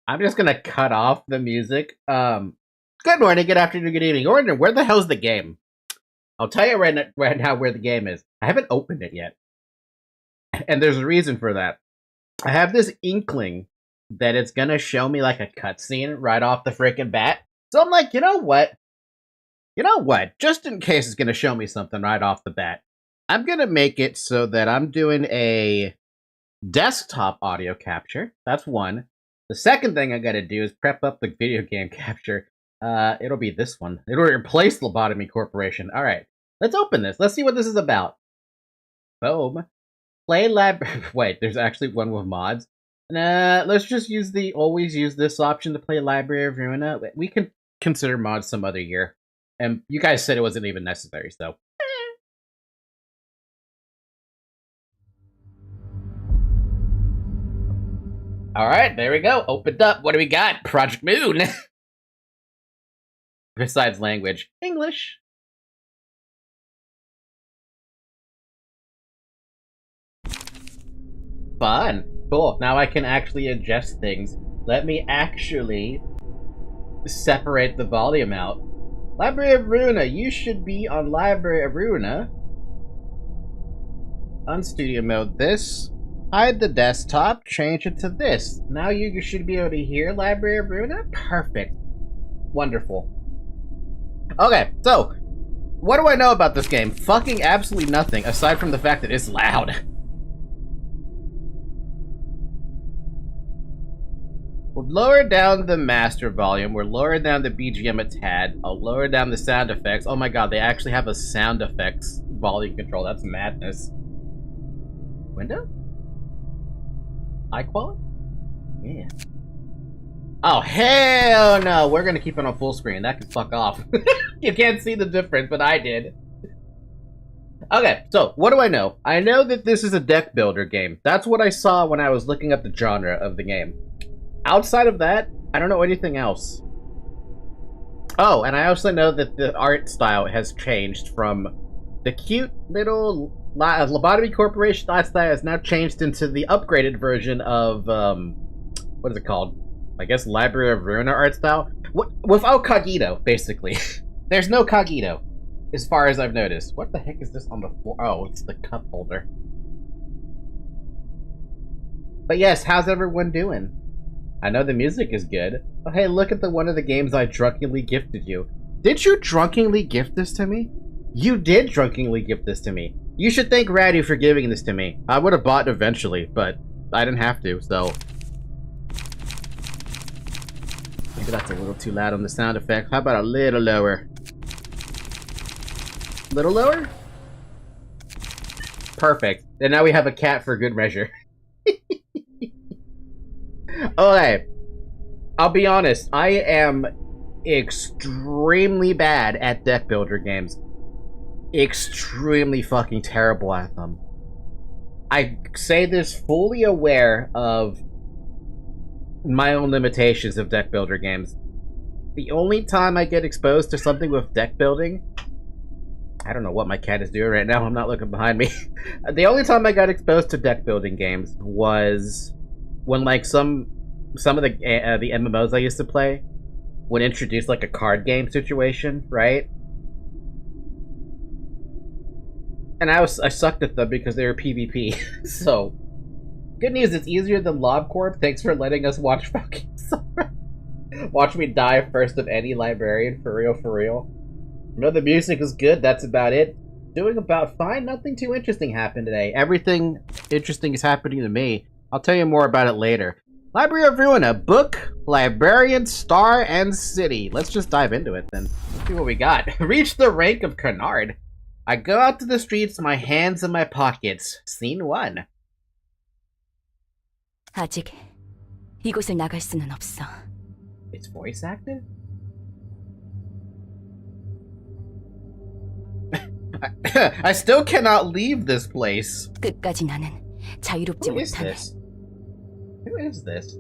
I'm just gonna cut off the music. Good morning, good afternoon, good evening. Or where the hell's the game? I'll tell you right now where the game is. I haven't opened it yet. And there's a reason for that. I have this inkling that it's gonna show me like a cutscene right off the freaking bat. So I'm like, you know what? Just in case it's gonna show me something right off the bat, I'm gonna make it so that I'm doing a desktop audio capture. That's one. The second thing I gotta do is prep up the video game capture. It'll be this one. It'll replace Lobotomy Corporation. Alright, let's open this. Let's see what this is about. Boom. Play lab... Wait, there's actually one with mods. Let's just always use this option to play Library of Ruina. We can consider mods some other year. And you guys said it wasn't even necessary, so... Alright, there we go. Opened up. What do we got? Project Moon! Besides language. English. Fun. Cool. Now I can actually adjust things. Let me actually separate the volume out. Library of Ruina. You should be on Library of Ruina. On studio mode. This. Hide the desktop. Change it to this. Now you should be able to hear Library of Ruina. Perfect. Wonderful. Okay, so what do I know about this game? Fucking absolutely nothing, aside from the fact that it's loud. We'll lower down the master volume. We'll lower down the BGM a tad. I'll lower down the sound effects. Oh my god, they actually have a sound effects volume control. That's madness. Window? High quality? Yeah. Oh, hell no! We're gonna keep it on full screen. That can fuck off. You can't see the difference, but I did. Okay, so, what do I know? I know that this is a deck builder game. That's what I saw when I was looking up the genre of the game. Outside of that, I don't know anything else. Oh, and I also know that the art style has changed from the cute little Lobotomy Corporation art style has now changed into the upgraded version of, what is it called? I guess Library of Ruina art style? Without Cogito, basically. There's no Cogito, as far as I've noticed. What the heck is this on the floor? Oh, it's the cup holder. But yes, how's everyone doing? I know the music is good. Oh, hey, look at the one of the games I drunkenly gifted you. Did you drunkenly gift this to me? You did drunkenly gift this to me. You should thank Ratty for giving this to me. I would have bought it eventually, but I didn't have to, so... Maybe that's a little too loud on the sound effect. How about a little lower? Little lower? Perfect. And now we have a cat for good measure. Okay. I'll be honest. I am extremely bad at deck builder games. Extremely fucking terrible at them. I say this fully aware of my own limitations of deck builder games. The only time I get exposed to something with deck building... I don't know what my cat is doing right now. I'm not looking behind me. The only time I got exposed to deck building games was when, like, some of the MMOs I used to play would introduce, like, a card game situation, right? And I sucked at them because they were PvP. So, good news, it's easier than LobCorp. Thanks for letting us watch fucking watch me die first of any librarian, for real, for real. You know, the music is good, that's about it. Doing about fine, nothing too interesting happened today. Everything interesting is happening to me. I'll tell you more about it later. Library of Ruina, book, librarian, star, and city. Let's just dive into it then. Let's see what we got. Reach the rank of Canard. I go out to the streets, my hands in my pockets. Scene 1. 아직 이곳을 나갈 수는 없어. It's voice acted? I still cannot leave this place. 끝까지 나는 자유롭지 Who is 못하네. this? Who is this?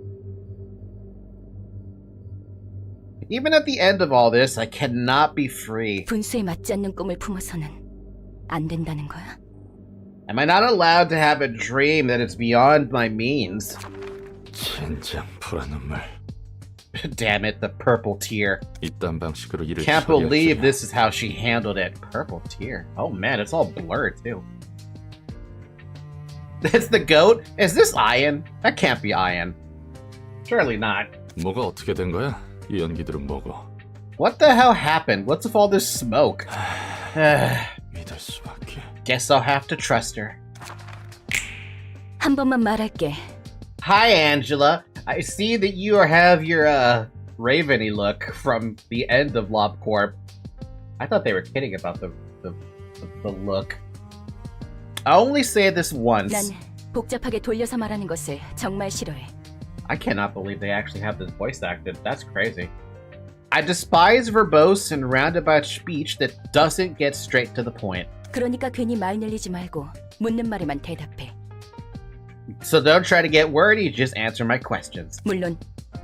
Even at the end of all this, I cannot be free. 분수에 맞지 않는 꿈을 품어서는 안 된다는 거야? Am I not allowed to have a dream that is beyond my means? 젠장 불안눈물. Damn it, the purple tear. 이딴 방식으로 일을 Can't believe 처리할 줄이야. this is how she handled it. Purple tear. Oh man, it's all blurred too. That's the goat? Is this Ian? That can't be Ian. Surely not. 뭐가 어떻게 된 거야? 이 연기들은 뭐고? What the hell happened? What's with all this smoke? 믿을 수밖에. Guess I'll have to trust her. 한 번만 말할게. Hi, Angela. I see that you have your, Raveny look from the end of LobCorp. I thought they were kidding about the look. I only say this once. 난 복잡하게 돌려서 말하는 것을 정말 싫어해. I cannot believe they actually have this voice acted. That's crazy. I despise verbose and roundabout speech that doesn't get straight to the point. 그러니까 괜히 말 늘리지 말고 묻는 말에만 대답해. So don't try to get wordy, just answer my questions. 물론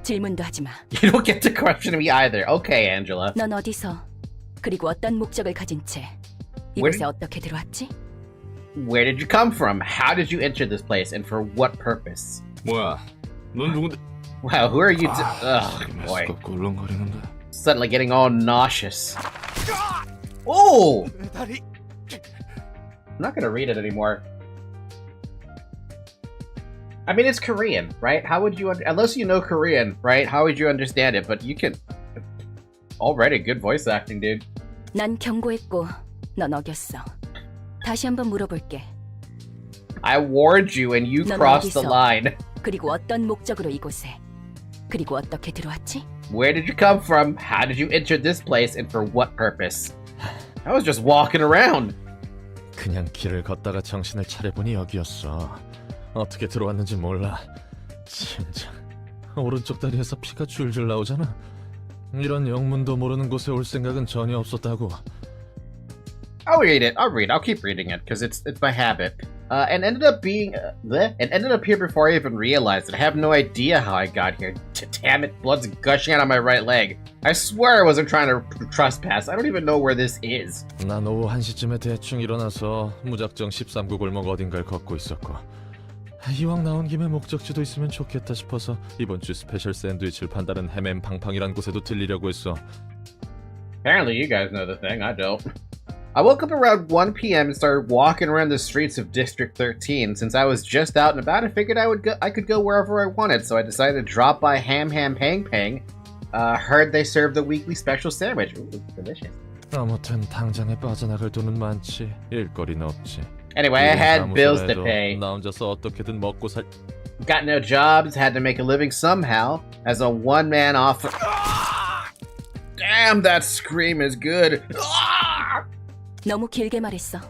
질문도 하지 마. You don't get to question me either. Okay, Angela. 넌 어디서 그리고 어떤 목적을 가진 채 이곳에 어떻게 들어왔지? Where did you come from? How did you enter this place, and for what purpose? 뭐야? 넌 누군데? Wow, who are you? Oh boy! 꿀렁거리는데. Suddenly getting all nauseous. Oh! I'm not gonna read it anymore. I mean, it's Korean, right? How would you, unless you know Korean, right? How would you understand it? But you can. Already good voice acting, dude. 난 경고했고 넌 어겼어. 다시 한번 물어볼게. I warned you and you crossed the line. 그리고 어떤 목적으로 이곳에? 그리고 어떻게 들어왔지? Where did you come from? How did you enter this place, and for what purpose? I was just walking around. 그냥 길을 걷다가 정신을 차려보니 여기였어. 어떻게 들어왔는지 몰라. 진짜 오른쪽 다리에서 피가 줄줄 나오잖아. 이런 영문도 모르는 곳에 올 생각은 전혀 없었다고. I'll read it. I'll keep reading it because it's by habit. And ended up being and ended up here before I even realized it. I have no idea how I got here. Damn it, blood's gushing out of my right leg. I swear I wasn't trying to trespass. I don't even know where this is. 난 오후 1시쯤에 대충 일어나서 무작정 13구 골목 어딘가를 걷고 있었고, 이왕 나온 김에 목적지도 있으면 좋겠다 싶어서 이번 주 스페셜 샌드위치를 판다는 헤맨 팡팡이란 곳에도 들리려고 했어. Apparently you guys know the thing. I don't. I woke up around 1 p.m. and started walking around the streets of District 13. Since I was just out and about, I figured I could go wherever I wanted, so I decided to drop by Ham Ham Pang Pang. Heard they served the weekly special sandwich. Ooh, delicious. 아무튼 당장에 빠져나갈 돈은 많지. 일거리는 없지. Anyway, I had bills to pay. 나 혼자서 어떻게든 먹고 살. Got no jobs, had to make a living somehow as a one-man off. Damn, that scream is good. 너무 길게 말했어.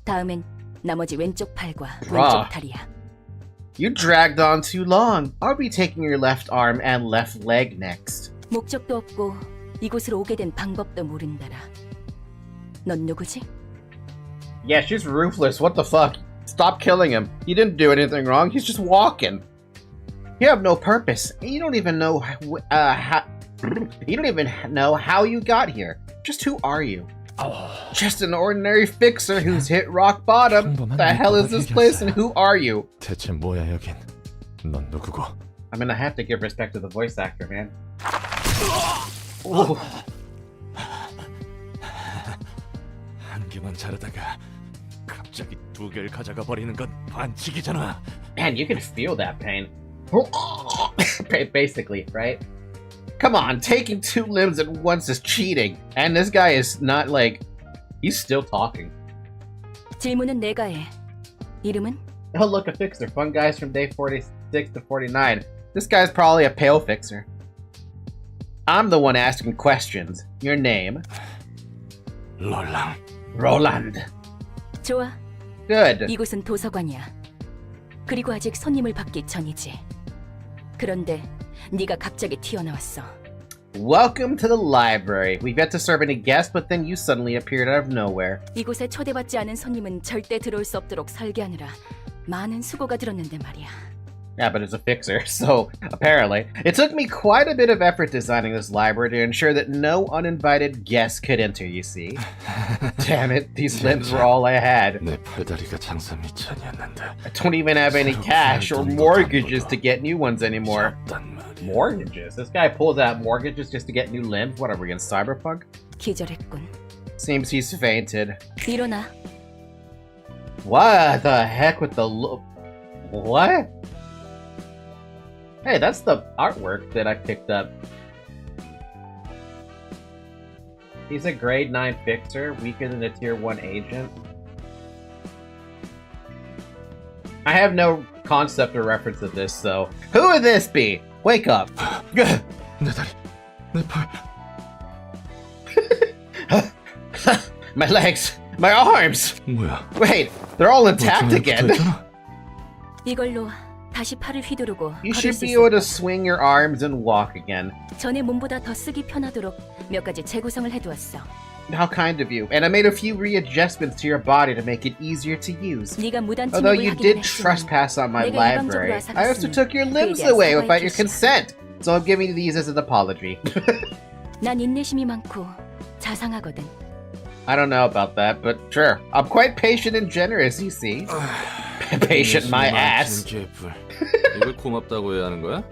다음엔 나머지 왼쪽 팔과 Bruh. 왼쪽 다리야. You dragged on too long. I'll be taking your left arm and left leg next. 목적도 없고 이곳으로 오게 된 방법도 모른다라. 넌 누구지? Yeah, she's ruthless. What the fuck? Stop killing him. He didn't do anything wrong. He's just walking. You have no purpose. You don't even know how. You don't even know how you got here. Just who are you? Just an ordinary fixer who's hit rock bottom. The hell is this place and who are you? 대체 뭐야 여긴? 넌 누구고? I'm gonna have to give respect to the voice actor, man. Ooh. 한 개만 자르다가 갑자기 두 개를 가져가 버리는 건 반칙이잖아. Man, you can feel that pain. Basically, right? Come on, taking two limbs at once is cheating. And this guy is not like... He's still talking. 질문은 내가 해. 이름은? Oh, look, a fixer. Fun guys from day 46 to 49. This guy's probably a pale fixer. I'm the one asking questions. Your name? Roland. 좋아. Good. 이곳은 도서관이야. 그리고 아직 손님을 받기 전이지. 그런데 네가 갑자기 튀어나왔어. Welcome to the library. We've yet to serve any guests, but then you suddenly appeared out of nowhere. 이곳에 초대받지 않은 손님은 절대 들어올 수 없도록 설계하느라 많은 수고가 들었는데 말이야. Yeah, but it's a fixer, so apparently. It took me quite a bit of effort designing this library to ensure that no uninvited guests could enter, you see. Damn it, these limbs were all I had. 내 팔다리가 장사 미천이었는데. I don't even have any cash or mortgages to get new ones anymore. Mortgages? This guy pulls out mortgages just to get new limbs? What are we in Cyberpunk? 기절했군. Seems he's fainted. 일어나. What the heck with the what? Hey, that's the artwork that I picked up. He's a grade 9 fixer, weaker than a tier 1 agent. I have no concept or reference of this, so... Who would this be? Wake up! 내 다리, 내 팔. My legs! My arms! 뭐야? Wait, they're all intact again! 이걸로 다시 팔을 휘두르고 You 걸을 should 수 be 있을 able to 거야. swing your arms and walk again. 전에 몸보다 더 쓰기 편하도록 몇 가지 재구성을 해두었어. How kind of you. And I made a few readjustments to your body to make it easier to use. 네가 무단 Although 침입을 you 하기는 did 했지만 trespass on my 내가 library, 일방적으로 I also 앗아갔으니 took your limbs 그에 대한 away 사과의 without your 뜻이야. consent. So I'm giving you these as an apology. 난 인내심이 많고 자상하거든. I don't know about that, but sure. I'm quite patient and generous, you see. Patient my ass. 개뿔. 이걸 고맙다고 해야 하는 거야?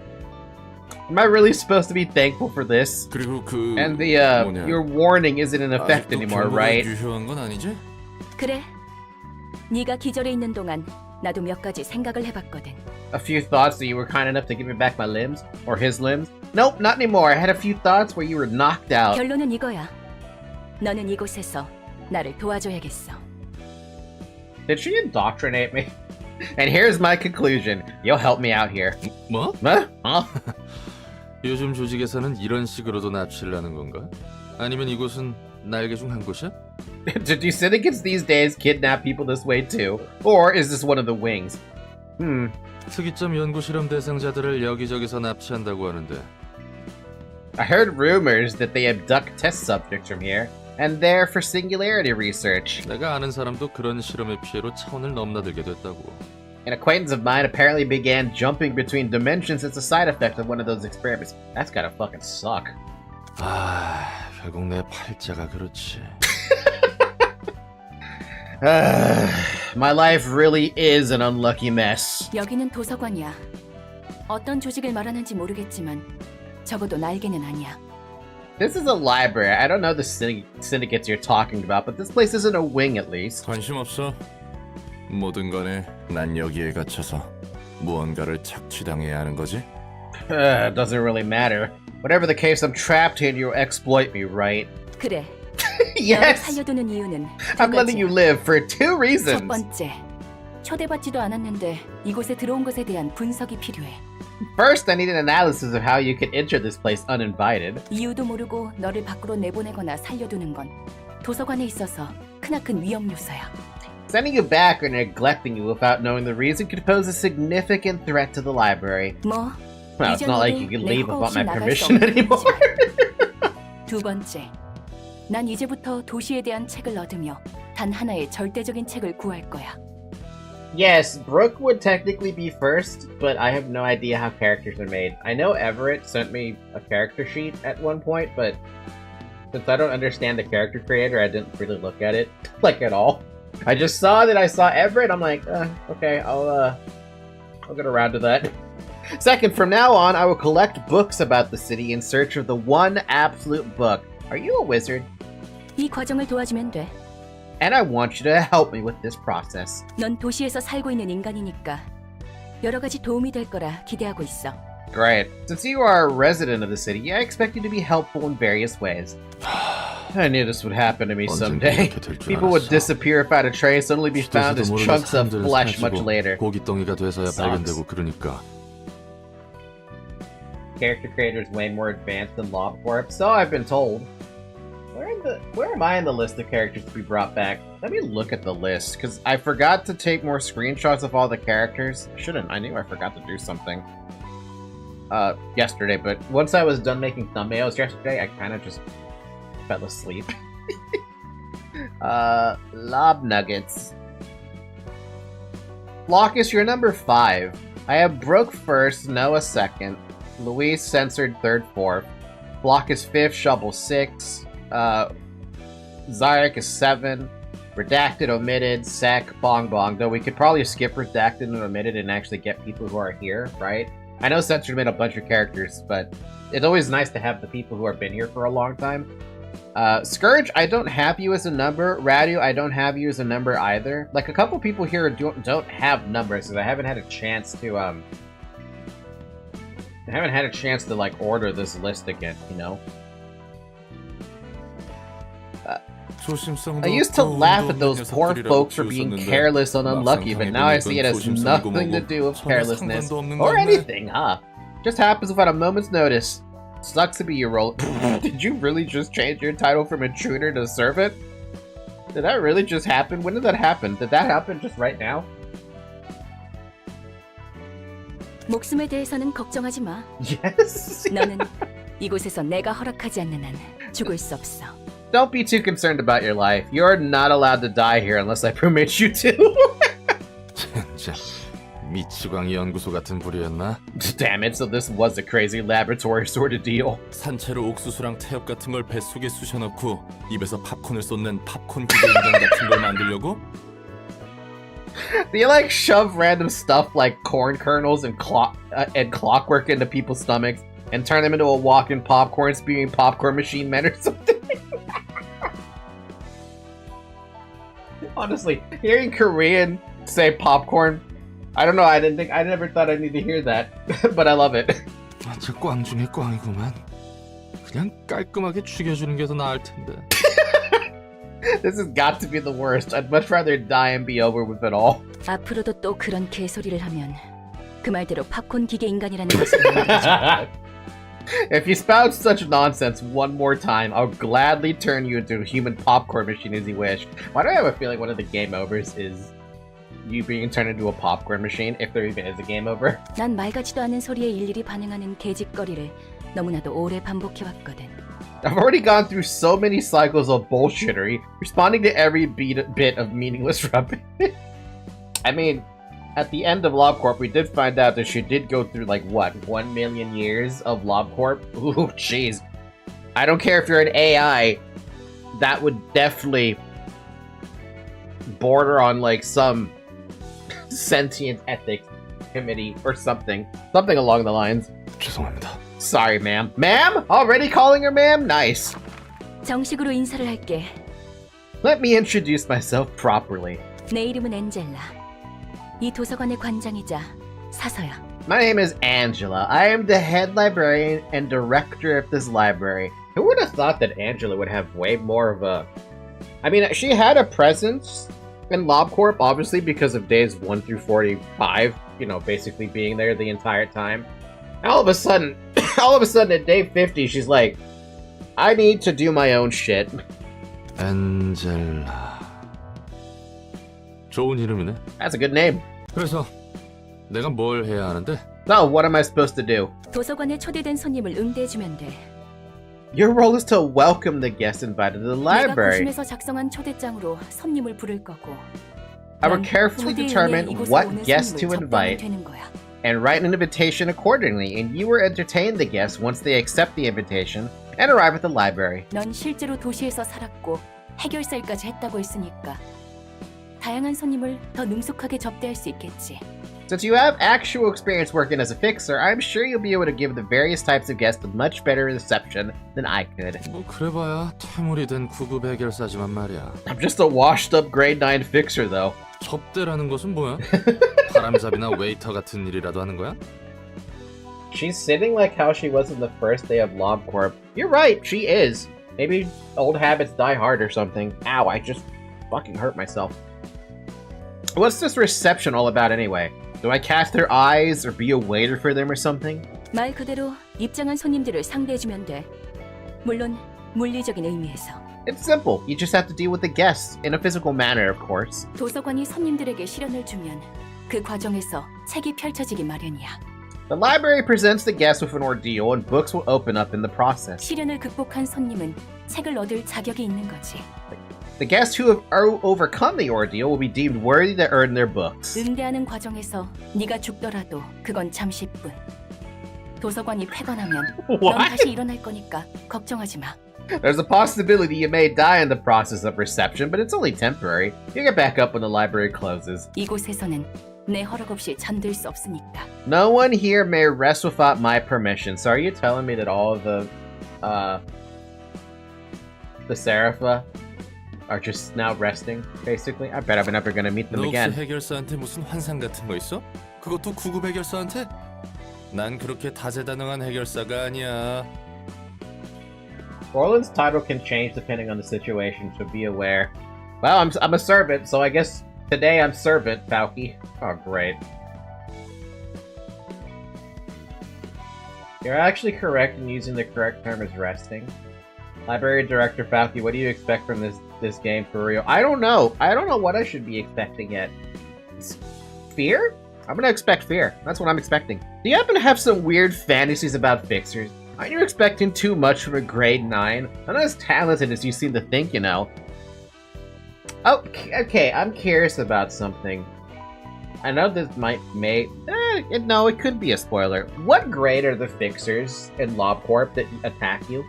Am I really supposed to be thankful for this? 그리고 그 And the your warning isn't in effect anymore, right? 유효한 건 아니지? 그래. 네가 기절해 있는 동안 나도 몇 가지 생각을 해봤거든. A few thoughts that you were kind enough to give me back my limbs? Or his limbs? Nope, not anymore. I had a few thoughts where you were knocked out. 결론은 이거야. 너는 이곳에서 나를 도와줘야겠어. Did she indoctrinate me? And here's my conclusion. You'll help me out here. 뭐? Huh? Huh? 요즘 조직에서는 이런 식으로도 납치를 하는 건가? 아니면 이곳은 날개 중 한 곳이야? Do syndicates these days kidnap people this way too? Or is this one of the wings? 특이점 연구 실험 대상자들을 여기저기서 납치한다고 하는데 I heard rumors that they abduct test subjects from here, and they're for singularity research. 내가 아는 사람도 그런 실험의 피해로 차원을 넘나들게 됐다고. An acquaintance of mine apparently began jumping between dimensions as a side effect of one of those experiments. That's gotta fucking suck. 아, 결국 내 팔자가 그렇지. My life really is an unlucky mess. 여기는 도서관이야. 어떤 조직을 말하는지 모르겠지만 적어도 날개는 아니야. This is a library. I don't know the syndicates you're talking about, but this place isn't a wing at least. 관심 없어. 모든 거네. 난 여기에 갇혀서 무언가를 착취당해야 하는 거지. Doesn't really matter. Whatever the case, I'm trapped here and you'll exploit me, right? 그래. 너를 Yes! 살려두는 이유는 I'm letting you live for 2 첫 reasons. 번째, 초대받지도 않았는데 이곳에 들어온 것에 대한 분석이 필요해. First, I need an analysis of how you could enter this place uninvited. 이유도 모르고 너를 밖으로 내보내거나 살려두는 건 도서관에 있어서 크나큰 위험 요소야. Sending you back or neglecting you without knowing the reason could pose a significant threat to the library. 뭐 Well, it's not like you can leave 내 허가 without my 없이 나갈 수 permission 없는 anymore. 문제야. 두 번째, 난 이제부터 도시에 대한 책을 얻으며 단 하나의 절대적인 책을 구할 거야. Yes, Brooke would technically be first, but I have no idea how characters are made. I know Everett sent me a character sheet at one point, but since I don't understand the character creator, I didn't really look at it, like, at all. I just saw that I saw Everett, I'm like, okay, I'll get around to that. Second, from now on, I will collect books about the city in search of the one absolute book. Are you a wizard? 이 과정을 도와주면 돼. And I want you to help me with this process. 넌 도시에서 살고 있는 인간이니까 여러 가지 도움이 될 거라 기대하고 있어. Great. Since you are a resident of the city, I expect you to be helpful in various ways. I knew this would happen to me someday. People would disappear without a trace, only be found as chunks of flesh much later. 고깃덩이가 돼서야 발견되고 그러니까. Character creator is way more advanced than LobCorp, so I've been told. Where am I in the list of characters to be brought back? Let me look at the list, because I forgot to take more screenshots of all the characters. I shouldn't. I knew I forgot to do something yesterday, but once I was done making thumbnails yesterday, I kind of just fell asleep. Lob Nuggets. Locus, you're number 5. I have Brooke first, Noah second, Louise censored 3rd, 4th, Block is 5th, Shovel 6, Zarek is 7, Redacted, Omitted, Sec, Bong Bong, though we could probably skip Redacted and Omitted and actually get people who are here, right? I know Censored made a bunch of characters, but it's always nice to have the people who have been here for a long time. Scourge, I don't have you as a number. Radu, I don't have you as a number either. Like, a couple people here don't have numbers, because I haven't had a chance to, like, order this list again, you know? I used to laugh at those poor folks for being careless and unlucky, but now I see it as nothing to do with carelessness or anything, huh? Just happens without a moment's notice. Sucks to be your role. Did you really just change your title from intruder to servant? Did that really just happen? When did that happen? Did that happen just right now? 목숨에 대해서는 걱정하지 마. Yes. 너는 이곳에서 내가 허락하지 않는 한 죽을 수 없어. Don't be too concerned about your life. You're not allowed to die here unless I permit you to. 진짜 미치광이 연구소 같은 부류였나? Damn it, so this was a crazy laboratory sort of deal. 산채로 옥수수랑 태엽 같은 걸 뱃속에 쑤셔넣고 입에서 팝콘을 쏟는 팝콘 기계 인간 같은 걸 만들려고? They like shove random stuff like corn kernels and clockwork into people's stomachs and turn them into a walking popcorn spewing popcorn machine men or something. Honestly, hearing Korean say popcorn, I don't know, I never thought I'd need to hear that, but I love it. 저 꽝 중에 꽝이구만. 그냥 깔끔하게 죽여주는 게 더 나을 텐데. This has got to be the worst. I'd much rather die and be over with it all. 앞으로도 또 그런 개소리를 하면 그 말대로 팝콘 기계 인간이라는 것을 알려줘. If you spout such nonsense one more time, I'll gladly turn you into a human popcorn machine as you wish. Why do I have a feeling one of the game overs is you being turned into a popcorn machine, if there even is a game over? 난 말 같지도 않은 소리에 일일이 반응하는 개짓거리를 너무나도 오래 반복해왔거든. I've already gone through so many cycles of bullshittery, responding to every bit of meaningless rubbish. I mean, at the end of LobCorp, we did find out that she did go through, like, what, 1 million years of LobCorp? Ooh, jeez. I don't care if you're an AI, that would definitely border on, like, some sentient ethics committee or something. Something along the lines. 죄송합니다. Sorry, ma'am. Ma'am? Already calling her ma'am? Nice. 정식으로 인사를 할게. Let me introduce myself properly. 내 이름은 엔젤라. 이 도서관의 관장이자 사서야. My name is Angela. I am the head librarian and director of this library. Who would have thought that Angela would have way more of a... I mean, she had a presence in LobCorp, obviously, because of days 1 through 45, you know, basically being there the entire time. All of a sudden at day 50, she's like, I need to do my own shit. 엔젤라. 좋은 이름이네. That's a good name. 그래서 내가 뭘 해야 하는데? So, what am I supposed to do? 도서관에 초대된 손님을 응대해주면 돼. Your role is to welcome the guests invited to the 내가 library. 고심해서 작성한 초대장으로 손님을 부를 거고. I will 넌 carefully 초대에 determine 의해 이곳에 what 오는 guests to 손님을 invite 접대하면 되는 거야. and write an invitation accordingly, and you will entertain the guests once they accept the invitation and arrive at the library. 넌 실제로 도시에서 살았고 해결사 일까지 했다고 했으니까 다양한 손님을 더 능숙하게 접대할 수 있겠지. Since you have actual experience working as a fixer, I'm sure you'll be able to give the various types of guests a much better reception than I could. 뭐 그래봐야 퇴물이 된 9급 해결사지만 말이야. I'm just a washed-up grade 9 fixer, though. 접대라는 것은 뭐야? 바람잡이나 웨이터 같은 일이라도 하는 거야? She's sitting like how she was in the first day of LobCorp. You're right, she is. Maybe old habits die hard or something. Ow, I just fucking hurt myself. What's this reception all about anyway? Do I catch their eyes or be a waiter for them or something? 말 그대로 입장한 손님들을 상대해주면 돼. 물론 물리적인 의미에서. It's simple. You just have to deal with the guests in a physical manner, of course. 도서관이 손님들에게 시련을 주면 그 과정에서 책이 펼쳐지기 마련이야. The library presents the guests with an ordeal and books will open up in the process. 시련을 극복한 손님은 책을 얻을 자격이 있는 거지. The guests who have overcome the ordeal will be deemed worthy to earn their books. 응대하는 과정에서 네가 죽더라도 그건 잠시뿐. 도서관이 폐관하면 넌 What? 다시 일어날 거니까 걱정하지 마. There's a possibility you may die in the process of reception, but it's only temporary. You get back up when the library closes. 이곳에서는 내 허락 없이 잠들 수 없으니까. No one here may rest without my permission. So are you telling me that all of the Serapha are just now resting, basically? I bet I'm never gonna meet them 너 혹시 again. 해결사한테 무슨 환상 같은 거 있어? 그것도 9급 해결사한테? 난 그렇게 다재다능한 해결사가 아니야. Orland's title can change depending on the situation, so be aware. Well, I'm a servant, so I guess today I'm servant, Falky. Oh, great. You're actually correct in using the correct term as resting. Library Director Falky, what do you expect from this game for real? I don't know. I don't know what I should be expecting yet. Fear? I'm gonna expect fear. That's what I'm expecting. Do you happen to have some weird fantasies about fixers? Aren't you expecting too much from a grade 9? I'm not as talented as you seem to think, you know. Oh, okay, I'm curious about something. I know this no, it could be a spoiler. What grade are the fixers in LobCorp that attack you?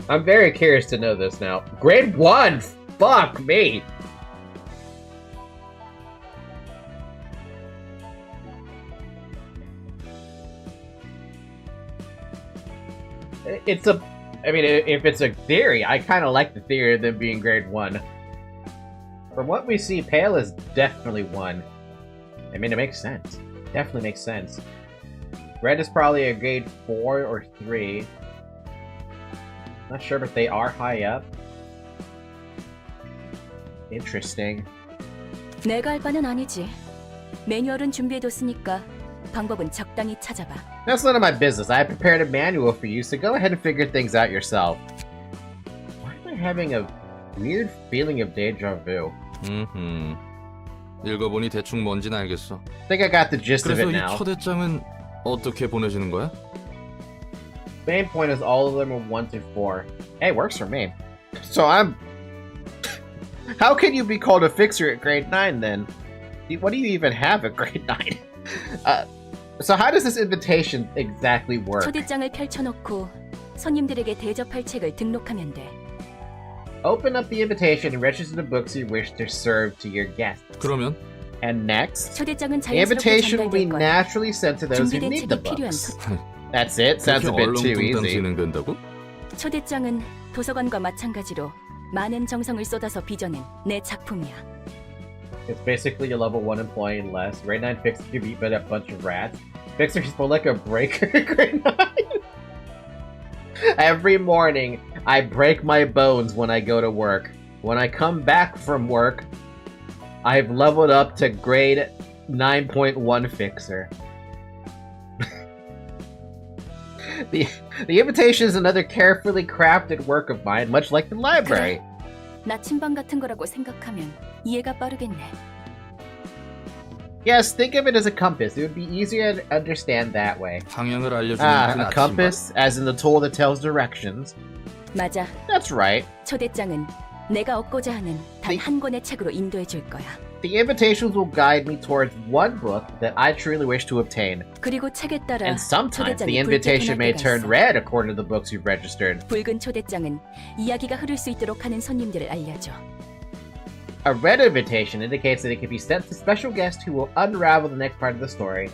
I'm very curious to know this now. Grade 1! Fuck me! If it's a theory, I kind of like the theory of them being grade 1. From what we see, Pale is definitely 1. I mean, it makes sense. Definitely makes sense. Red is probably a grade 4 or 3. Not sure, but they are high up. Interesting. 내가 할 바는 아니지. 매뉴얼은 준비해뒀으니까 방법은 적당히 찾아봐. That's none of my business. I have prepared a manual for you, so go ahead and figure things out yourself. Why am I having a weird feeling of deja vu? 읽어보니 대충 뭔진 알겠어. I think I got the gist of 그래서 it 이 now. 초대장은 어떻게 보내지는 거야? Main point is all of them are 1 through 4. Hey, works for me. So I'm... How can you be called a fixer at grade 9 then? What do you even have at grade 9? So how does this invitation exactly work? 초대장을 펼쳐놓고 손님들에게 대접할 책을 등록하면 돼. Open up the invitation and register the books you wish to serve to your guests. 그러면 And next, 초대장은 the invitation will be 자연스럽게 전달될 거야. naturally sent to those who 준비된 need the 책이 필요한 books. That's it? Sounds a 그렇게 bit too 얼렁뚱땅 easy. 진행된다고? 초대장은 도서관과 마찬가지로 많은 정성을 쏟아서 빚어낸 내 작품이야. It's basically a level 1 employee less. Grade 9 Fixer can be beat by that bunch of rats. Fixer's more like a breaker. Grade 9. Every morning, I break my bones when I go to work. When I come back from work, I've leveled up to grade 9.1 Fixer. The invitation is another carefully crafted work of mine, much like the library. 나침반 같은 거라고 생각하면 이해가 빠르겠네. Yes, think of it as a compass. It would be easier to understand that way. 방향을 알려주는 그 A 나침반. compass, as in the tool that tells directions. 맞아. That's right. 초대장은 내가 얻고자 하는 단 한 권의 책으로 인도해 줄 거야. The invitations will guide me towards one book that I truly wish to obtain. 그리고 책에 따라 And sometimes the 초대장이 invitation may 불편할 때가 turn 있어. red according to the books you've registered. 붉은 초대장은 이야기가 흐를 수 있도록 하는 손님들을 알려줘. A red invitation indicates that it can be sent to special guests who will unravel the next part of the story.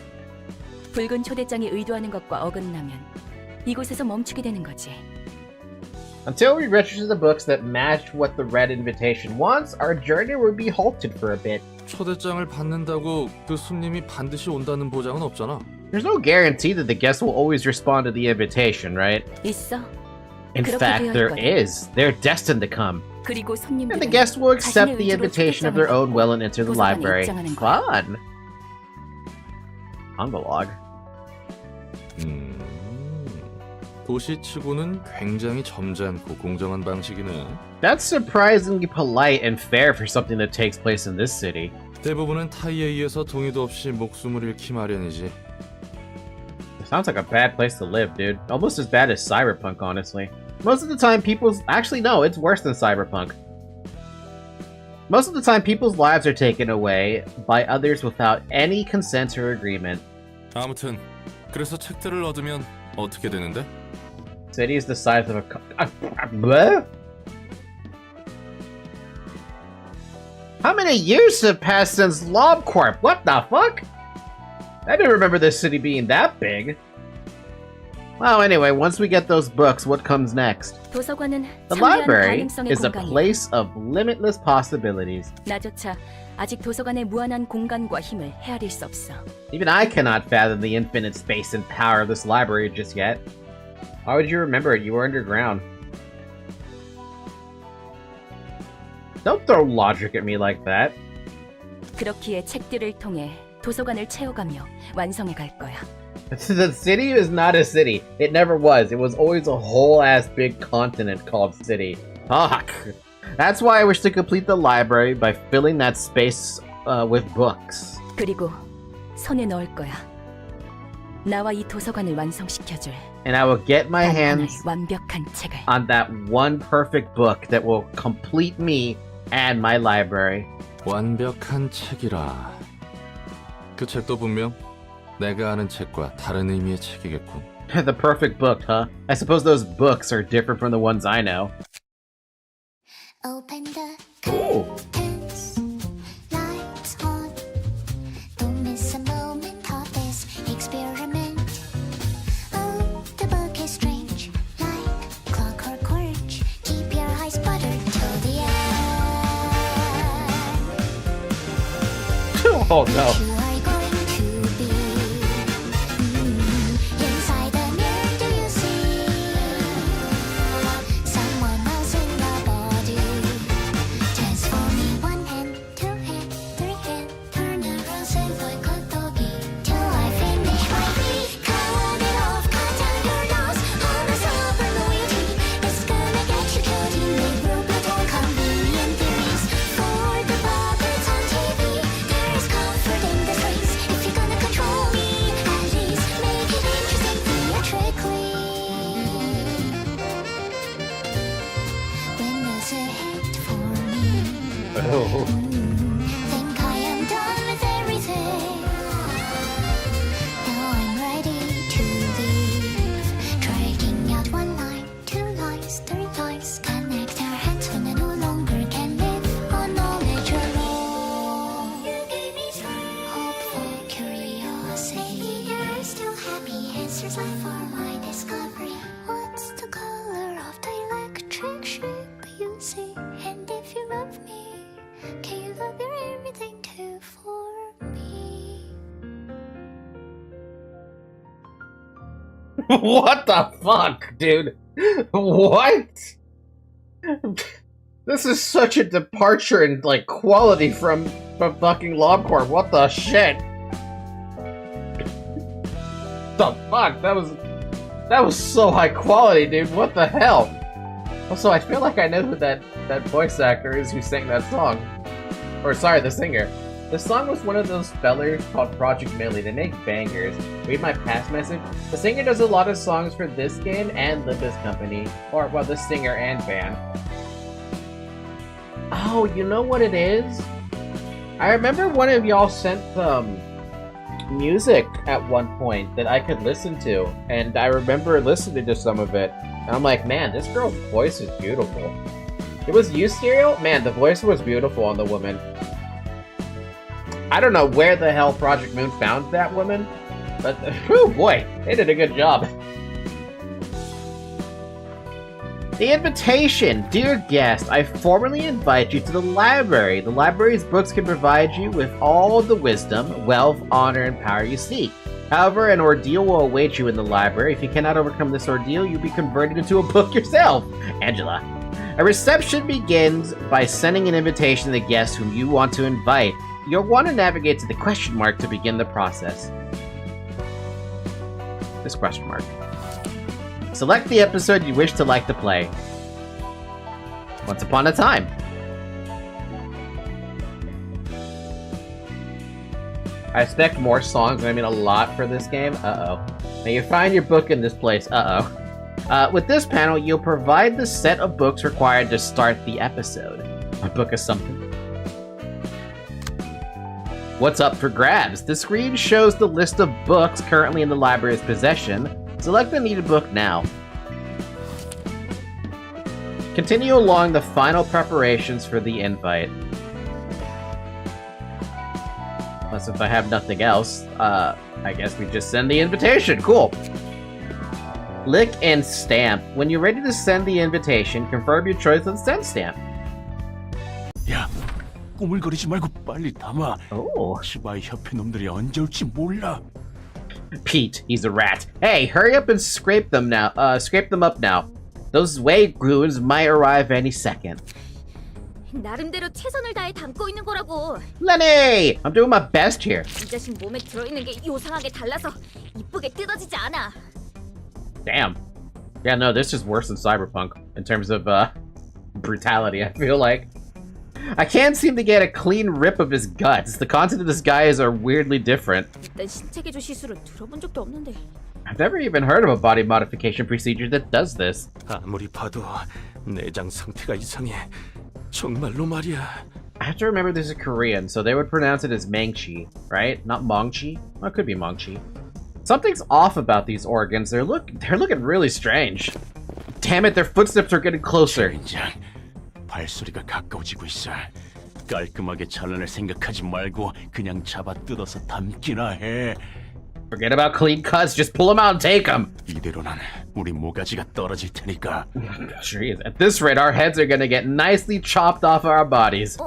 붉은 초대장이 의도하는 것과 어긋나면 이곳에서 멈추게 되는 거지. Until we register the books that match what the red invitation wants, our journey will be halted for a bit. 초대장을 받는다고 그 손님이 반드시 온다는 보장은 없잖아. There's no guarantee that the guest will always respond to the invitation, right? 있어. In 그렇게 fact, 되어 there 있거든. is. They're destined to come. 그리고 And the 손님들은 guest will accept 자신의 the 의지로 invitation of 초대장을 their own 받고 will and enter the 도서관에 library. 입장하는 거야. Fun! Angalog. 도시치고는 굉장히 점잖고 공정한 방식이네. That's surprisingly polite and fair for something that takes place in this city. 대부분은 타이에 의해서 동의도 없이 목숨을 잃기 마련이지. It sounds like a bad place to live, dude. Almost as bad as Cyberpunk, honestly. Most of the time, people's... Actually, no, it's worse than Cyberpunk. Most of the time, people's lives are taken away by others without any consent or agreement. 아무튼 그래서 책들을 얻으면 어떻게 되는데? City is the size of a... Bleh? How many years have passed since LobCorp? What the fuck? I didn't remember this city being that big. Well, anyway, once we get those books, what comes next? 도서관은 The 창대한 library 가능성의 is a 공간이야. place of limitless possibilities. 나조차 아직 도서관의 무한한 공간과 힘을 헤아릴 수 없어. Even I cannot fathom the infinite space and power of this library just yet. Why would you remember it? You were underground. Don't throw logic at me like that. 그렇기에 책들을 통해 도서관을 채워가며 완성해 갈 거야. The city is not a city. It never was. It was always a whole-ass big continent called city. Fuck. That's why I wish to complete the library by filling that space with books. 그리고 손에 넣을 거야. 나와 이 도서관을 완성시켜줄 And I will get my 단 하나의 hands 완벽한 책을. on that one perfect book that will complete me and my library. 완벽한 책이라. 그 책도 분명 내가 아는 책과 다른 의미의 책이겠군. The perfect book, huh? I suppose those books are different from the ones I know. Open the Ooh. curtains, lights on. Don't miss a moment of this experiment. Oh, the book is strange, like clockwork orange. Keep your eyes buttered till the end. Oh no. You are going to be inside the mirror. Do you see someone else in the body? Transforming one hand, two hand, three hand, turn around, say like a doggy till I finish my beat. Cut it off, cut down your nose. On a silver loyalty, it's gonna get you killed. You make real brutal convenient theories for the puppets on TV. There is comfort in this race. If you're gonna control me, at least make it interesting theatrically. Witness a hit for me. Oh. Think I am done with everything. Now I'm ready to leave. Dragging out one line, two lines, three lines. Connect our hands when I no longer can live on knowledge alone. You gave me answers left for my discovery. What's the color of the electric sheep you see? And if you love me, can you love your everything too for me? What the fuck, dude? What? This is such a departure in like quality from fucking Lobcore. What the shit? The fuck? That was so high quality, dude. What the hell? Also, I feel like I know who that voice actor is who sang that song. Or sorry, the singer. The song was one of those fellers called Project Millie. They make bangers. Read my past message. The singer does a lot of songs for this game and Limbus Company. Or, well, the singer and band. Oh, you know what it is? I remember one of y'all sent music at one point that I could listen to. And I remember listening to some of it. And I'm like, man, this girl's voice is beautiful. It was you, Serial? Man, the voice was beautiful on the woman. I don't know where the hell Project Moon found that woman, but oh boy, they did a good job. The invitation. Dear guest, I formally invite you to the library. The library's books can provide you with all the wisdom, wealth, honor, and power you seek. However, an ordeal will await you in the library. If you cannot overcome this ordeal, you'll be converted into a book yourself. Angela. A reception begins by sending an invitation to the guest whom you want to invite. You'll want to navigate to the question mark to begin the process. This question mark. Select the episode you wish to like to play. Once upon a time. I expect more songs, I mean a lot for this game. Uh-oh. Now you find your book in this place. Uh-oh. With this panel, you'll provide the set of books required to start the episode. A book of something. What's up for grabs? The screen shows the list of books currently in the library's possession. Select the needed book now. Continue along the final preparations for the invite. Unless if I have nothing else, I guess we just send the invitation. Cool. Lick and stamp. When you're ready to send the invitation, confirm your choice of the send stamp. 야, 꾸물거리지 말고 빨리 담아. Oh. 시바이 협회 놈들이 언제 올지 몰라. Pete, he's a rat. Hey, hurry up and scrape them now. Scrape them up now. Those way goons might arrive any second. 나름대로 최선을 다해 담고 있는 거라고. Lenny! I'm doing my best here. 이 자식 몸에 들어있는 게 요상하게 달라서 이쁘게 뜯어지지 않아. Damn. Yeah, no, this is worse than Cyberpunk in terms of brutality, I feel like. I can't seem to get a clean rip of his guts. The content of his guys are weirdly different. 일단 신체 개조 시술은 들어본 적도 없는데. I've never even heard of a body modification procedure that does this. 아무리 봐도 내장 상태가 이상해. 정말로 말이야. I have to remember this is Korean, so they would pronounce it as Mangchi, right? Not Mongchi? Well, it could be Mongchi. Something's off about these organs. They're looking really strange. Damn it, their footsteps are getting closer. 인장, 발소리가 가까워지고 있어. 깔끔하게 잘라낼 생각하지 말고 그냥 잡아 뜯어서 담기나 해. Forget about clean cuts, just pull them out and take them. 이대로는 우리 모가지가 떨어질 테니까. Jeez, at this rate, our heads are gonna get nicely chopped off our bodies.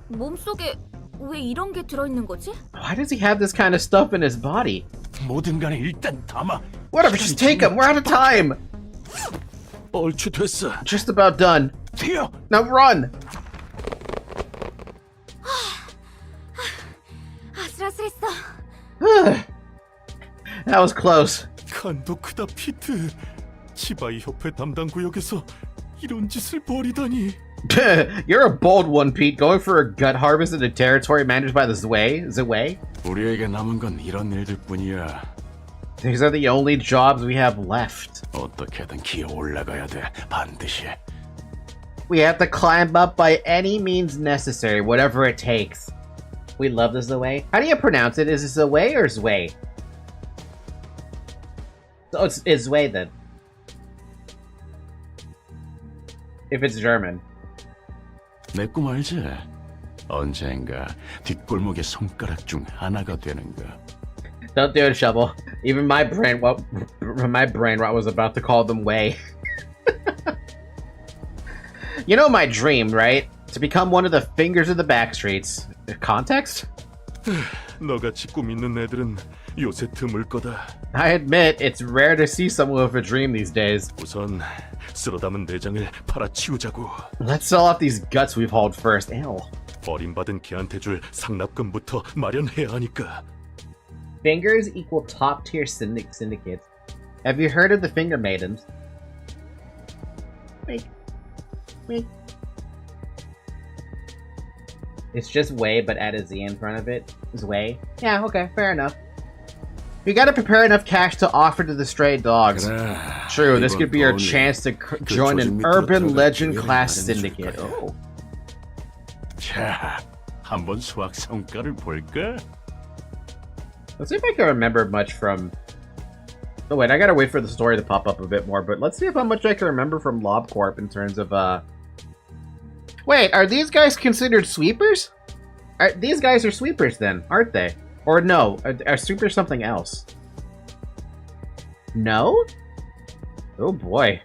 몸속에 왜 이런 게 들어있는 거지? Why does he have this kind of stuff in his body? 뭐든 간에 일단 담아. Whatever, just take them. We're out of time. 얼추 됐어. Just about done. 튀어. Now run. 아슬아슬했어. That was close. 간도 크다 피트. 치바이 협회 담당 구역에서 이런 짓을 벌이다니. You're a bold one, Pete, going for a gut harvest in a territory managed by the Zwei? 우리에게 남은 건 이런 일들 뿐이야. These are the only jobs we have left. 어떻게든 기어 올라가야 돼. 반드시. We have to climb up by any means necessary, whatever it takes. We love the Zwei. How do you pronounce it? Is it Zwei or Zwei? Oh, it's Zwei then. If it's German. 내 꿈 알지? 언젠가 뒷골목의 손가락 중 하나가 되는 거. Don't do it, Shovel. Even my brain rot was about to call them way. You know my dream, right? To become one of the fingers of the backstreets. Context? 너같이 꿈 있는 애들은 요새 드물 거다. I admit, it's rare to see someone with a dream these days. 우선 쓸어 담은 내장을 팔아치우자고. Let's sell off these guts we've hauled first. Ew. 버림받은 걔한테 줄 상납금부터 마련해야 하니까. Fingers equal top tier syndicates. Have you heard of the Finger Maidens? Wait. It's just way, but add a Z in front of it. Zwei. Yeah, okay, fair enough. We gotta prepare enough cash to offer to the stray dogs. True, this could be our chance to join an urban legend class syndicate. Oh. 자, 한번 수학 성과를 볼까? Let's see if I can remember much from... Oh wait, I gotta wait for the story to pop up a bit more, but let's see how much I can remember from LobCorp in terms of, Wait, are these guys considered sweepers? These guys are sweepers then, aren't they? Or no, are sweepers something else? No? Oh boy.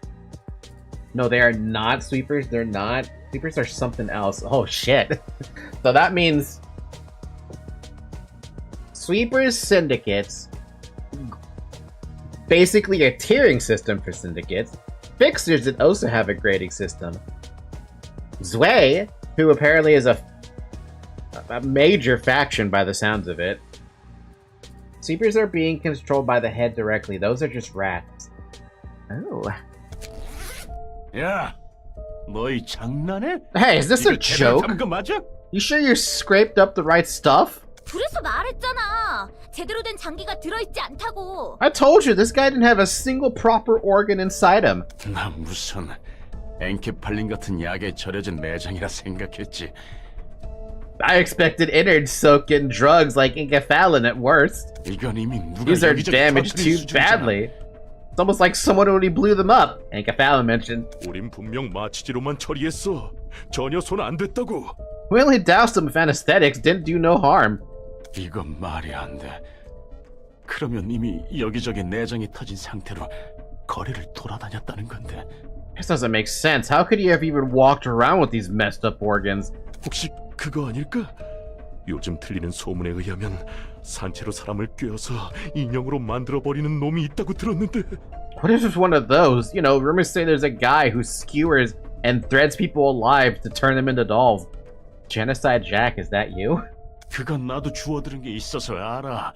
No, they are not sweepers, they're not. Sweepers are something else. Oh shit. So that means... Sweepers, syndicates... Basically a tiering system for syndicates. Fixers that also have a grading system. Zwei, who apparently is a major faction by the sounds of it. Sweepers are being controlled by the head directly. Those are just rats. Oh. 야, 너희 장난해? Hey, is this a joke? 거 맞아? You sure you scraped up the right stuff? 그래서 말했잖아. 제대로 된 장기가 들어있지 않다고. I told you, this guy didn't have a single proper organ inside him. 나 무슨 엔케팔린 같은 약에 절여진 내장이라 생각했지. I expected innards soaked in drugs like enkephalin at worst. 이건 이미 누가 These are 여기저기 damaged 터뜨린 too 수준이잖아. badly. It's almost like someone already blew them up. Enkephalin mentioned. 우린 분명 마취제로만 처리했어. 전혀 손 안 댔다고. We only doused them with anesthetics, didn't do no harm. 이건 말이 안 돼. 그러면 이미 여기저기 내장이 터진 상태로 거리를 돌아다녔다는 건데. This doesn't make sense. How could he have even walked around with these messed up organs? 혹시 그거 아닐까? 요즘 들리는 소문에 의하면 산채로 사람을 꿰어서 인형으로 만들어버리는 놈이 있다고 들었는데. What if it's one of those? You know, rumors say there's a guy who skewers and threads people alive to turn them into dolls. Genocide Jack, is that you? 그건 나도 주워들은 게 있어서 알아.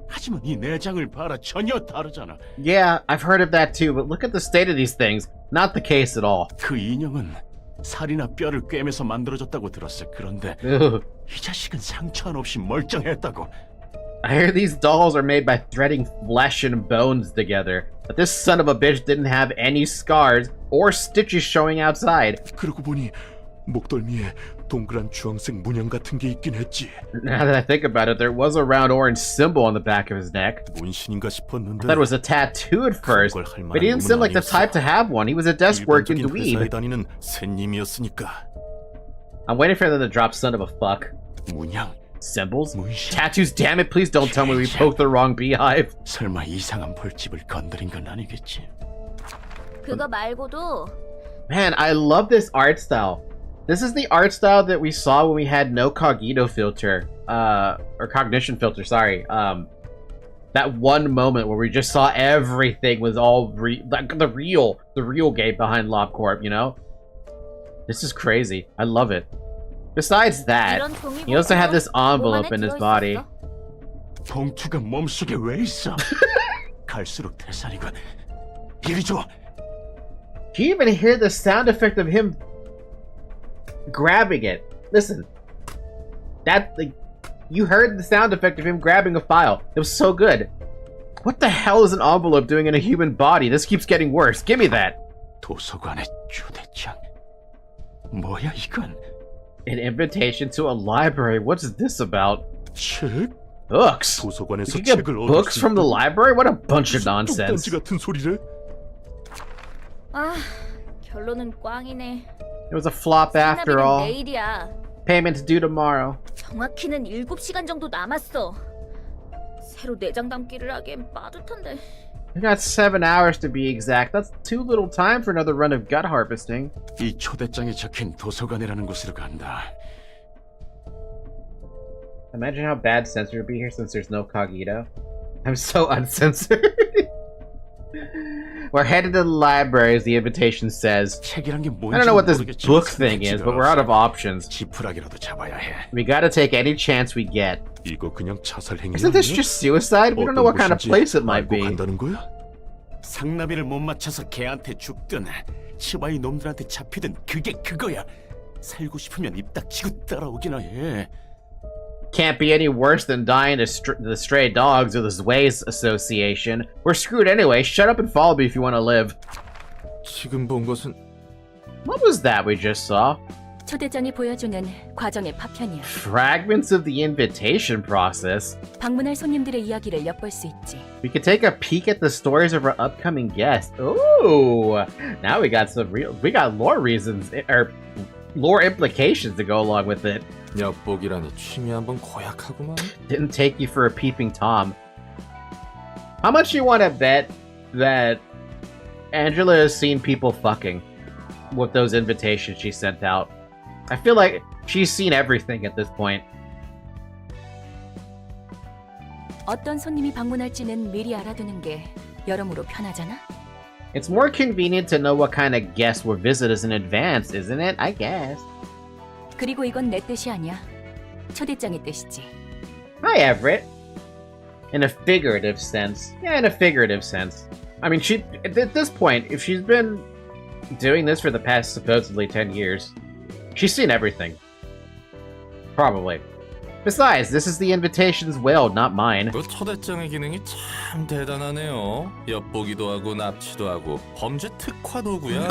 하지만 이 내장을 봐라, 전혀 다르잖아. Yeah, I've heard of that too, but look at the state of these things. Not the case at all. 그 인형은 살이나 뼈를 꿰매서 만들어졌다고 들었어. 그런데 Ugh. 이 자식은 상처 하나 없이 멀쩡했다고. I hear these dolls are made by threading flesh and bones together. But this son of a bitch didn't have any scars or stitches showing outside. 그러고 보니 목덜미에 동그란 주황색 문양 같은 게 있긴 했지. Now that I think about it, there was a round orange symbol on the back of his neck. 문신인가 I 싶었는데. thought it was a tattoo at first, but he didn't seem like the type to have one. He was a desk working 일반적인 회사에 dweeb. 다니는 새님이었으니까. I'm waiting for them to drop son of a fuck. 문양, Symbols? 문신. Tattoos, damn it, please don't tell me we poked the wrong beehive. 설마 이상한 벌집을 건드린 건 아니겠지? 그거 말고도 Man, I love this art style. This is the art style that we saw when we had no cogito filter, or cognition filter, sorry. That one moment where we just saw everything was all like the real game behind LobCorp, you know? This is crazy. I love it. Besides that, 이런 종이 he also had this envelope 몸 안에 in his 들어있었어? body. 봉투가 몸속에 왜 있어? 갈수록 대산이군. 이리 줘. Can you even hear the sound effect of him grabbing it? Listen. That, like, you heard the sound effect of him grabbing a file. It was so good. What the hell is an envelope doing in a human body? This keeps getting worse. Give me that. 도서관의 초대장. 뭐야 이건? An invitation to a library. What's this about? 책? Books. 도서관에서 You can get 책을 얻을 books 수 from the 있다고? library? What a bunch of nonsense. 뚝단지 같은 소리래? 아, 결론은 꽝이네. It was a flop after 수납일은 all. 내일이야. Payments due tomorrow. 정확히는 7시간 정도 남았어. 새로 내장 담기를 하기엔 빠듯한데. We got 7 hours to be exact. That's too little time for another run of gut harvesting. 이 초대장에 적힌 도서관이라는 곳으로 간다. Imagine how bad censored would be here since there's no Cogito. I'm so uncensored. We're headed to the library, as the invitation says. 책이란 게 뭔지 I don't know what this 모르겠지만 book thing is, but we're out of options. 지푸라기라도 잡아야 해. We gotta take any chance we get. 이거 그냥 자살 행위 Isn't this just suicide? We don't know what kind of place it might be. 간다는 거야? 상나비를 못 맞춰서 개한테 죽든 치바이 놈들한테 잡히든 그게 그거야. 살고 싶으면 입 닥치고 따라오기나 해. Can't be any worse than dying to the stray dogs or the Zways Association. We're screwed anyway. Shut up and follow me if you want to live. 지금 본 것은 What was that we just saw? 초대장이 보여주는 과정의 파편이야. Fragments of the invitation process. 방문할 손님들의 이야기를 엿볼 수 있지. We could take a peek at the stories of our upcoming guests. Ooh, now we got lore reasons or lore implications to go along with it. 엿보기라니 취미 한번 고약하구만. Didn't take you for a peeping Tom. How much you want to bet that Angela has seen people fucking with those invitations she sent out? I feel like she's seen everything at this point. 어떤 손님이 방문할지는 미리 알아두는 게 여러모로 편하잖아. It's more convenient to know what kind of guests will visit us in advance, isn't it? I guess. 그리고 이건 내 뜻이 아니야. 초대장의 뜻이지. Hi, Everett. In a figurative sense. Yeah, in a figurative sense. I mean, at this point, if she's been doing this for the past supposedly 10 years, she's seen everything. Probably. Besides, this is the invitation's will, not mine. 그 초대장의 기능이 참 대단하네요. 엿보기도 하고 납치도 하고 범죄 특화 도구야.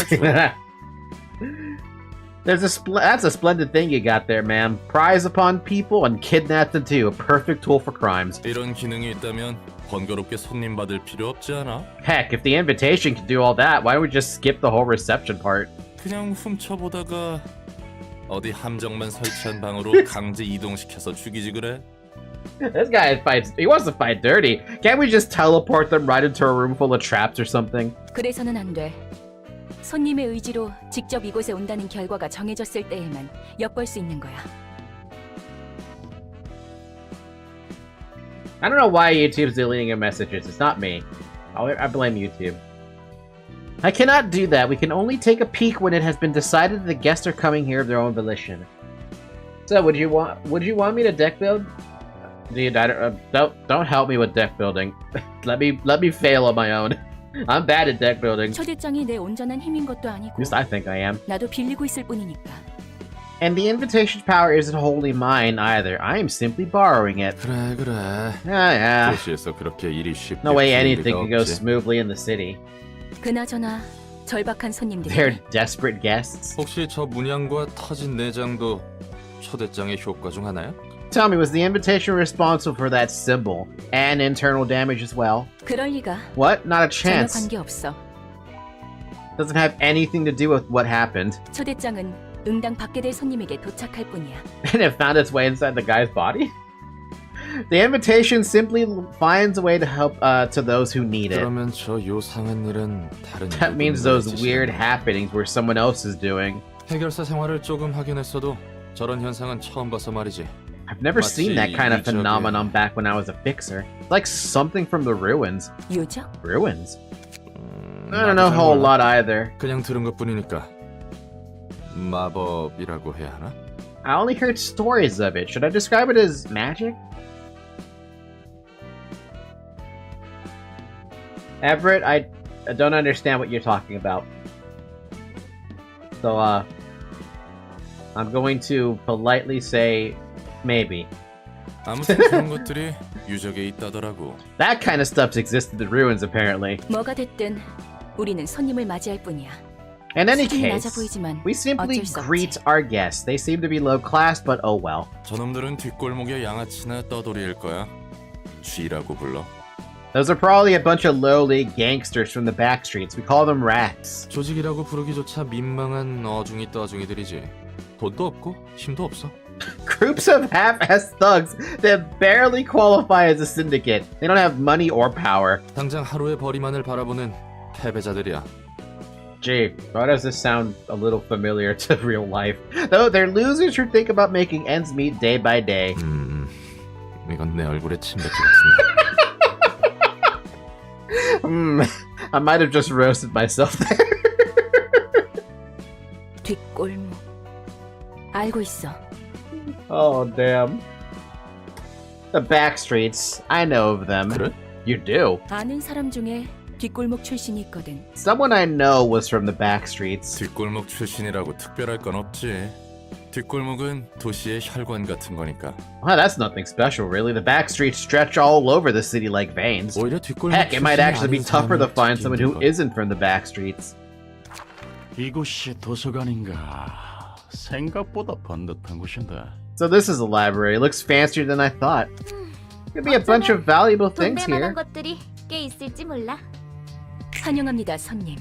That's a splendid thing you got there, man. Prize upon people and kidnap them too. A perfect tool for crimes. 이런 기능이 있다면 번거롭게 손님 받을 필요 없지 않아? Heck, if the invitation can do all that, why don't we just skip the whole reception part? 그냥 훔쳐보다가 어디 함정만 설치한 방으로 강제 이동시켜서 죽이지 그래? This guy he wants to fight dirty. Can't we just teleport them right into a room full of traps or something? 그래서는 안 돼. 손님의 의지로 직접 이곳에 온다는 결과가 정해졌을 때에만 엿볼 수 있는 거야. I don't know why YouTube's deleting your messages. It's not me. I blame YouTube. I cannot do that. We can only take a peek when it has been decided that the guests are coming here of their own volition. So, would you want me to deck build? Don't help me with deck building. let me fail on my own. I'm bad at deck building. 초대장이 내 온전한 힘인 것도 아니고. At least I think I am. 나도 빌리고 있을 뿐이니까. And the invitation's power isn't wholly mine either. I am simply borrowing it. 그래. Yeah. 도시에서 그렇게 일이 쉽게 No way 풀릴 anything 리가 can go 없지. smoothly in the city. 그나저나 절박한 손님들. They're desperate guests. 혹시 저 문양과 터진 내장도 초대장의 효과 중 하나야? Tell me, was the invitation responsible for that symbol and internal damage as well? 그럴 리가. What? Not a 전혀 chance. 관계 없어. Doesn't have anything to do with what happened. 초대장은 응당 받게 될 손님에게 도착할 뿐이야. And it found its way inside the guy's body? The invitation simply finds a way to help to those who need it. 그러면 저 요상한 일은 다른 That means 누구의 those weird 짓이야. happenings were someone else is doing. 해결사 생활을 조금 하긴 했어도 저런 현상은 처음 봐서 말이지. I've never seen that kind of 이쪽에- phenomenon back when I was a fixer. Like something from the ruins. 유적? Ruins? I don't know a 나도 잘 whole 몰라. lot either. 그냥 들은 것뿐이니까 마법이라고 해야 하나? I only heard stories of it. Should I describe it as magic? Everett, I don't understand what you're talking about. So, I'm going to politely say maybe. 아무튼 그런 것들이 유적에 있다더라고. That kind of stuff exists in the ruins, apparently. 뭐가 됐든 우리는 손님을 맞이할 뿐이야. In any 수준이 낮아 case, 보이지만 we simply 어쩔 수 없지. greet our guests. They seem to be low class, but oh well. 저놈들은 뒷골목에 양아치나 떠돌이일 거야. 쥐라고 불러. Those are probably a bunch of lowly gangsters from the back streets. We call them rats. 조직이라고 부르기조차 민망한 어중이 떠중이들이지. 돈도 없고 힘도 없어. Groups of half-ass thugs that barely qualify as a syndicate. They don't have money or power. 당장 하루의 벌이만을 바라보는 패배자들이야. Gee, why does this sound a little familiar to real life? Though they're losers who think about making ends meet day by day. 이건 내 얼굴에 침 뱉기 같은데. I might have just roasted myself there. 뒷골목. 알고 있어. Oh, damn. The backstreets. I know of them. 그래? You do? 아는 사람 중에 뒷골목 출신이 있거든. Someone I know was from the backstreets. 뒷골목 출신이라고 특별할 건 없지. 뒷골목은 도시의 혈관 같은 거니까. Well, that's nothing special, really. The backstreets stretch all over the city like veins. 오히려 뒷골목 Heck, it might actually be 아닌 tougher to 사람을 find someone who 찾기 힘든 isn't from the backstreets. 이곳이 도서관인가? 생각보다 번듯한 곳인데. So this is a library. It looks fancier than I thought. Could be a bunch of valuable 돈 things 될 here. 만한 것들이 꽤 있을지 몰라. 환영합니다, 손님.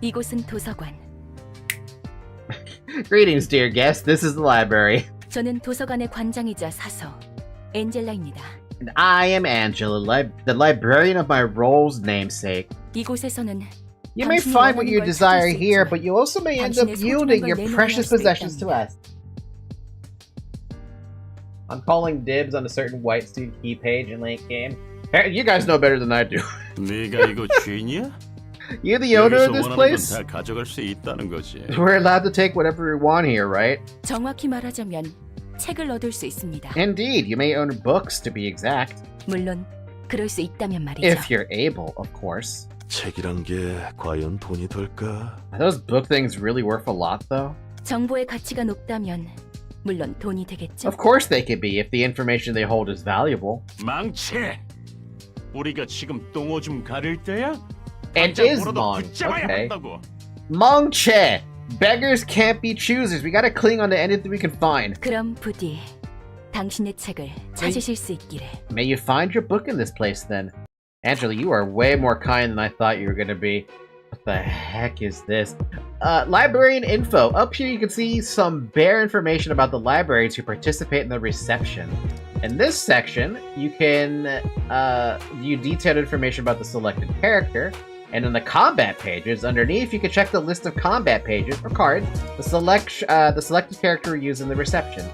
이곳은 도서관. Greetings, dear guest. This is the library. 저는 도서관의 관장이자 사서 엔젤라입니다. And I am Angela, the librarian of my role's namesake. 이곳에서는 You may find what you desire here, but you also may end up yielding your precious possessions to us. I'm calling dibs on a certain white student key page in late game. Hey, you guys know better than I do. 네가 이거 주인이야? You're the owner of 여기서 this 원하는 place? 건 다 가져갈 수 있다는 거지. We're allowed to take whatever we want here, right? 정확히 말하자면 책을 얻을 수 있습니다. Indeed, you may own books to be exact. 물론 그럴 수 있다면 말이죠. If you're able, of course. 책이란 게 과연 돈이 될까? Are those book things really worth a lot, though? 정보의 가치가 높다면 물론 돈이 되겠죠. Of course they could be, if the information they hold is valuable. 망치! 우리가 지금 똥오줌 가릴 때야? It is Mong. Okay. Mong Che! Beggars can't be choosers. We gotta cling on to anything we can find. 그럼 부디 당신의 책을 찾으실 수 있기를. May you find your book in this place, then. Angela, you are way more kind than I thought you were gonna be. What the heck is this? Librarian info. Up here you can see some bare information about the libraries who participate in the reception. In this section, you can view detailed information about the selected character. And in the combat pages, underneath, you can check the list of combat pages or cards the selected character used in the reception.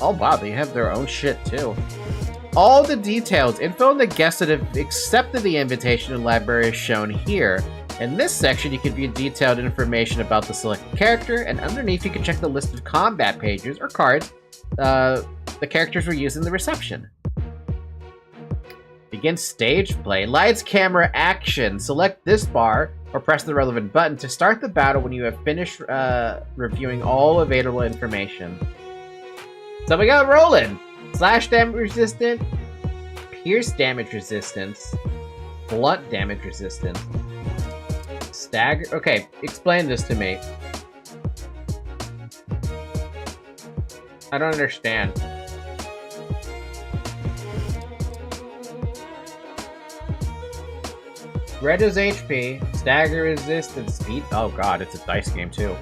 Oh wow, they have their own shit too. All the details, info, and the guests that have accepted the invitation to the library is shown here. In this section, you can view detailed information about the selected character, and underneath you can check the list of combat pages or cards the characters were used in the reception. Begin stage play. Lights, camera, action. Select this bar or press the relevant button to start the battle when you have finished reviewing all available information. So we got rolling. Slash damage resistant, pierce damage resistance, blunt damage resistance, stagger. Okay, explain this to me. I don't understand. Red is HP, stagger resistance, speed. Oh god, it's a dice game too.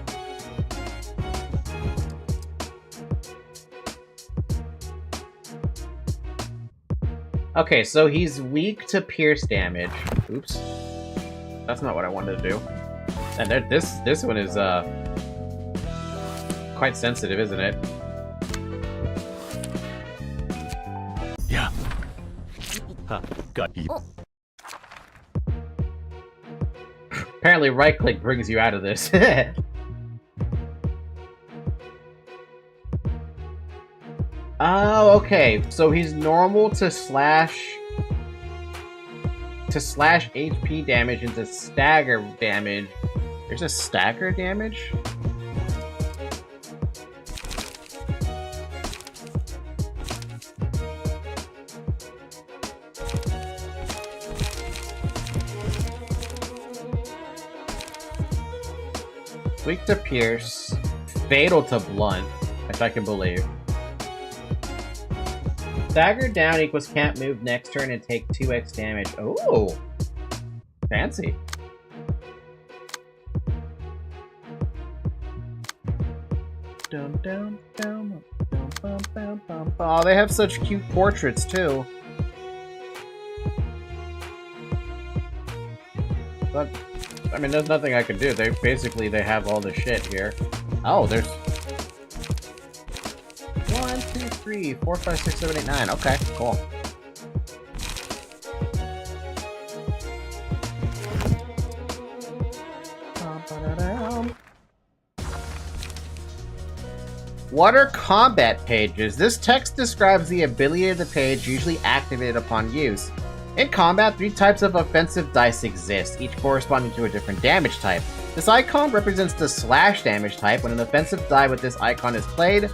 Okay, so he's weak to pierce damage. Oops. That's not what I wanted to do. And this one is quite sensitive, isn't it? 야, got Apparently right click brings you out of this. Oh, okay. So he's normal to slash HP damage into stagger damage. There's a stagger damage? Weak to pierce, fatal to blunt, which I can believe. Stagger down equals can't move next turn and take 2x damage. Oh, fancy. Oh, they have such cute portraits too. But I mean, there's nothing I can do. They have all the shit here. Oh, there's 1, 2, 3, 4, 5, 6, 7, 8, 9. Okay, cool. What are combat pages? This text describes the ability of the page usually activated upon use. In combat, 3 types of offensive dice exist, each corresponding to a different damage type. This icon represents the slash damage type. When an offensive die with this icon is played,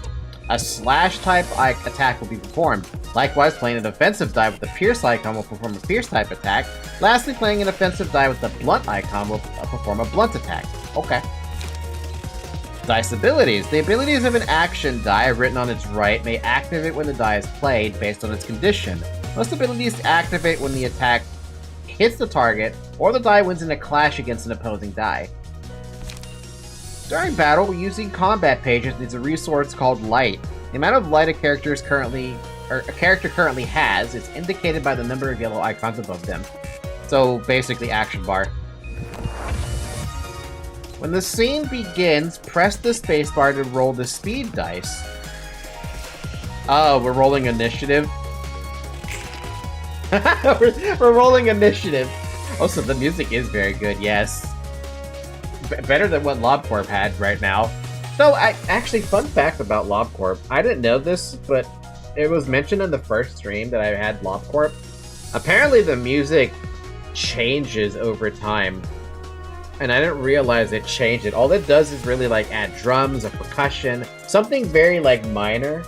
a slash type attack will be performed. Likewise, playing an offensive die with the pierce icon will perform a pierce type attack. Lastly, playing an offensive die with the blunt icon will perform a blunt attack. Okay. Dice abilities. The abilities of an action die written on its right may activate when the die is played based on its condition. Most abilities activate when the attack hits the target or the die wins in a clash against an opposing die. During battle, using combat pages needs a resource called light. The amount of light a character currently has is indicated by the number of yellow icons above them. So basically, action bar. When the scene begins, press the spacebar to roll the speed dice. Oh, we're rolling initiative? we're rolling initiative. Also, the music is very good, yes. Better than what LobCorp had right now. So, actually, fun fact about LobCorp. I didn't know this, but it was mentioned in the first stream that I had LobCorp. Apparently, the music changes over time. And I didn't realize it changed it. All it does is really, like, add drums or percussion. Something very, like, minor.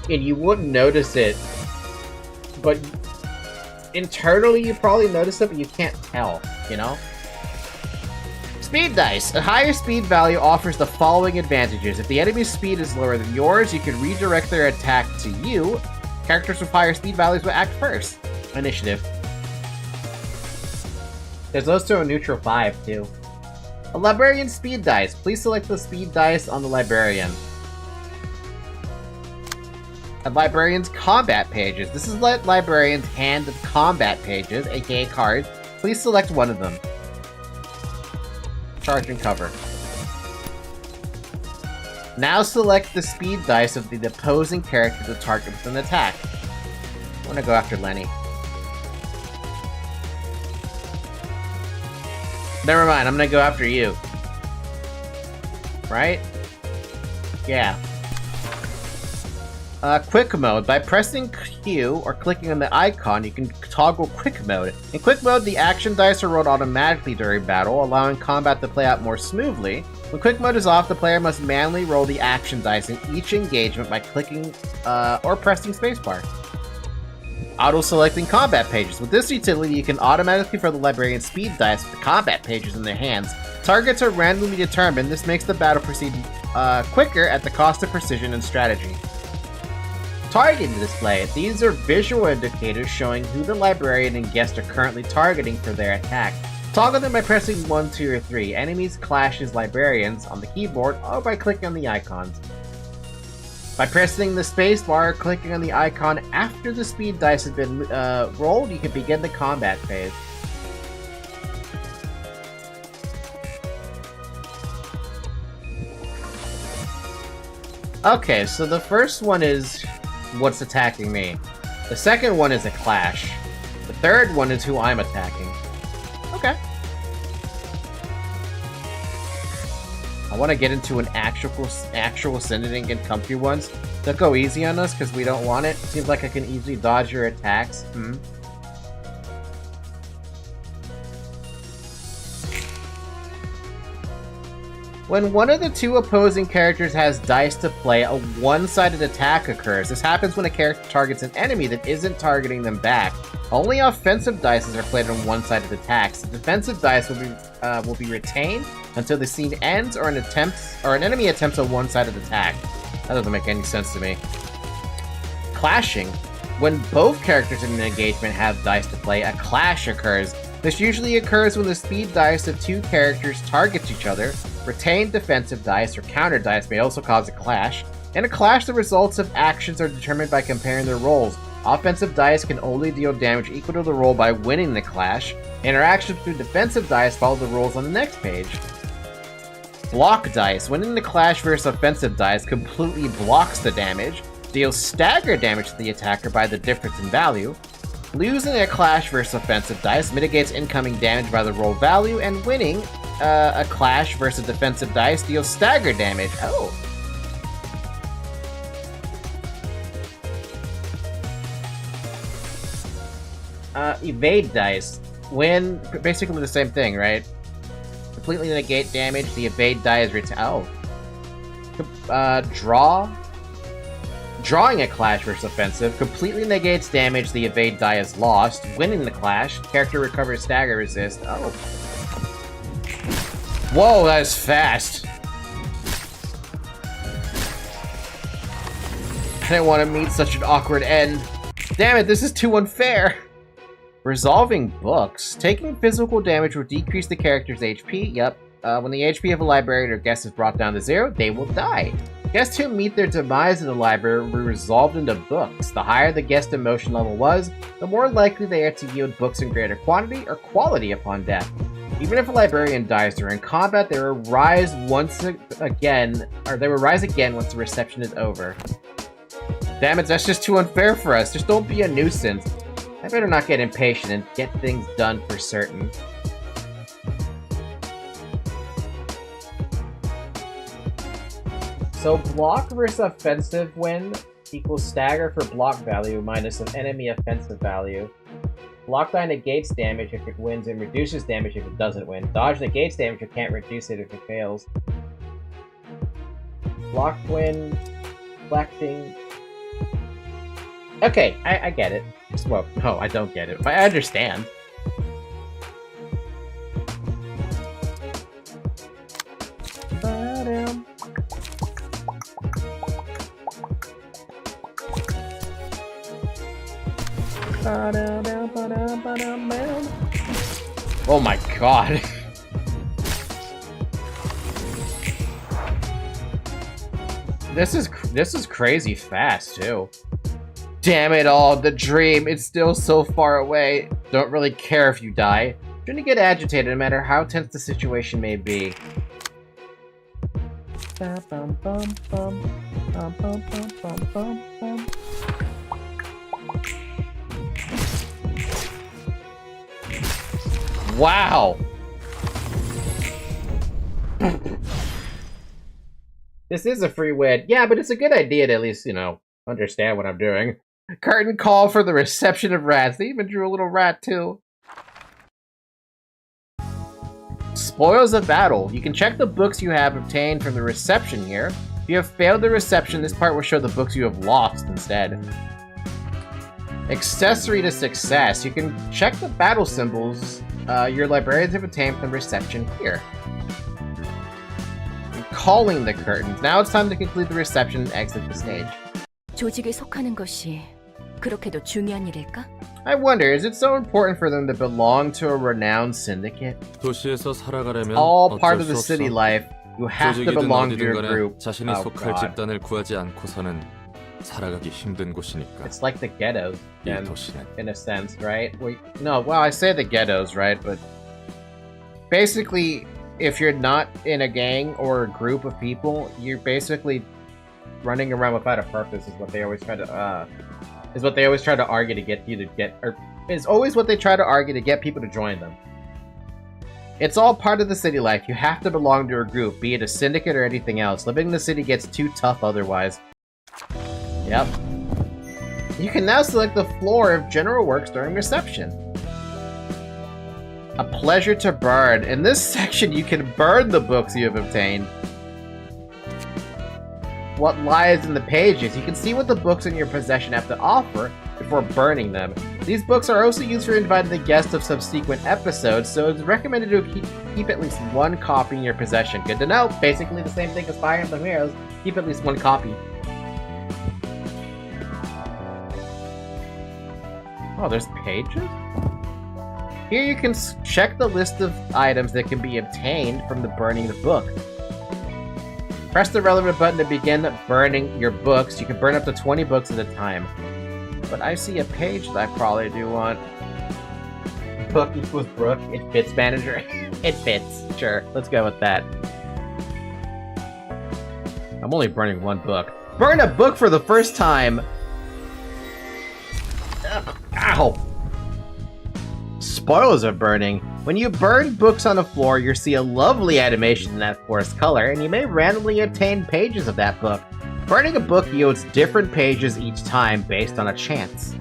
And you wouldn't notice it. But internally, you probably notice it, but you can't tell, you know? Speed dice. A higher speed value offers the following advantages. If the enemy's speed is lower than yours, you can redirect their attack to you. Characters with higher speed values will act first. Initiative. There's also a neutral 5, too. A librarian speed dice. Please select the speed dice on the librarian. A librarian's combat pages. This is the librarian's hand of combat pages, aka cards. Please select one of them. Charge and cover. Now select the speed dice of the opposing character to target with an attack. I want to go after Lenny. Never mind, I'm gonna go after you. Right? Yeah. Quick mode. By pressing Q or clicking on the icon, you can toggle quick mode. In quick mode, the action dice are rolled automatically during battle, allowing combat to play out more smoothly. When quick mode is off, the player must manually roll the action dice in each engagement by clicking or pressing spacebar. Auto-selecting combat pages. With this utility, you can automatically throw the librarian speed dice with the combat pages in their hands. Targets are randomly determined. This makes the battle proceed quicker at the cost of precision and strategy. Targeting display. These are visual indicators showing who the librarian and guest are currently targeting for their attack. Toggle them by pressing 1, 2, or 3. Enemies clash as librarians on the keyboard or by clicking on the icons. By pressing the spacebar or clicking on the icon after the speed dice have been rolled, you can begin the combat phase. Okay, so the first one is what's attacking me. The second one is a clash. The third one is who I'm attacking. Okay. I want to get into an actual sending and comfy ones. Don't go easy on us because we don't want it. Seems like I can easily dodge your attacks. When one of the two opposing characters has dice to play, a one-sided attack occurs. This happens when a character targets an enemy that isn't targeting them back. Only offensive dice are played on one-sided attacks. The defensive dice will be retained until the scene ends or an enemy attempts a one-sided attack. That doesn't make any sense to me. Clashing. When both characters in an engagement have dice to play, a clash occurs. This usually occurs when the speed dice of two characters targets each other. Retained defensive dice or counter dice may also cause a clash. In a clash, the results of actions are determined by comparing their rolls. Offensive dice can only deal damage equal to the roll by winning the clash. Interactions between defensive dice follow the rules on the next page. Block dice. Winning the clash versus offensive dice completely blocks the damage, deals stagger damage to the attacker by the difference in value. Losing a clash versus offensive dice mitigates incoming damage by the roll value, and winning a clash versus defensive dice deals stagger damage. Oh. Evade dice. When basically the same thing, right? Completely negate damage. The evade die is Drawing a clash versus offensive completely negates damage. The evade die is lost. Winning the clash, character recovers stagger resist. Oh. Whoa, that is fast. I didn't want to meet such an awkward end. Damn it, this is too unfair. Resolving books. Taking physical damage will decrease the character's HP. Yep. When the HP of a librarian or guest is brought down to 0, they will die. Guests who meet their demise in the library were resolved into books. The higher the guest emotion level was, the more likely they are to yield books in greater quantity or quality upon death. Even if a librarian dies during combat, they will rise again once the reception is over. Damn it, that's just too unfair for us. Just don't be a nuisance. I better not get impatient and get things done for certain. So block versus offensive win equals stagger for block value minus an enemy offensive value. Block die negates damage if it wins and reduces damage if it doesn't win. Dodge negates damage but can't reduce it if it fails. Block win, deflecting. Okay, I get it. Well, no, I don't get it, but I understand. Oh my god. This is crazy fast too. Damn it all, the dream, it's still so far away. Don't really care if you die. Shouldn't get agitated no matter how tense the situation may be. Wow! This is a free win. Yeah, but it's a good idea to at least, understand what I'm doing. Curtain call for the reception of rats. They even drew a little rat, too. Spoils of battle. You can check the books you have obtained from the reception here. If you have failed the reception, this part will show the books you have lost instead. Accessory to success. You can check the battle symbols your librarians have obtained from reception here. And calling the curtains. Now it's time to conclude the reception and exit the stage. 조직에 속하는 것이 그렇게도 중요한 일일까? I wonder, is it so important for them to belong to a renowned syndicate? 도시에서 살아가려면 All part 어쩔 of the 수 city 없어. life. You have to 조직이든 belong to 어디든 your 간에 group. 자신이 Oh, 속할 God. 집단을 구하지 않고서는 살아가기 힘든 곳이니까. It's like the ghettos, 이 then, 도시는 in a sense, right? I say the ghettos, right? But basically, if you're not in a gang or a group of people, you're basically running around without a purpose. Is what they always try to argue to get you to get, or is always what they try to argue to get people to join them. It's all part of the city life. You have to belong to a group, be it a syndicate or anything else. Living in the city gets too tough otherwise. Yep. You can now select the floor of general works during reception. A pleasure to burn. In this section, you can burn the books you have obtained. What lies in the pages. You can see what the books in your possession have to offer before burning them. These books are also used for inviting the guests of subsequent episodes, so it's recommended to keep at least one copy in your possession. Good to know. Basically the same thing as Fire Emblem Heroes. Keep at least one copy. Oh, there's pages? Here you can check the list of items that can be obtained from the burning of the book. Press the relevant button to begin burning your books. You can burn up to 20 books at a time. But I see a page that I probably do want. Book equals Brooke. It fits, manager. It fits. Sure, let's go with that. I'm only burning one book. Burn a book for the first time! Ow! Spoilers of burning. When you burn books on the floor, you'll see a lovely animation in that forest color, and you may randomly obtain pages of that book. Burning a book yields different pages each time based on a chance.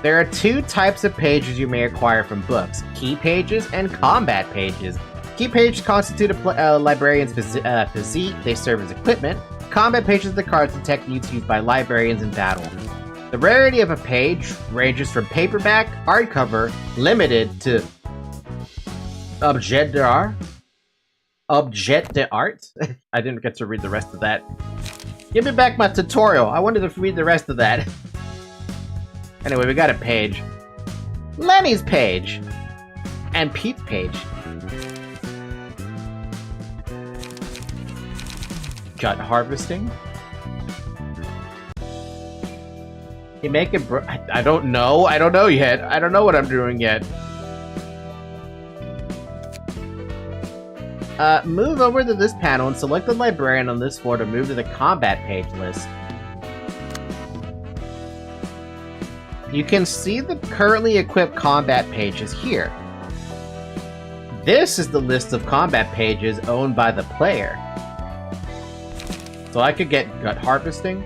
There are two types of pages you may acquire from books: key pages and combat pages. Key pages constitute a librarian's physique. They serve as equipment. Combat pages are the cards and techniques used by librarians in battle. The rarity of a page ranges from paperback, hardcover, limited to objet d'art. Objet d'art? I didn't get to read the rest of that. Give me back my tutorial. I wanted to read the rest of that. Anyway, we got a page. Lenny's page. And Pete's page. Gut harvesting. You make it I don't know. I don't know yet. I don't know what I'm doing yet. Move over to this panel and select the librarian on this floor to move to the combat page list. You can see the currently equipped combat pages here. This is the list of combat pages owned by the player. So I could get gut harvesting.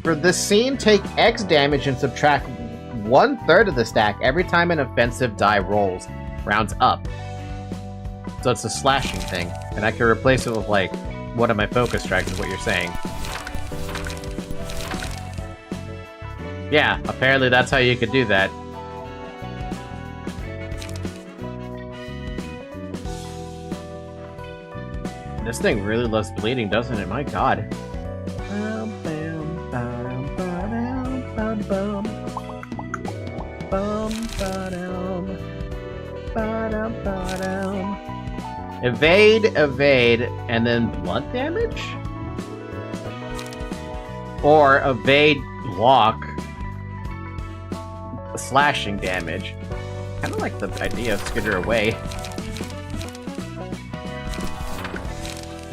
For this scene, take X damage and subtract 1/3 of the stack every time an offensive die rolls. Rounds up. So it's a slashing thing. And I can replace it with, like, one of my focus strikes is what you're saying. Yeah, apparently that's how you could do that. This thing really loves bleeding, doesn't it? My god. Evade, evade, and then blunt damage? Or evade, block, slashing damage. Kinda like the idea of skitter away.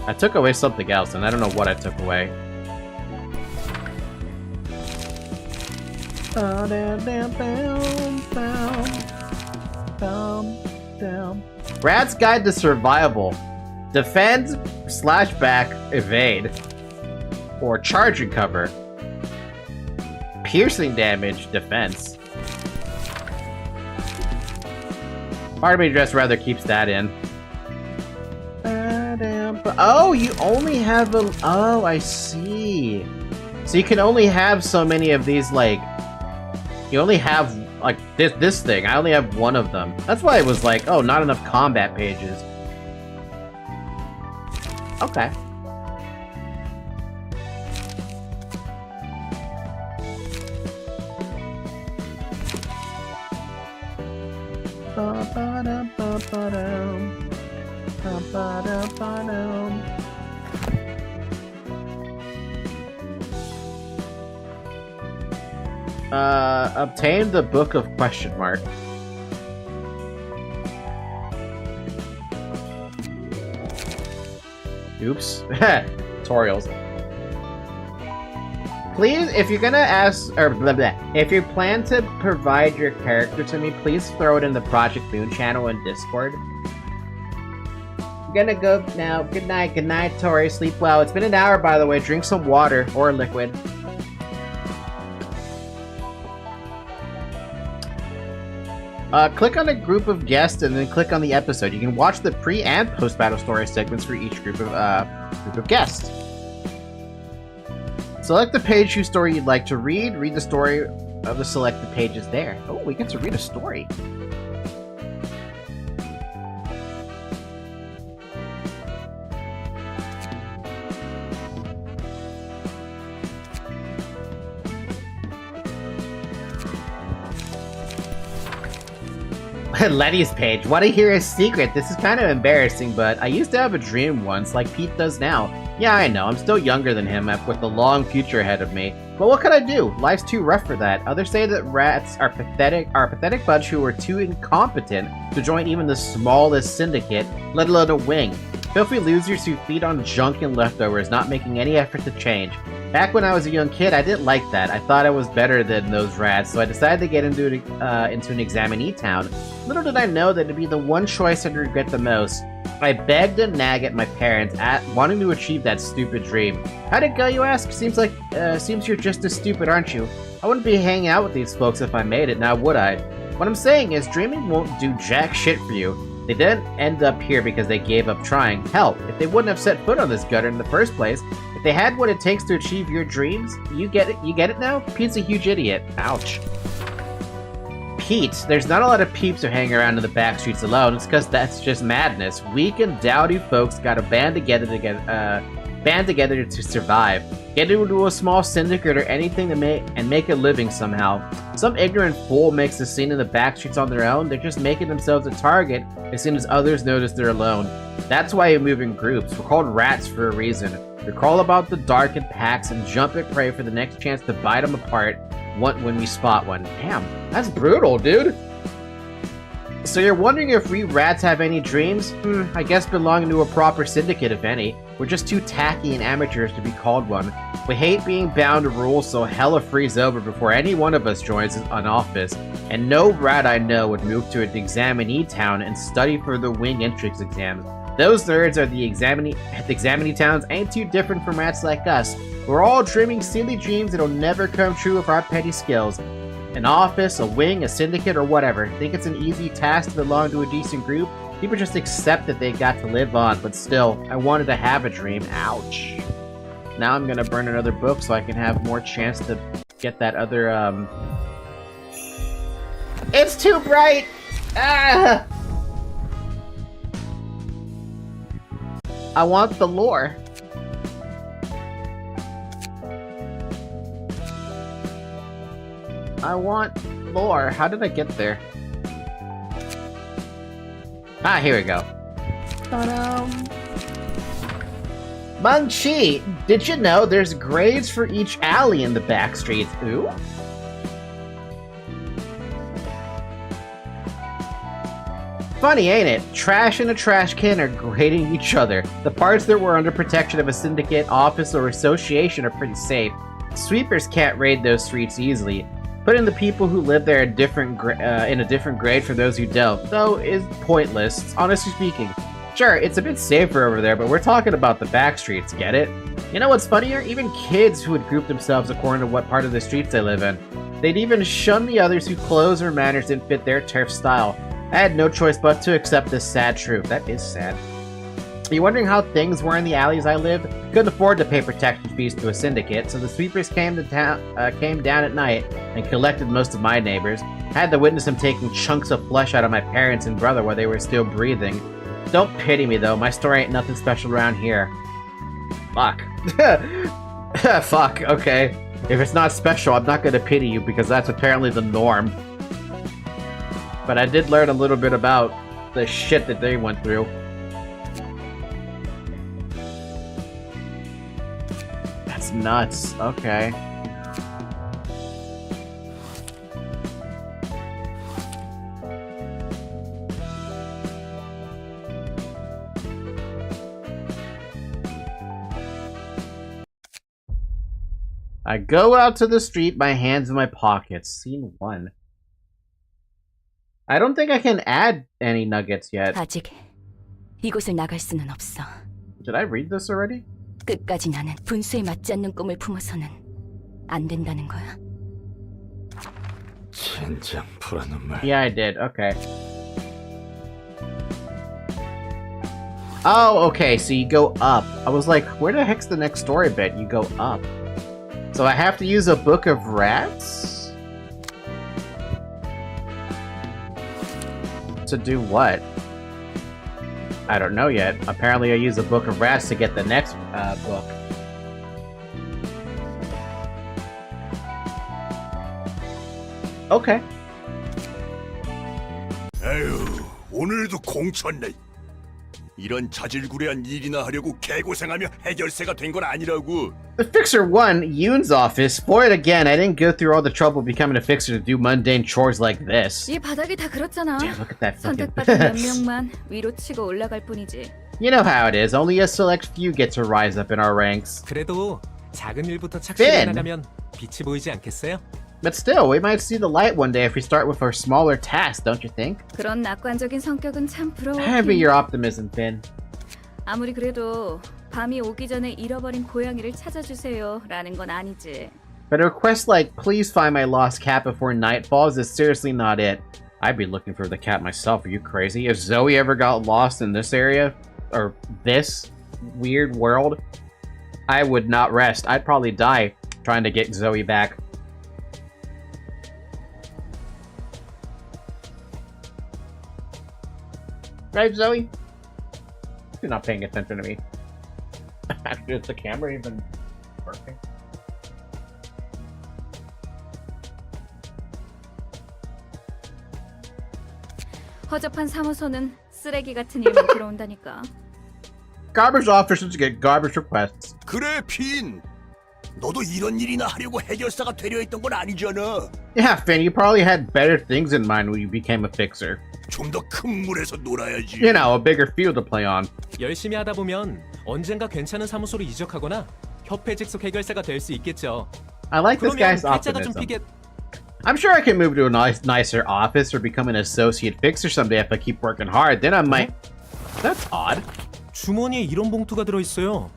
I took away something else, and I don't know what I took away. Brad's Guide to Survival. Defend, /back, evade. Or charge and cover. Piercing damage, defense. Part of me just rather keeps that in. Oh, you only have a... Oh, I see. So you can only have so many of these, like... You only have, like, this thing. I only have one of them. That's why it was like, oh, not enough combat pages. Okay. Obtain the Book of Question Mark. Oops. Tutorials. Please, if you're gonna ask, or blah blah, if you plan to provide your character to me, please throw it in the Project Moon channel in Discord. I'm gonna go now. Good night, Tori. Sleep well. It's been an hour, by the way. Drink some water or liquid. Click on a group of guests and then click on the episode. You can watch the pre- and post-battle story segments for each group of guests. Select the page whose story you'd like to read. Read the story of the selected pages there. Oh, we get to read a story. Letty's page. Want to hear a secret? This is kind of embarrassing, but I used to have a dream once, like Pete does now. Yeah, I know, I'm still younger than him, with a long future ahead of me. But what can I do? Life's too rough for that. Others say that rats are a pathetic bunch who are too incompetent to join even the smallest syndicate, let alone a wing. Filthy losers who feed on junk and leftovers, not making any effort to change. Back when I was a young kid, I didn't like that. I thought I was better than those rats, so I decided to get into an examinee town. Little did I know that it'd be the one choice I'd regret the most. I begged and nagged at my parents, wanting to achieve that stupid dream. How'd it go, you ask? Seems you're just as stupid, aren't you? I wouldn't be hanging out with these folks if I made it, now would I? What I'm saying is, dreaming won't do jack shit for you. They didn't end up here because they gave up trying. Hell, if they wouldn't have set foot on this gutter in the first place, if they had what it takes to achieve your dreams, you get it now? Pete's a huge idiot. Ouch. Pete, there's not a lot of peeps who hang around in the back streets alone. It's because that's just madness. Weak and dowdy folks gotta band together to survive. Get into a small syndicate or anything to make a living somehow. Some ignorant fool makes a scene in the back streets on their own. They're just making themselves a target as soon as others notice they're alone. That's why you move in groups. We're called rats for a reason. We crawl about the dark in packs and jump at prey for the next chance to bite them apart when we spot one. Damn, that's brutal, dude. So you're wondering if we rats have any dreams? I guess belonging to a proper syndicate, if any. We're just too tacky and amateurs to be called one. We hate being bound to rules, so hella freeze over before any one of us joins an office. And no rat I know would move to an examinee town and study for the wing entrance exams. Those nerds are the examinee towns ain't too different from rats like us. We're all dreaming silly dreams that'll never come true with our petty skills. An office, a wing, a syndicate, or whatever. Think it's an easy task to belong to a decent group? People just accept that they got to live on, but still, I wanted to have a dream. Ouch. Now I'm gonna burn another book so I can have more chance to get that other, It's too bright! Ah! I want the lore. I want lore. How did I get there? Ah, here we go. Munchie, did you know there's grades for each alley in the back streets? Ooh. Funny, ain't it? Trash and a trash can are grading each other. The parts that were under protection of a syndicate, office, or association are pretty safe. Sweepers can't raid those streets easily. Putting the people who live there in a different grade from those who don't, though, is pointless, honestly speaking. Sure, it's a bit safer over there, but we're talking about the back streets, get it? You know what's funnier? Even kids who would group themselves according to what part of the streets they live in. They'd even shun the others whose clothes or manners didn't fit their turf style. I had no choice but to accept this sad truth. That is sad. Are you wondering how things were in the alleys I lived? Couldn't afford to pay protection fees to a syndicate, so the sweepers came down at night and collected most of my neighbors. I had to witness them taking chunks of flesh out of my parents and brother while they were still breathing. Don't pity me though, my story ain't nothing special around here. Fuck. Fuck, okay. If it's not special, I'm not gonna pity you because that's apparently the norm. But I did learn a little bit about the shit that they went through. That's nuts. Okay. I go out to the street, my hands in my pockets. Scene 1. I don't think I can add any nuggets yet. 아직 이곳을 나갈 수는 없어. Did I read this already? 끝까지 나는 분수에 맞지 않는 꿈을 품어서는 안 된다는 거야. 젠장 불안한 Yeah, I did. Okay. Oh, okay, so you go up. I was like, where the heck's the next story bit? You go up. So I have to use a book of rats? To do what? I don't know yet. Apparently I use a book of rats to get the next book. Okay. 아유, 오늘도 공쳤네. 이런 자질구레한 일이나 하려고 개고생하며 해결세가 된 건 아니라고. The Fixer 1, Yoon's office. For it again, I didn't go through all the trouble becoming a fixer to do mundane chores like this. 이 바닥이 다 그렇잖아. Damn, look at that fucking... 선택받은 몇 명만 위로 치고 올라갈 뿐이지. You know how it is. Only a select few get to rise up in our ranks. 그래도 작은 일부터 Finn. 착실히 나가면 빛이 보이지 않겠어요? But still, we might see the light one day if we start with our smaller tasks, don't you think? 그런 낙관적인 성격은 참 부러워. Heavy your optimism, Finn. 아무리 그래도 밤이 오기 전에 잃어버린 고양이를 찾아주세요라는 건 아니지. But a request like, please find my lost cat before night falls is seriously not it. I'd be looking for the cat myself, are you crazy? If Zoe ever got lost in this area, or this weird world, I would not rest. I'd probably die trying to get Zoe back. Right, Zoe? You're not paying attention to me. Actually, is the camera even working? 허접한 사무소는 쓰레기 같은 일만 들어온다니까. Garbage officers get garbage requests. 그래, 핀. 너도 이런 일이나 하려고 해결사가 되려 했던 건 아니잖아. Yeah, Finn, you probably had better things in mind when you became a fixer. 좀 더 큰 물에서 놀아야지. You know, a bigger field to play on. 열심히 하다 보면 언젠가 괜찮은 사무소로 이적하거나 협회 직속 해결사가 될 수 있겠죠. I like this 그러면 guy's 팔자가 좀 optimism. 피게. I'm sure I can move to a nicer office or become an associate fixer someday if I keep working hard. Then I might... That's odd. 주머니에 이런 봉투가 들어 있어요.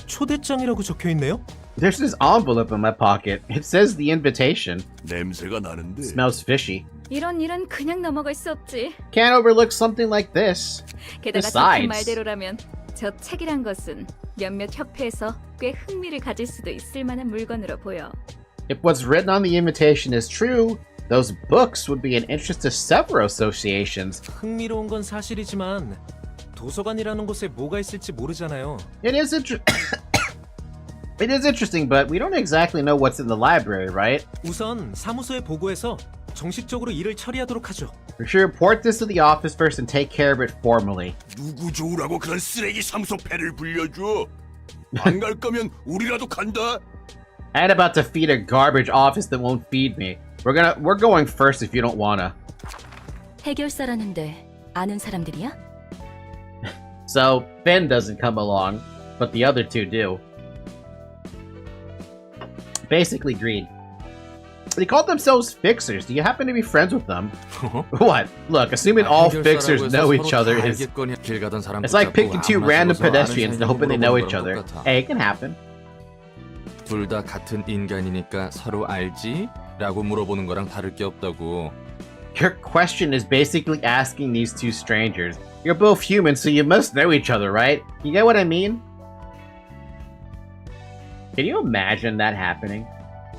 초대장이라고 적혀 있네요. There's this envelope in my pocket. It says the invitation. 냄새가 나는데. Smells fishy. 이런 일은 그냥 넘어갈 수 없지. Can't overlook something like this. 게다가 Besides. 적힌 말대로라면 저 책이란 것은 몇몇 협회에서 꽤 흥미를 가질 수도 있을 만한 물건으로 보여. If what's written on the invitation is true, those books would be an interest to several associations. 흥미로운 건 사실이지만 도서관이라는 곳에 뭐가 있을지 모르잖아요. It is It is interesting, but we don't exactly know what's in the library, right? 우선 사무소에 보고해서 정식적으로 일을 처리하도록 하죠. We should report this to the office first and take care of it formally. 누구 좋으라고 그런 쓰레기 사무소 패를 불려줘. 안 갈 거면 우리라도 간다. I ain't about to feed a garbage office that won't feed me. We're going first if you don't wanna. 해결사라는데 아는 사람들이야? So Finn doesn't come along, but the other two do. Basically greed. They call themselves fixers. Do you happen to be friends with them? What? Look, assuming all fixers know each other is... It's like picking two random pedestrians and hoping they know each other. Hey, it can happen. 둘 다 같은 인간이니까 서로 알지? 라고 물어보는 거랑 다를 게 없다고. Your question is basically asking these two strangers. You're both human, so you must know each other, right? You get what I mean? Can you imagine that happening?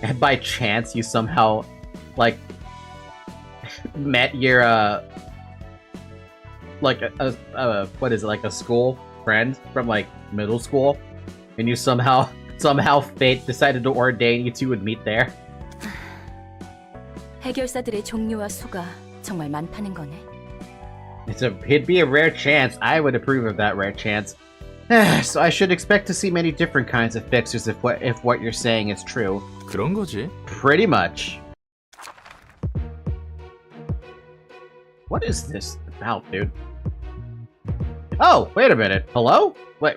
And by chance you somehow, like, met your, like what is it, like a school friend from, like, middle school? And you somehow fate decided to ordain you two would meet there? 해결사들의 종류와 수가 정말 많다는 거네. It'd be a rare chance. I would approve of that rare chance. So I should expect to see many different kinds of fixers if what you're saying is true. 그런 거지. Pretty much. What is this about, dude? Oh, wait a minute. Hello? Wait.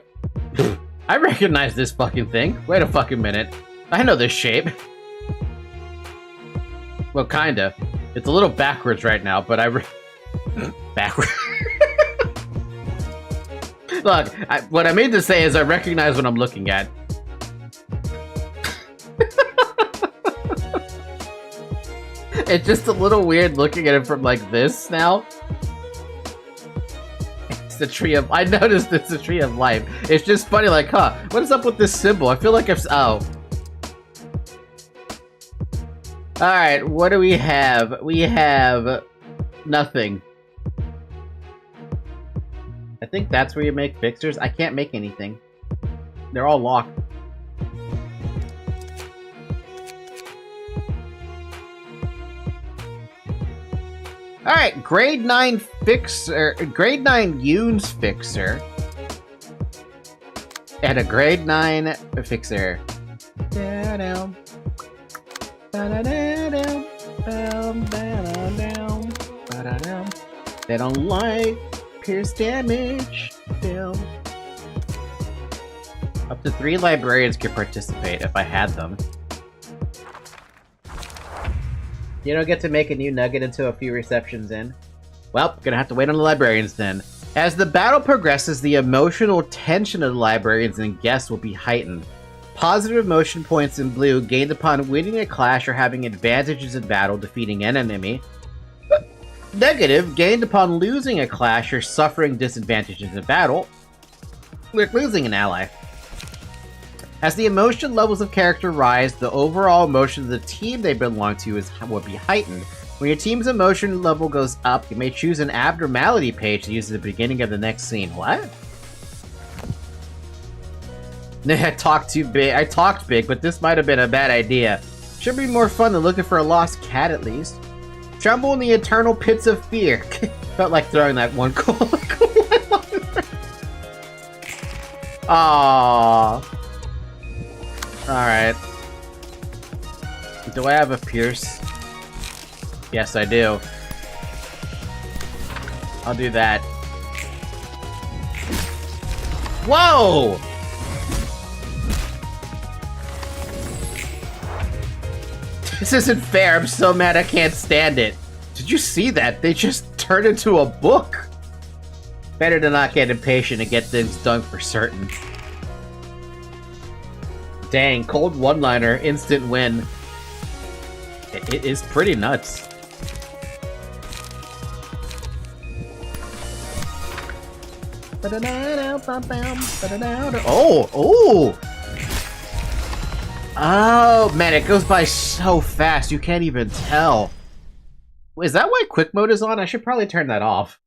I recognize this fucking thing. Wait a fucking minute. I know this shape. Well, kinda. It's a little backwards right now, but backwards. Look, what I mean to say is I recognize what I'm looking at. It's just a little weird looking at it from like this now. It's the tree of... I noticed it's the tree of life. It's just funny, like, huh, what is up with this symbol? I feel like I've... Oh. Alright, what do we have? We have... nothing. I think that's where you make fixers. I can't make anything. They're all locked. Alright, grade 9 fixer, grade 9 Yoon's fixer. And a grade 9 fixer. They don't like pierce damage. Up to 3 librarians could participate if I had them. You don't get to make a new nugget until a few receptions in. Well, gonna have to wait on the librarians then. As the battle progresses, the emotional tension of the librarians and guests will be heightened. Positive emotion points in blue gained upon winning a clash or having advantages in battle defeating an enemy. Negative gained upon losing a clash or suffering disadvantages in battle with losing an ally. As the emotion levels of character rise, the overall emotion of the team they belong to will be heightened. When your team's emotion level goes up, you may choose an abnormality page to use at the beginning of the next scene. What? I talked too big. I talked big, but this might have been a bad idea. Should be more fun than looking for a lost cat, at least. Tremble in the eternal pits of fear. Felt like throwing that one cola. Aww. Alright. Do I have a pierce? Yes, I do. I'll do that. Whoa! This isn't fair. I'm so mad I can't stand it. Did you see that? They just turned into a book. Better to not get impatient and get things done for certain. Dang, cold one-liner, instant win. It is pretty nuts. Oh, oh! Oh, man, it goes by so fast, you can't even tell. Is that why quick mode is on? I should probably turn that off.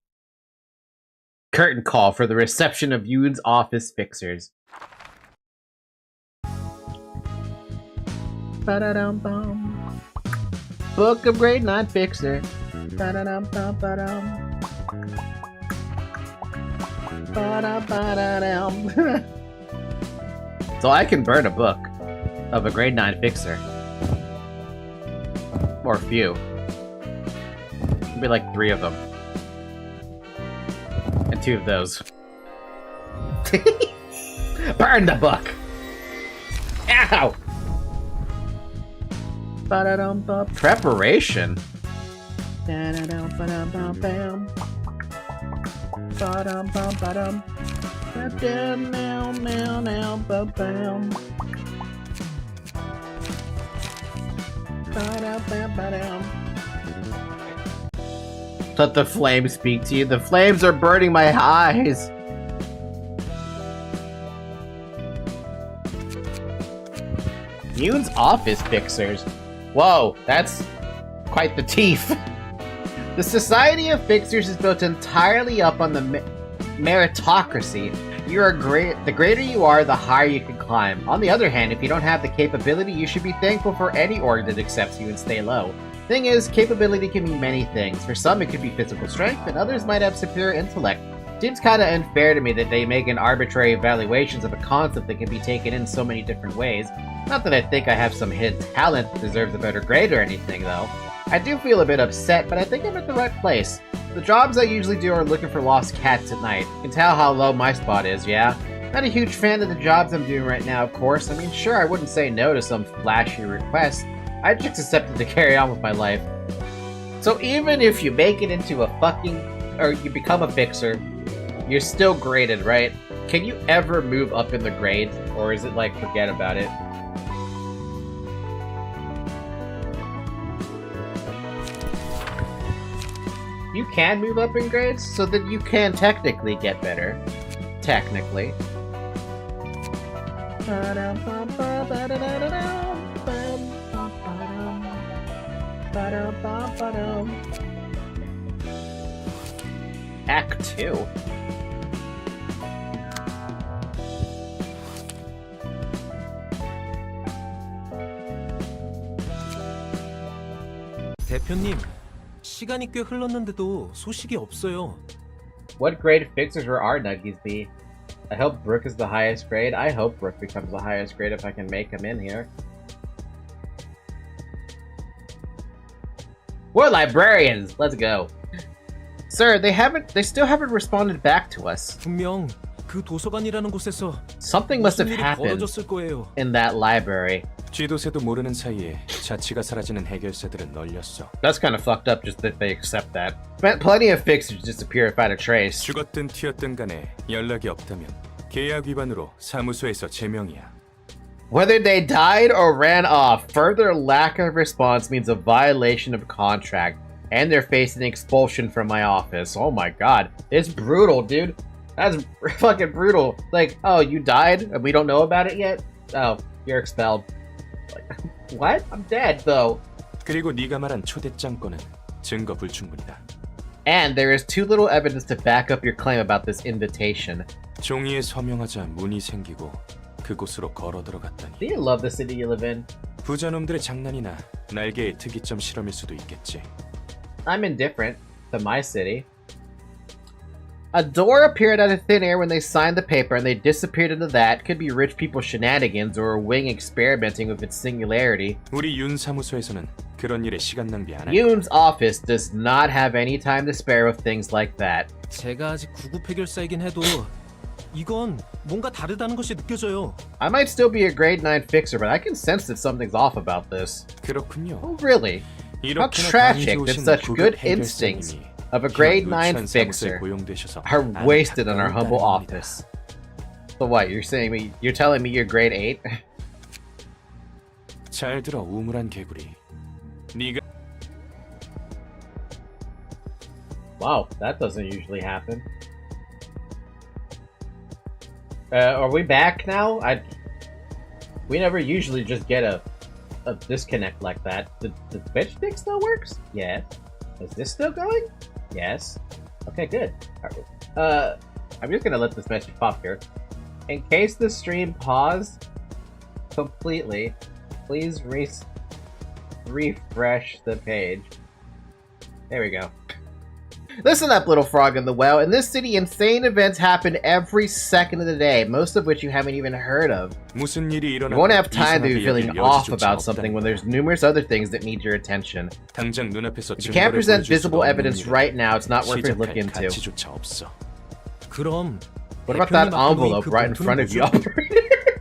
Curtain call for the reception of Yoon's office fixers. Ba-da-dum-bum. Book of grade 9 fixer. Ba-da-dum-bum-ba-dum. Ba-da-ba-da-dum. So I can burn a book of a grade 9 fixer. Or a few. It'll be like 3 of them. And 2 of those. Burn the book! Ow! Ba-da-dum-bum. Preparation? Da-da-dum-ba-dum-bum-bam. Ba-dum-bum-ba-dum. Ba-dum-now-now-now-bum-bam. Ba-dum-bam-ba-dum. Let the flames speak to you. The flames are burning my eyes. Yoon's office fixers. Whoa, that's quite the teeth. The Society of Fixers is built entirely up on the meritocracy. You are great. The greater you are, the higher you can climb. On the other hand, if you don't have the capability, you should be thankful for any org that accepts you and stay low. Thing is, capability can mean many things. For some, it could be physical strength, and others might have superior intellect. Seems kinda unfair to me that they make an arbitrary evaluations of a concept that can be taken in so many different ways. Not that I think I have some hidden talent that deserves a better grade or anything, though. I do feel a bit upset, but I think I'm at the right place. The jobs I usually do are looking for lost cats at night. You can tell how low my spot is, yeah? Not a huge fan of the jobs I'm doing right now, of course. I mean, sure, I wouldn't say no to some flashy request. I just accepted to carry on with my life. So even if you make it into a or you become a fixer, you're still graded, right? Can you ever move up in the grades, or is it like, forget about it? You can move up in grades, so that you can technically get better. Technically. Act 2. 대표님, 시간이 꽤 흘렀는데도 소식이 없어요. What grade fixers will our nuggies be? I hope Brooke is the highest grade. I hope Brooke becomes the highest grade if I can make him in here. We're librarians! Let's go. Sir, they still haven't responded back to us. 분명 그 도서관이라는 곳에서 Something must 무슨 have 일이 happened 벌어졌을 거예요. in that library. 쥐도새도 모르는 사이에 자취가 사라지는 해결사들은 널렸어. That's kind of fucked up just that they accept that. Plenty of fixers disappear without a trace. 죽었든 튀었든 간에 연락이 없다면 계약 위반으로 사무소에서 제명이야. Whether they died or ran off, further lack of response means a violation of contract, and they're facing expulsion from my office. Oh my god. It's brutal, dude. That's fucking brutal. Like, oh, you died and we don't know about it yet? Oh, you're expelled. Like, what? I'm dead, though. 그리고 네가 말한 초대장 건은 증거 불충분이다. And there is too little evidence to back up your claim about this invitation. 종이에 서명하자 문이 생기고 그곳으로 걸어 들어갔다니. Do you love the city you live in? 부자놈들의 장난이나 날개의 특이점 실험일 수도 있겠지. I'm indifferent to my city. A door appeared out of thin air when they signed the paper and they disappeared into that. Could be rich people shenanigans or a wing experimenting with its singularity. 우리 윤 사무소에서는 그런 일에 시간 낭비 안 해. Yoon's office does not have any time to spare with things like that. 제가 아직 9급 해결사이긴 해도 이건 뭔가 다르다는 것이 느껴져요. I might still be a grade 9 fixer, but I can sense that something's off about this. 그렇군요. Oh, really? How tragic that such good instincts of a grade 9 fixer are wasted on our humble office. So what, you're telling me you're grade 8? 잘 들어 우물한 개구리. 네가 Wow, that doesn't usually happen. Are we back now? We never usually just get a disconnect like that. The Twitch stick still works? Yes. Is this still going? Yes. Okay, good. Alright. I'm just gonna let this message pop here. In case the stream paused completely, please refresh the page. There we go. Listen up, little frog in the well. In this city, insane events happen every second of the day, most of which you haven't even heard of. 무슨 일이 You won't have time to be 이상하게 feeling 여길 off 여지조차 about something when there's numerous other things that need your attention. 당장 눈앞에서 If you can't 증거를 present 보여줄 visible 수가 없는 evidence 일은 right now, it's not worth it 시작할 looking into. 가치조차 없어. 그럼 What about that 대표님 앞에 놓인 envelope 그 right in 봉투는 front of you, 뭐죠? operator?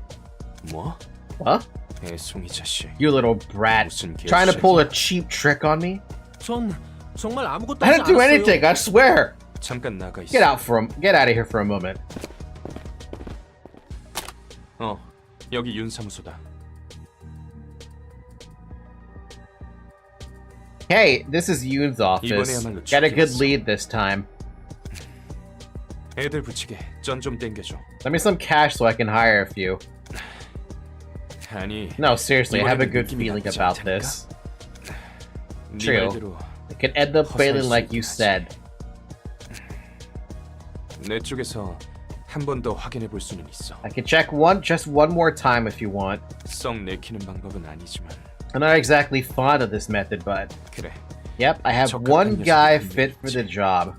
뭐? Huh? 애송이 자식. You little brat. 무슨 Trying to pull a 개새끼야. cheap trick on me? 전 정말 아무것도 I 하지 didn't do 않았어요. anything, I swear! 잠깐 나가 있어. Get out of here for a moment. 여기 윤 사무소다. Hey, this is Yoon's office. 이번에야말로 Got a good 죽겠어. lead this time. 애들 붙이게 전 좀 땡겨줘. Let me some cash so I can hire a few. 아니. No, seriously, I have a 이번에는 good 느낌이 feeling 나쁘지 about 않다니까? this. 네 True. 말대로 It could end up failing like you said. 내 쪽에서 한 번 더 확인해 볼 수는 있어. I can check just one more time if you want. 썩 내키는 방법은 아니지만. I'm not exactly fond of this method, but 그래. yep, I have 적합한 one guy 녀석이 fit for the job.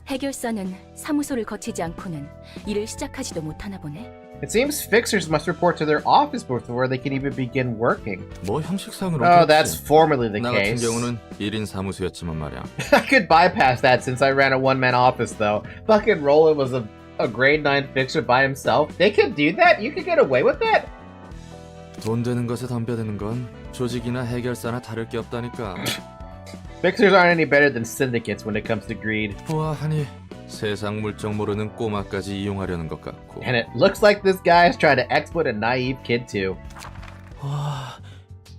해결사는 사무소를 거치지 않고는 일을 시작하지도 못하나 보네. It seems fixers must report to their office before they can even begin working. 뭐 형식상으로 Oh, 그렇지. that's formerly the 나 같은 case. 경우는 1인 사무소였지만 말이야. I could bypass that since I ran a one-man office, though. Fucking Roland was a grade 9 fixer by himself. They could do that? You could get away with that? 돈 되는 것에 덤벼드는 건 조직이나 해결사나 다를 게 없다니까. Fixers aren't any better than syndicates when it comes to greed. 보아하니 세상 물정 모르는 꼬마까지 이용하려는 것 같고. And it looks like this guy is trying to exploit a naive kid, too. 와,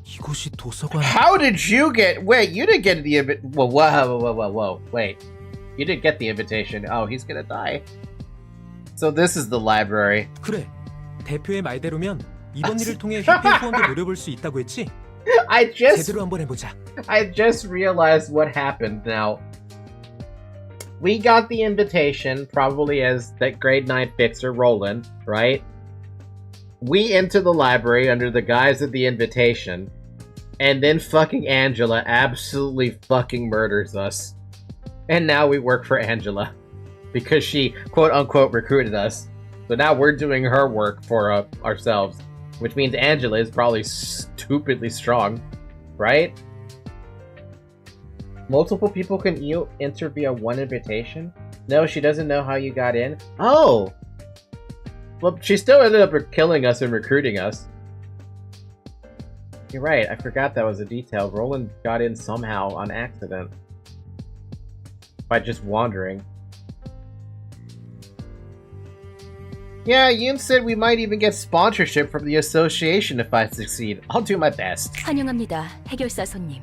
이곳이 도서관. How did you get... Wait, you didn't get the whoa. Wait. You didn't get the invitation. Oh, he's gonna die. So this is the library. 그래, 대표의 말대로면 이번 일을 통해 협회 후원도 노려볼 수 있다고 했지? 제대로 한번 해보자. I just realized what happened now. We got the invitation, probably as that grade 9 fixer, Roland, right? We enter the library under the guise of the invitation, And then fucking Angela absolutely fucking murders us. And now we work for Angela. Because she, quote-unquote, recruited us. So now we're doing her work for ourselves. Which means Angela is probably stupidly strong. Right? Multiple people can enter via one invitation? No, she doesn't know how you got in. Oh! Well, she still ended up killing us and recruiting us. You're right, I forgot that was a detail. Roland got in somehow on accident. By just wandering. Yeah, Yoon said we might even get sponsorship from the association if I succeed. I'll do my best. 환영합니다, 해결사 손님.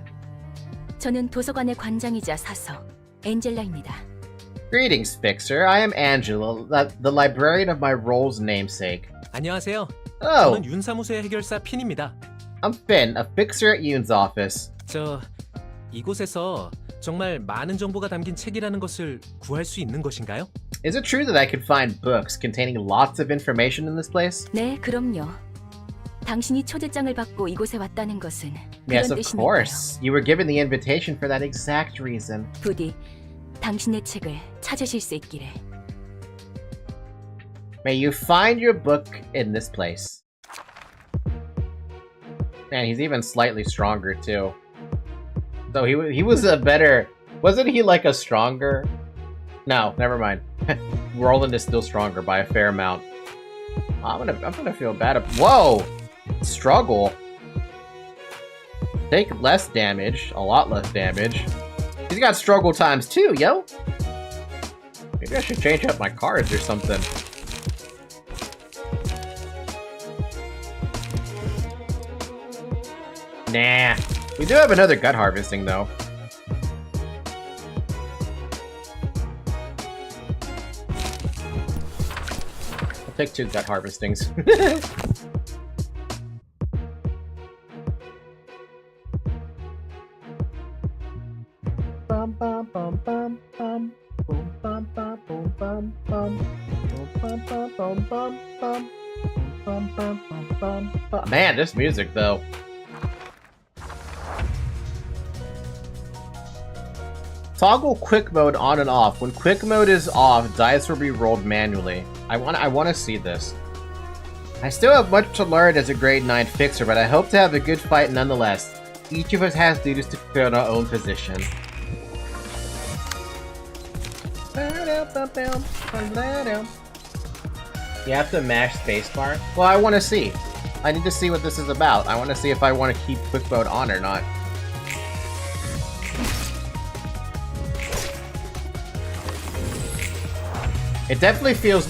저는 도서관의 관장이자 사서, 엔젤라입니다. Greetings, Fixer. I am Angela, the librarian of my role's namesake. 안녕하세요. Oh, 저는 윤사무소의 해결사 핀입니다. I'm Finn, a fixer at Yoon's office. 이곳에서 정말 많은 정보가 담긴 책이라는 것을 구할 수 있는 것인가요? Is it true that I could find books containing lots of information in this place? 네, 그럼요. 당신이 초대장을 받고 이곳에 왔다는 것은 Yes, 그런 of 뜻이니까요. course. You were given the invitation for that exact reason. 부디 당신의 책을 찾으실 수 있기를. May you find your book in this place. Man, he's even slightly stronger too. So he was a better... Wasn't he like a stronger... No, never mind. Roland is still stronger by a fair amount. I'm gonna feel bad. Whoa! Struggle. Take less damage. A lot less damage. He's got struggle times too, yo! Maybe I should change up my cards or something. Nah. We do have another gut harvesting, though. I'll take 2 gut harvestings. Man, this music, though. Toggle quick mode on and off. When quick mode is off, dice will be rolled manually. I want to see this. I still have much to learn as a grade 9 fixer, but I hope to have a good fight nonetheless. Each of us has duties to fulfill in our own position. You have to mash spacebar? Well, I want to see. I need to see what this is about. I want to see if I want to keep quick mode on or not. It definitely feels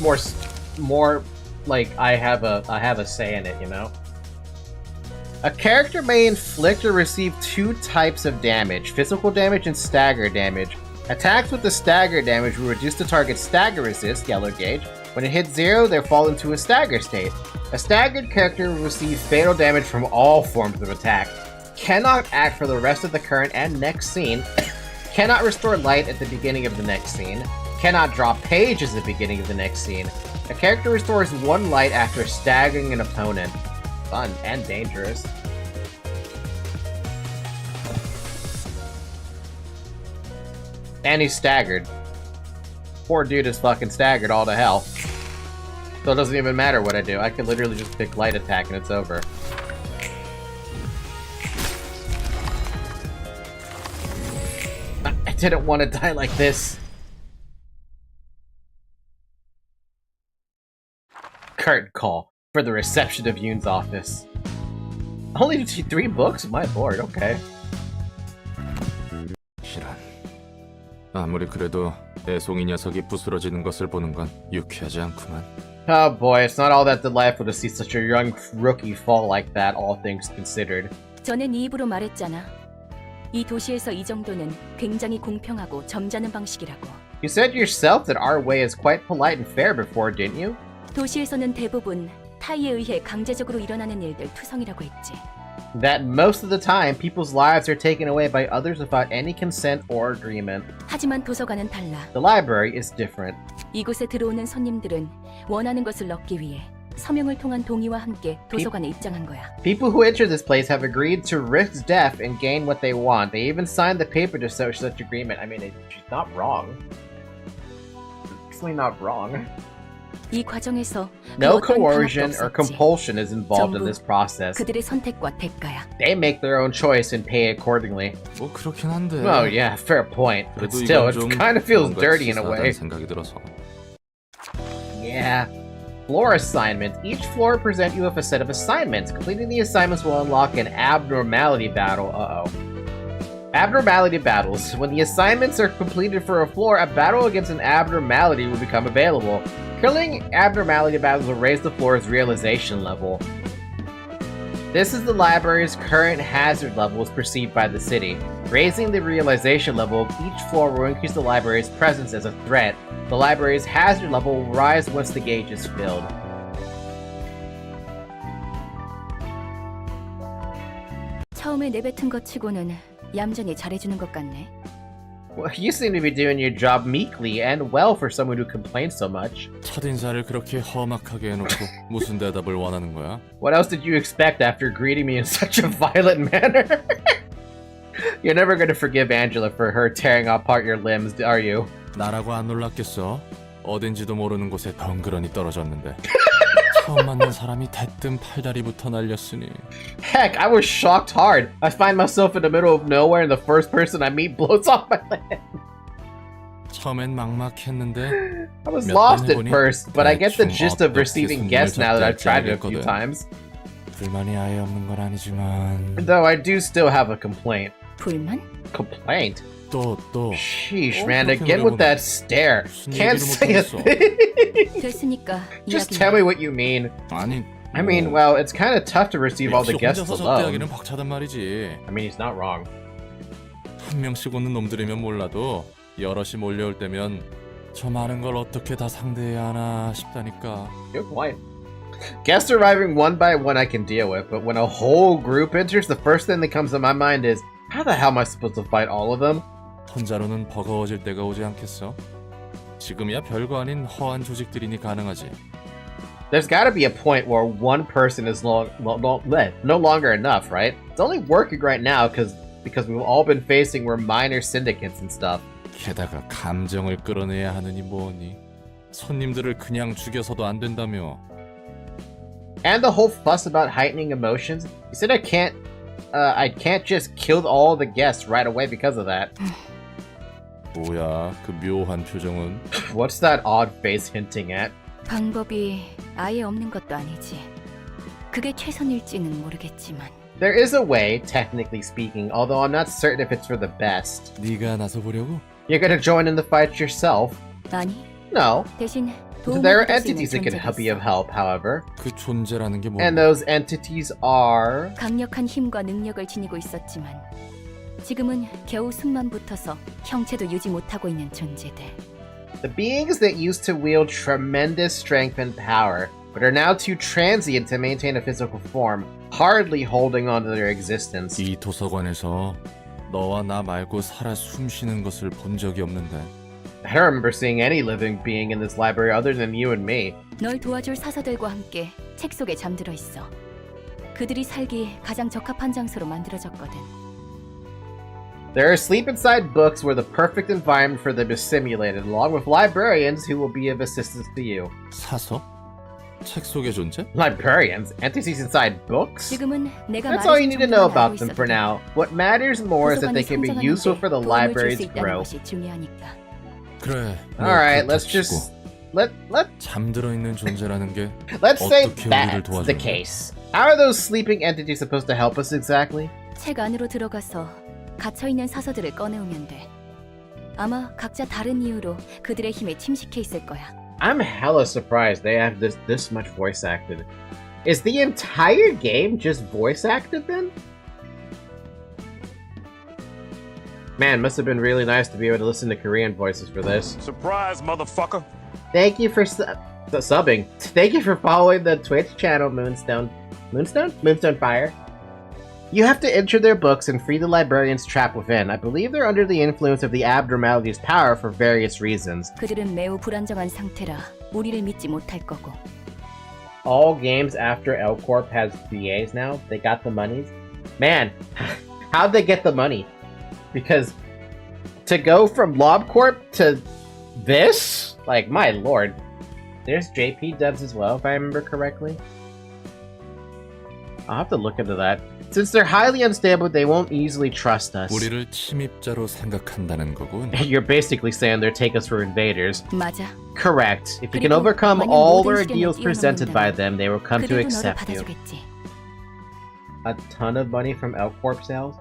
more like I have a say in it, you know? A character may inflict or receive 2 types of damage, physical damage and stagger damage. Attacks with the stagger damage will reduce the target's stagger resist, yellow gauge. When it hits 0, they fall into a stagger state. A staggered character will receive fatal damage from all forms of attack. Cannot act for the rest of the current and next scene. Cannot restore light at the beginning of the next scene. Cannot draw pages at the beginning of the next scene. A character restores 1 light after staggering an opponent. Fun and dangerous. And he's staggered. Poor dude is fucking staggered all to hell. So it doesn't even matter what I do. I can literally just pick light attack and it's over. I didn't want to die like this. Curtain call for the reception of Yoon's office. Only 3 books? My lord, okay. 실한. 아무리 그래도 애송이 녀석이 부스러지는 것을 보는 건 유쾌하지 않구만. Oh boy, it's not all that delightful to see such a young rookie fall like that, all things considered. 전에 네 입으로 말했잖아. 이 도시에서 이 정도는 굉장히 공평하고 점잖은 방식이라고. You said yourself that our way is quite polite and fair before, didn't you? 도시에서는 대부분 타이에 의해 강제적으로 일어나는 일들 투성이라고 했지. That most of the time, people's lives are taken away by others without any consent or agreement. 하지만 도서관은 달라. The library is different. 이곳에 들어오는 손님들은 원하는 것을 얻기 위해 서명을 통한 동의와 함께 도서관에 입장한 거야. People who enter this place have agreed to risk death and gain what they want. They even signed the paper to such agreement. I mean, she's not wrong. Definitely not wrong. 이 과정에서 No coercion or compulsion is involved in this process. 그들의 선택과 대가야. They make their own choice and pay accordingly. 뭐 그렇긴 한데. Oh yeah, fair point. But 그래도 still, 이건 it 좀 kind of feels 뭔가 dirty in a 치사하다는 way. 생각이 들어서. Yeah. Floor assignment. Each floor presents you with a set of assignments. Completing the assignments will unlock an abnormality battle. Uh-oh. Abnormality battles. When the assignments are completed for a floor, a battle against an abnormality will become available. Killing abnormality battles will raise the floor's realization level. This is the library's current hazard level as perceived by the city. Raising the realization level of each floor will increase the library's presence as a threat. The library's hazard level will rise once the gauge is filled. 처음에 내뱉은 것 치고는 얌전히 잘해주는 것 같네. Well, you seem to be doing your job meekly and well for someone who complains so much. 첫인사를 그렇게 험악하게 해놓고 무슨 대답을 원하는 거야? What else did you expect after greeting me in such a violent manner? You're never going to forgive Angela for her tearing apart your limbs, are you? 나라고 안 놀랐겠어? 어딘지도 모르는 곳에 덩그러니 떨어졌는데 처음 만난 사람이 대뜸 팔다리부터 날렸으니. Heck, I was shocked hard. I find myself in the middle of nowhere and the first person I meet blows off my leg. 처음엔 막막했는데 I was lost at first, but I get the gist of receiving guests now that I've tried it a few times. 불만이 아예 없는 건 아니지만. Though I do still have a complaint. 불만? Complaint? 또. Sheesh, man, again with that stare. Can't say a thing. 됐으니까 Just tell me what you mean. 아니. I mean, well, it's kind of tough to receive all the guests alone. 접대하기는 벅차단 말이지. I mean, he's not wrong. 한 명씩 오는 놈들이면 몰라도 여럿이 몰려올 때면 저 많은 걸 어떻게 다 상대해야 하나 싶다니까. Good point. Guests arriving one by one I can deal with, but when a whole group enters, the first thing that comes to my mind is, how the hell am I supposed to fight all of them? 혼자로는 버거워질 때가 오지 않겠어? 지금이야 별거 아닌 허한 조직들이니 가능하지. There's gotta be a point where one person is no longer enough, right? It's only working right now because we've all been facing we're minor syndicates and stuff. 게다가 감정을 끌어내야 하느니 뭐니. 손님들을 그냥 죽여서도 안 된다며. And the whole fuss about heightening emotions. You said I can't just kill all the guests right away because of that. 뭐야, 그 묘한 표정은? What's that odd face hinting at? 방법이 아예 없는 것도 아니지. 그게 최선일지는 모르겠지만. There is a way, technically speaking, although I'm not certain if it's for the best. 네가 나서 보려고? You're gonna join in the fight yourself? 아니. No. 대신 There are entities that can help you help, however. 그 존재라는 게 뭐야? And those entities are... 강력한 힘과 능력을 지니고 있었지만 지금은 겨우 숨만 붙어서 형체도 유지 못하고 있는 존재들. The beings that used to wield tremendous strength and power, but are now too transient to maintain a physical form, hardly holding on to their existence. 이 도서관에서 너와 나 말고 살아 숨쉬는 것을 본 적이 없는데. I don't remember seeing any living being in this library other than you and me. 널 도와줄 사서들과 함께 책 속에 잠들어 있어. 그들이 살기 가장 적합한 장소로 만들어졌거든. There are sleep inside books where the perfect environment for them is simulated, along with librarians who will be of assistance to you. 사서? 책 속의 존재? Librarians? Entities inside books? 지금은 내가 That's all you need to know 정도만 about 알고 them for 있어도 now. What matters more is that they can be useful for the library's growth. 그래. Alright, let's just... Let's 잠들어 있는 존재라는 게 say 어떻게 우리를 that's 도와주는 the case. How are those sleeping entities supposed to help us exactly? 책 안으로 들어가서 갇혀있는 사서들을 꺼내오면 돼. 아마 각자 다른 이유로 그들의 힘에 침식해 있을 거야. I'm hella surprised they have this much voice acted. Is the entire game just voice acted then? Man, must have been really nice to be able to listen to Korean voices for this. Surprise, motherfucker! Thank you for subbing. Thank you for following the Twitch channel, Moonstone. Moonstone Fire. You have to enter their books and free the librarians trapped within. I believe they're under the influence of the abnormality's power for various reasons. 그들은 매우 불안정한 상태라 우리를 믿지 못할 거고. all games after L Corp has VAs now. They got the monies. Man, how'd they get the money? Because to go from Lob Corp to this? Like, my lord. There's JP devs as well, if I remember correctly. I'll have to look into that. Since they're highly unstable, they won't easily trust us. 우리를 침입자로 생각한다는 거군. You're basically saying they'll take us for invaders. 맞아. Correct. If you can 그리고 overcome 만약 all 모든 the 시련을 ordeals presented by 뛰어넘는다면 them, they will come to 그들도 너를 accept you. 받아주겠지. A ton of money from L Corp sales?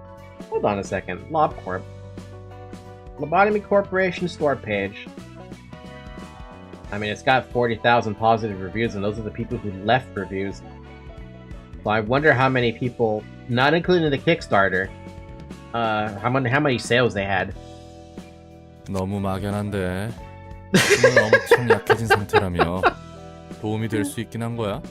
Hold on a second. Lob Corp. Lobotomy Corporation store page. I mean, it's got 40,000 positive reviews, and those are the people who left reviews. So I wonder how many people, not including the Kickstarter, how many sales they had. 너무 막연한데. 힘은 엄청 약해진 상태라며 도움이 될 수 있긴 한 거야?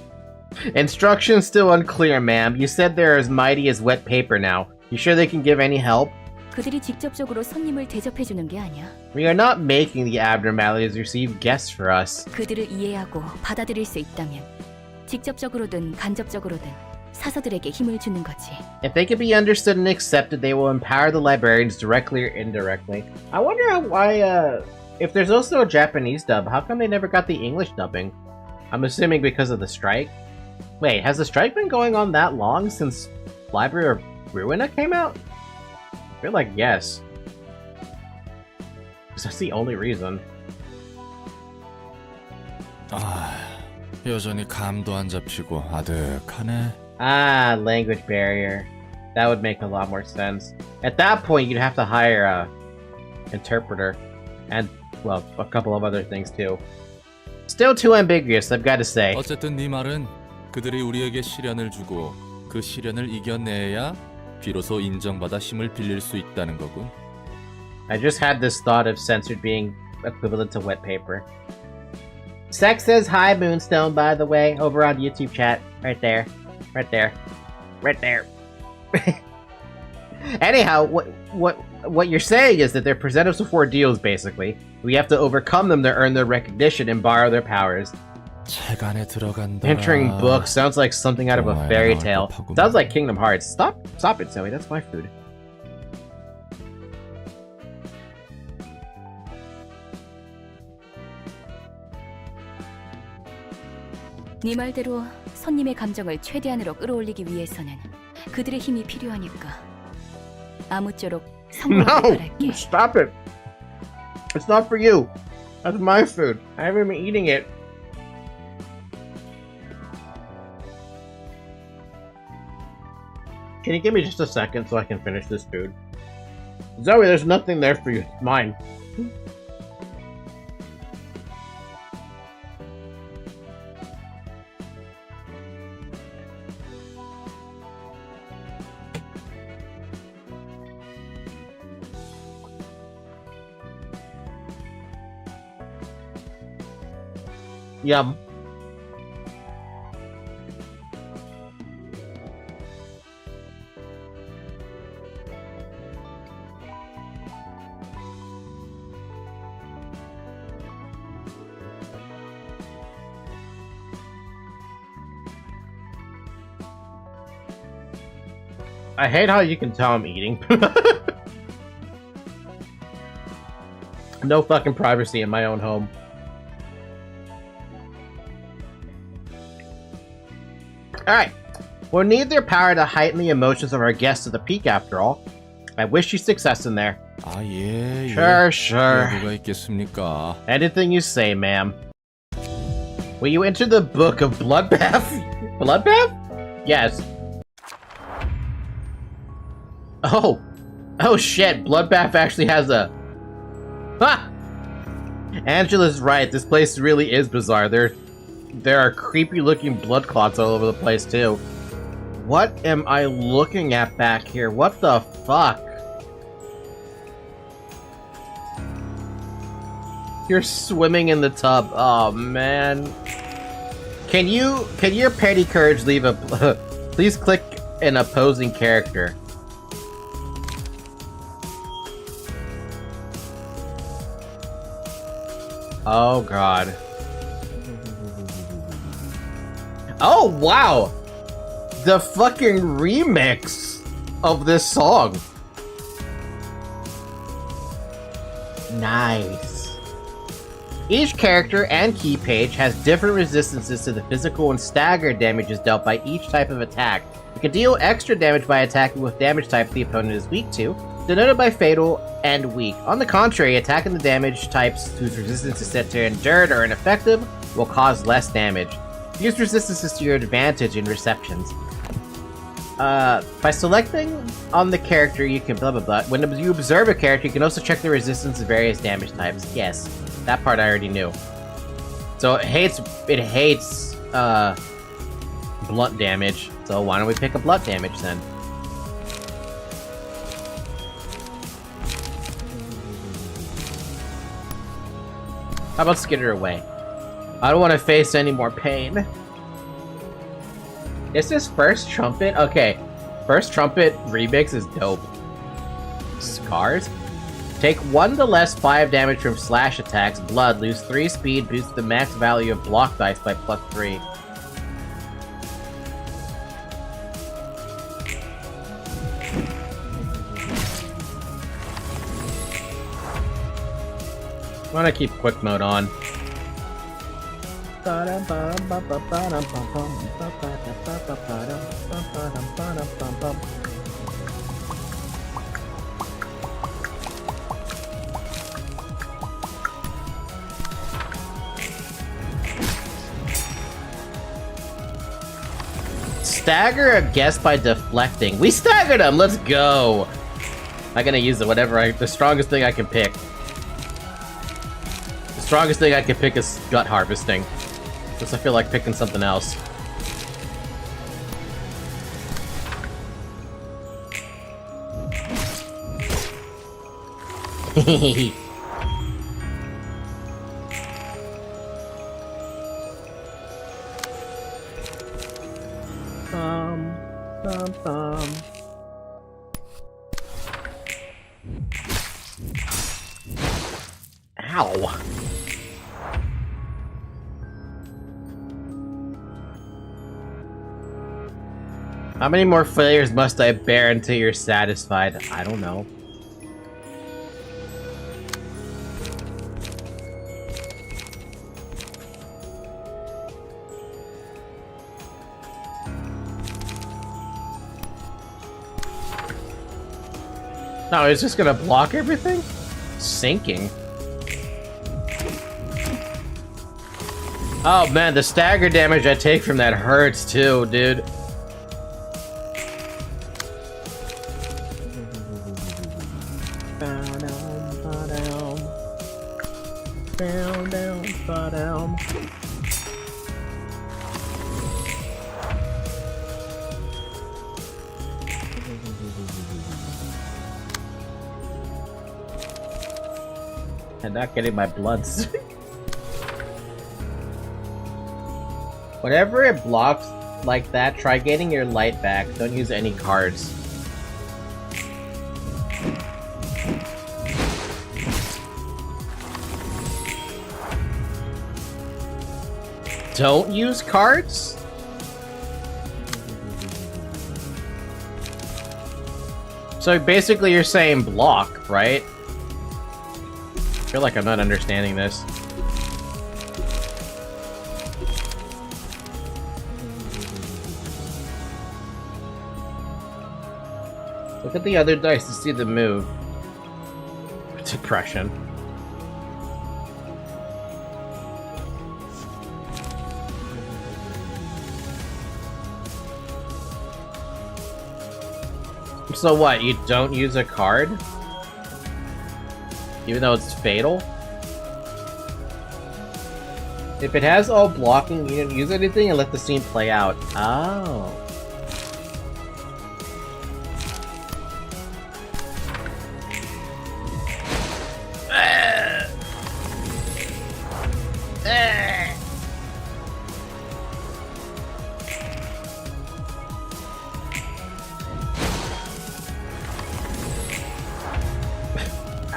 Instructions still unclear, ma'am. You said they're as mighty as wet paper now. You sure they can give any help? 그들이 직접적으로 손님을 대접해주는 게 아니야. We are not making the abnormalities receive guests for us. 그들을 이해하고 받아들일 수 있다면 직접적으로든 간접적으로든 사서들에게 힘을 주는 거지. If they can be understood and accepted, they will empower the librarians directly or indirectly. I wonder why, if there's also a Japanese dub, how come they never got the English dubbing? I'm assuming because of the strike? Wait, has the strike been going on that long since Library of Ruina came out? I feel like yes. Because that's the only reason. 아, 여전히 감도 안 잡히고 아득하네. Ah, language barrier. That would make a lot more sense. At that point, you'd have to hire a interpreter. And, well, a couple of other things too. Still too ambiguous, I've got to say. 어쨌든 네 말은 그들이 우리에게 시련을 주고 그 시련을 이겨내야 비로소 인정받아 힘을 빌릴 수 있다는 거군. I just had this thought of censored being equivalent to wet paper. Sex says hi, Moonstone, by the way, over on YouTube chat. Right there. Right there. Right there. Anyhow, what you're saying is that they're present us with 4 deals, basically. We have to overcome them to earn their recognition and borrow their powers. 책 안에 들어간다. Entering book sounds like something out of a fairy tale. Sounds like Kingdom Hearts. Stop it, Zoe. That's my food. 네 말대로 손님의 감정을 최대한으로 끌어올리기 위해서는 그들의 힘이 필요하니까 아무쪼록 성공하길 바랄게. No! Stop it! It's not for you. That's my food. I haven't been eating it. Can you give me just a second so I can finish this food? Zoe, there's nothing there for you. It's mine. Yum. I hate how you can tell I'm eating. No fucking privacy in my own home. Alright. We'll need their power to heighten the emotions of our guests to the peak after all. I wish you success in there. 아, 예. Sure. 뭐가 있겠습니까? Anything you say, ma'am. Will you enter the book of Bloodbath? Bloodbath? Yes. Oh! Oh shit, Bloodbath actually has a... Ha! Angela's right, this place really is bizarre. There are creepy looking blood clots all over the place too. What am I looking at back here? What the fuck? You're swimming in the tub. Oh man. Can your petty courage leave a... Please click an opposing character. Oh god. Oh, wow! The fucking remix of this song. Nice. Each character and key page has different resistances to the physical and stagger damages dealt by each type of attack. You can deal extra damage by attacking with damage type the opponent is weak to, denoted by fatal and weak. On the contrary, attacking the damage types whose resistance is set to endured or ineffective will cause less damage. Use resistances to your advantage in receptions. By selecting on the character, you can blah blah blah. When you observe a character, you can also check the resistance to various damage types. Yes, that part I already knew. So it hates blunt damage. So why don't we pick a blunt damage then? How about skitter away? I don't want to face any more pain. Is this First Trumpet? Okay. First Trumpet remix is dope. Scars? Take 1 to less 5 damage from slash attacks. Blood. Lose 3 speed. Boost the max value of block dice by +3. I'm gonna keep quick mode on. Stagger a guest by deflecting. We staggered him! Let's go! I'm gonna use the strongest thing I can pick. The strongest thing I can pick is gut harvesting. Since I feel like picking something else. Ow. How many more failures must I bear until you're satisfied? I don't know. No, it's just gonna block everything? Sinking. Oh man, the stagger damage I take from that hurts too, dude. I'm not getting my bloods. Whenever it blocks like that, try getting your light back. Don't use any cards. Don't use cards? So basically you're saying block, right? I feel like I'm not understanding this. Look at the other dice to see the move. Depression. So what, you don't use a card? Even though it's fatal? If it has all blocking, you don't use anything and let the scene play out. Oh.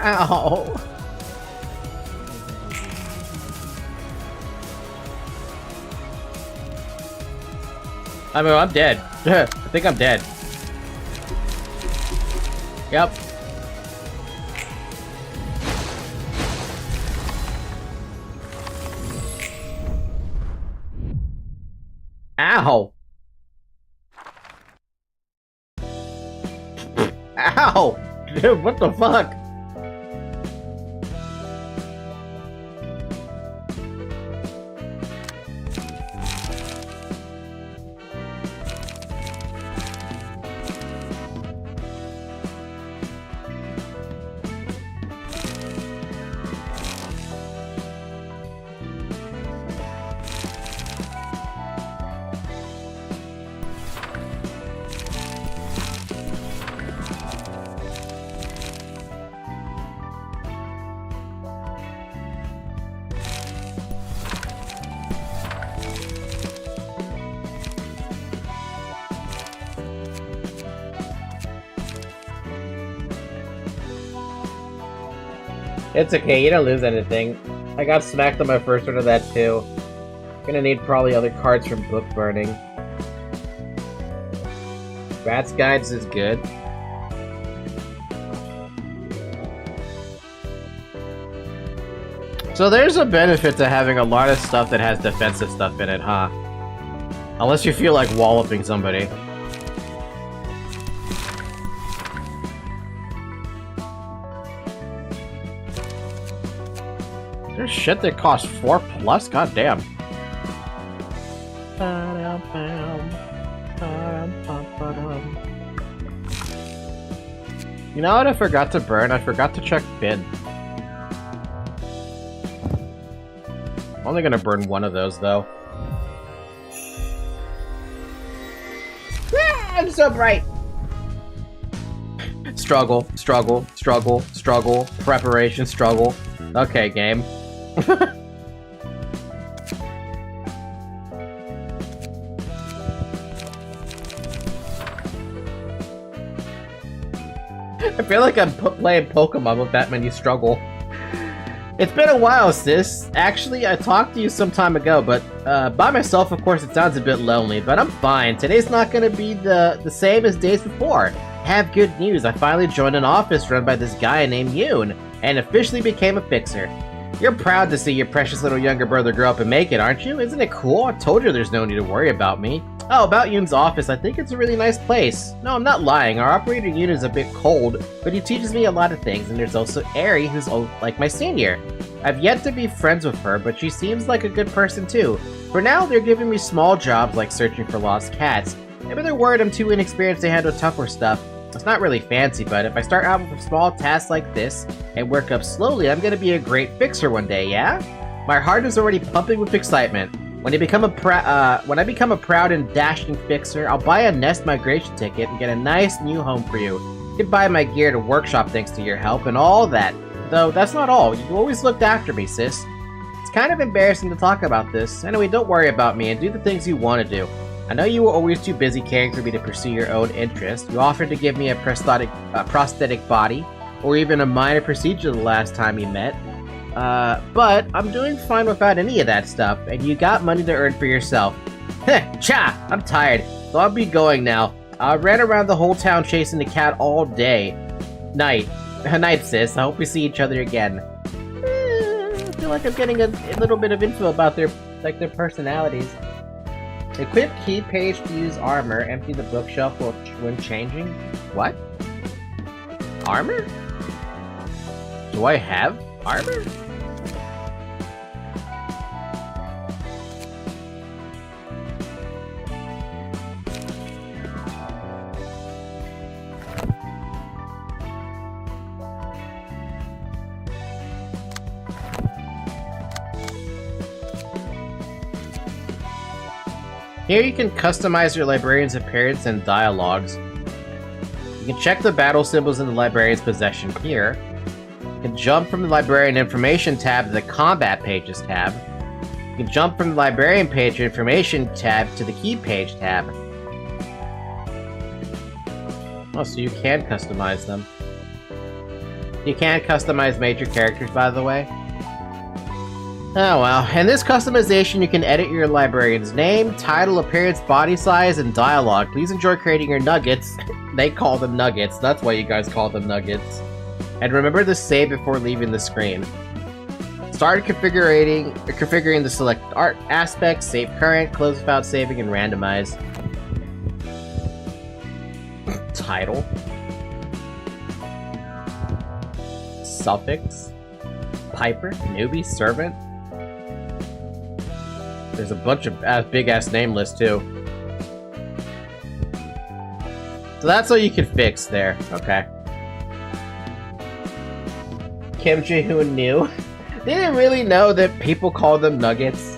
Ow. I mean, I'm dead. I think I'm dead. Yep. Ow! Ow! Dude, what the fuck? It's okay, you don't lose anything. I got smacked on my first one of that too. Gonna need probably other cards from book burning. Rat's Guides is good. So there's a benefit to having a lot of stuff that has defensive stuff in it, huh? Unless you feel like walloping somebody. There's shit that costs 4+? God damn. You know what I forgot to burn? I forgot to check bin. I'm only gonna burn one of those though. Ah, I'm so bright! Struggle, struggle, struggle, struggle, preparation, struggle. Okay, game. I feel like I'm playing Pokemon with that many struggle. It's been a while, sis. Actually, I talked to you some time ago, but by myself, of course, it sounds a bit lonely, but I'm fine. Today's not gonna be the same as days before. Have good news. I finally joined an office run by this guy named Yoon, and officially became a fixer. You're proud to see your precious little younger brother grow up and make it, aren't you? Isn't it cool? I told you there's no need to worry about me. Oh, about Yoon's office, I think it's a really nice place. No, I'm not lying. Our operator Yoon is a bit cold, but he teaches me a lot of things, and there's also Eri, who's like my senior. I've yet to be friends with her, but she seems like a good person too. For now, they're giving me small jobs like searching for lost cats. Maybe they're worried I'm too inexperienced to handle tougher stuff. It's not really fancy, but if I start out with small tasks like this and work up slowly, I'm gonna be a great fixer one day, yeah? My heart is already pumping with excitement. When I become a proud and dashing fixer, I'll buy a Nest migration ticket and get a nice new home for you. You can buy my gear to workshop thanks to your help and all that. Though that's not all. You always looked after me, sis. It's kind of embarrassing to talk about this. Anyway, don't worry about me and do the things you want to do. I know you were always too busy caring for me to pursue your own interests. You offered to give me a prosthetic body, or even a minor procedure the last time we met. But I'm doing fine without any of that stuff, and you got money to earn for yourself. Heh, cha! I'm tired, so I'll be going now. I ran around the whole town chasing the cat all day. Night, sis. I hope we see each other again. I feel like I'm getting a little bit of info about their personalities. Equip key page to use armor. Empty the bookshelf when changing. What? Armor? Do I have armor? Here you can customize your librarian's appearance and dialogues. You can check the battle symbols in the librarian's possession here. You can jump from the librarian information tab to the combat pages tab. You can jump from the librarian page information tab to the key page tab. Oh, so you can customize them. You can't customize major characters, by the way. Oh well, in this customization you can edit your librarian's name, title, appearance, body size, and dialogue. Please enjoy creating your nuggets. They call them nuggets, that's why you guys call them nuggets. And remember to save before leaving the screen. Start configuring the selected art aspects, save current, close without saving, and randomize. Title. Suffix. Piper, newbie, servant. There's a bunch of big-ass name lists, too. So that's all you can fix there. Okay. Kim Jae-hoon knew. They didn't really know that people call them nuggets.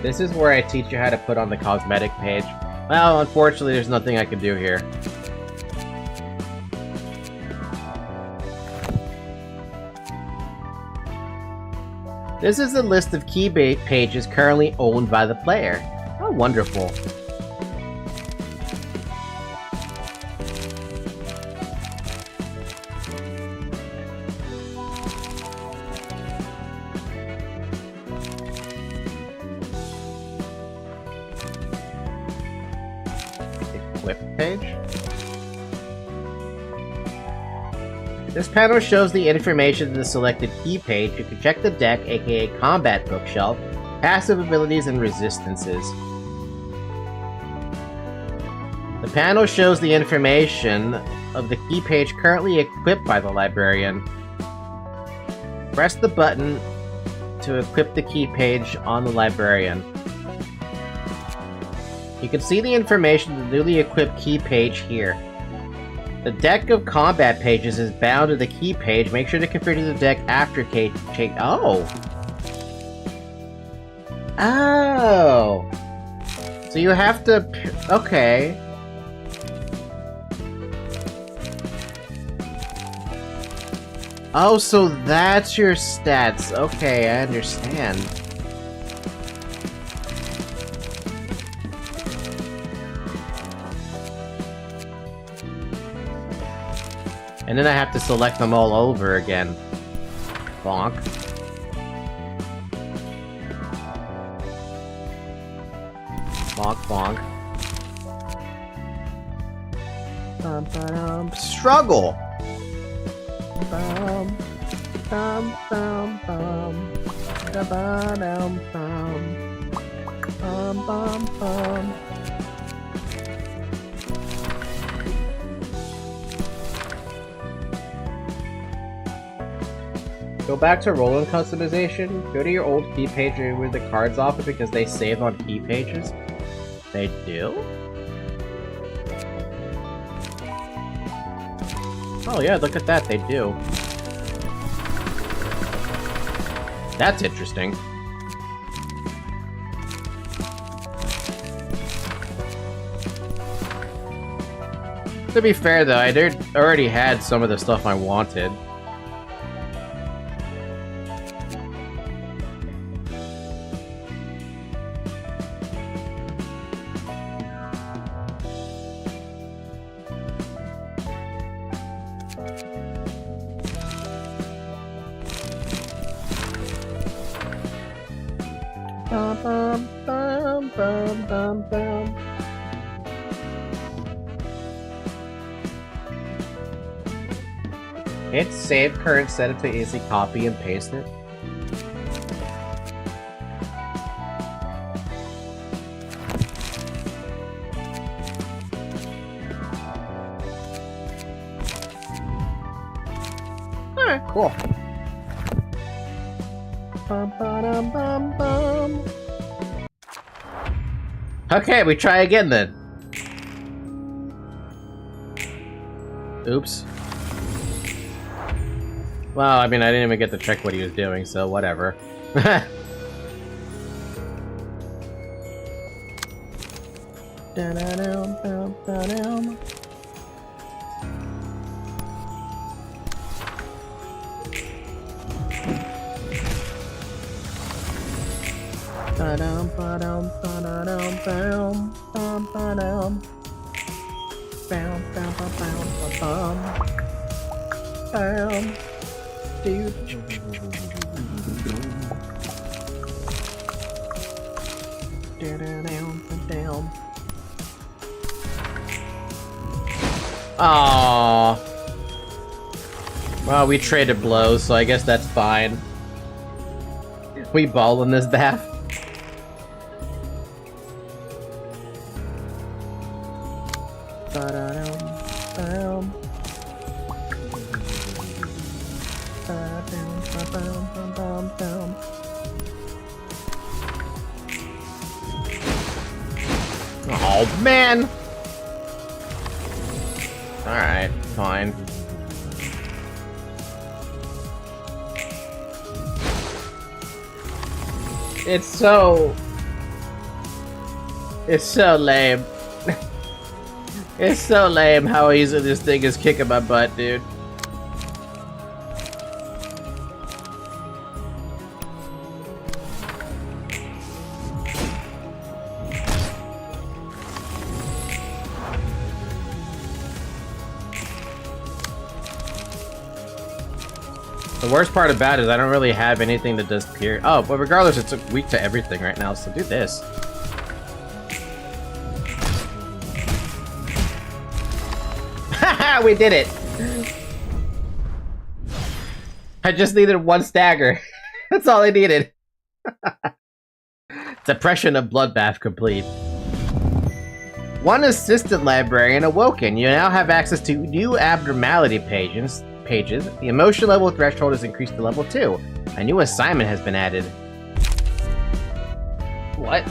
This is where I teach you how to put on the cosmetic page. Well, unfortunately, there's nothing I can do here. This is a list of key pages currently owned by the player. How wonderful. Equip page. This panel shows the information in the selected key page. You can check the deck, aka combat bookshelf, passive abilities, and resistances. The panel shows the information of the key page currently equipped by the librarian. Press the button to equip the key page on the librarian. You can see the information of the newly equipped key page here. The deck of combat pages is bound to the key page. Make sure to configure the deck after change. Oh! Oh! So you have to... Okay. Oh, so that's your stats. Okay, I understand. And then I have to select them all over again. Bonk. Bonk, bonk. Bum, ba-dum. Struggle! Bum, bum, bum, bum. Da-ba-dum, bum. Bum, bum, bum. Go back to roll-in customization, go to your old key page and remove the cards off it because they save on key pages. They do? Oh yeah, look at that, they do. That's interesting. To be fair though, I already had some of the stuff I wanted. Bum, bum, bum, bum, bum, bum. Hit save current, set it to easy copy and paste it. Alright, cool. Bum, ba-dum, bum, bum. Okay, we try again then. Oops. Well, I mean, I didn't even get to check what he was doing, so whatever. Ba-dum, ba-dum, ba-da-dum, bam, bam, ba-dum. Bam, bam, bam, bam, bam, bam. Aww. Well, we traded blows, so I guess that's fine. We ball in this bath. Oh man! Alright, fine. It's so lame. It's so lame how easy this thing is kicking my butt, dude. The worst part about it is I don't really have anything that does pierce. Oh, but regardless, it's weak to everything right now, so do this. Haha, we did it! I just needed one stagger. That's all I needed. Depression of Bloodbath complete. One assistant librarian awoken. You now have access to new abnormality pages. The emotion level threshold is increased to level 2. A new assignment has been added. What?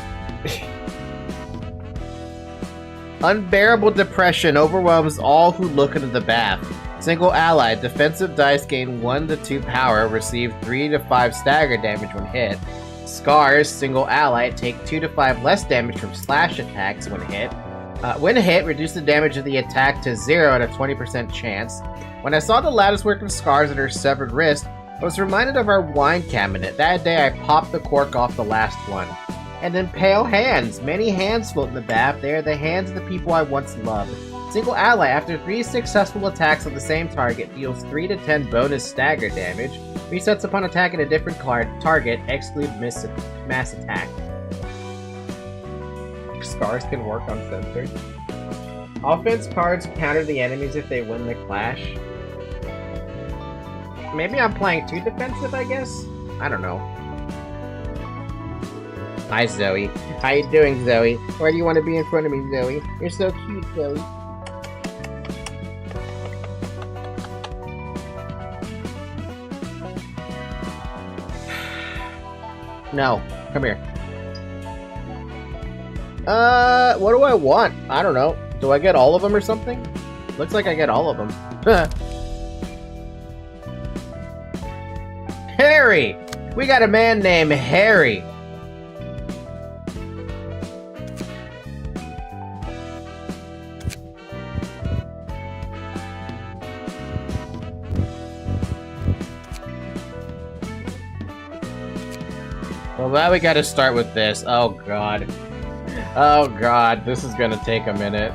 Unbearable depression overwhelms all who look into the bath. Single ally, defensive dice gain 1 to 2 power, receive 3 to 5 stagger damage when hit. Scars, single ally, take 2 to 5 less damage from slash attacks when hit. When hit, reduce the damage of the attack to 0 at a 20% chance. When I saw the lattice work of scars on her severed wrist, I was reminded of our wine cabinet. That day I popped the cork off the last one. And then pale hands. Many hands float in the bath. They are the hands of the people I once loved. Single ally, after 3 successful attacks on the same target, deals 3 to 10 bonus stagger damage. Resets upon attacking a different target, exclude mass attack. Scars can work on sensors. Offense cards counter the enemies if they win the clash. Maybe I'm playing too defensive, I guess? I don't know. Hi, Zoe. How you doing, Zoe? Why do you want to be in front of me, Zoe? You're so cute, Zoe. No. Come here. What do I want? I don't know. Do I get all of them or something? Looks like I get all of them. Harry! We got a man named Harry. Well, now we gotta start with this. Oh god. Oh god, this is gonna take a minute.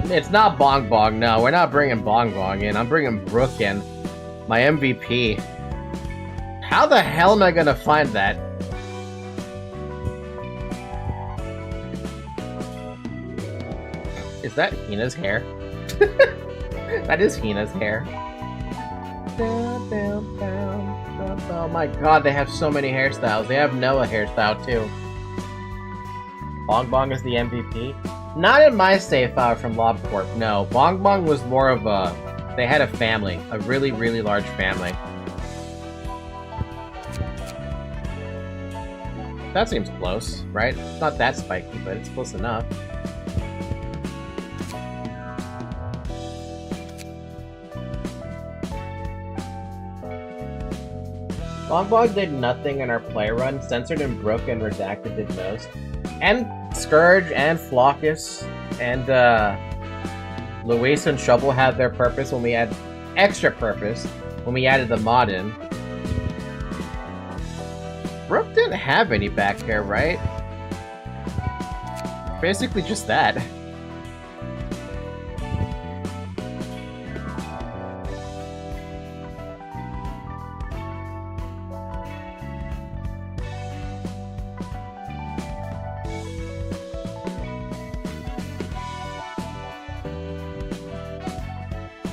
It's not Bong Bong, no. We're not bringing Bong Bong in. I'm bringing Brooke in. My MVP. How the hell am I gonna find that? Is that Hina's hair? That is Hina's hair. Oh my god, they have so many hairstyles. They have Noah hairstyle too. Bong Bong is the MVP? Not in my save file from LobCorp, no. Bong Bong was more of a... They had a family. A really, really large family. That seems close, right? It's not that spiky, but it's close enough. Bong Bong did nothing in our play run. Censored and Broke and Redacted did most. And Scourge and Flockus and Luis and Shovel had their purpose when we had extra purpose when we added the mod in. Brooke didn't have any back hair, right? Basically just that.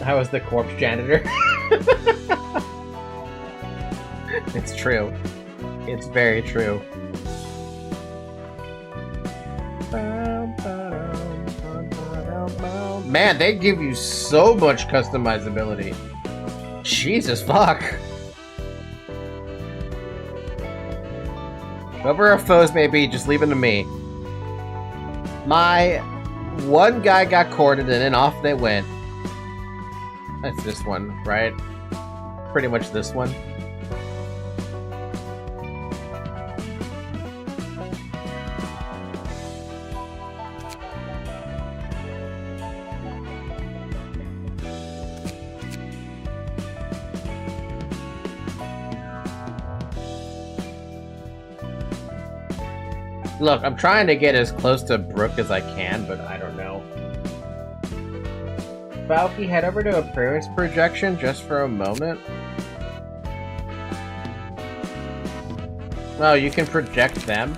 I was the corpse janitor. It's true. It's very true. Man, they give you so much customizability. Jesus fuck. Whoever our foes may be, just leave them to me. My one guy got courted and then off they went. That's this one, right? Pretty much this one. Look, I'm trying to get as close to Brooke as I can, but I don't know. Valky, head over to appearance projection just for a moment. Oh, you can project them?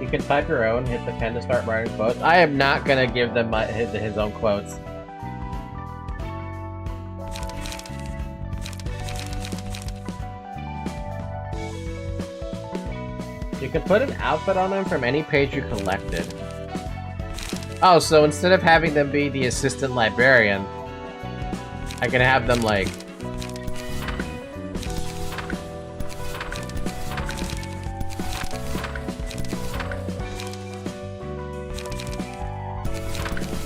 You can type your own, hit the pen to start writing quotes. I am not gonna give them his own quotes. You can put an outfit on them from any page you collected. Oh, so instead of having them be the assistant librarian, I can have them like...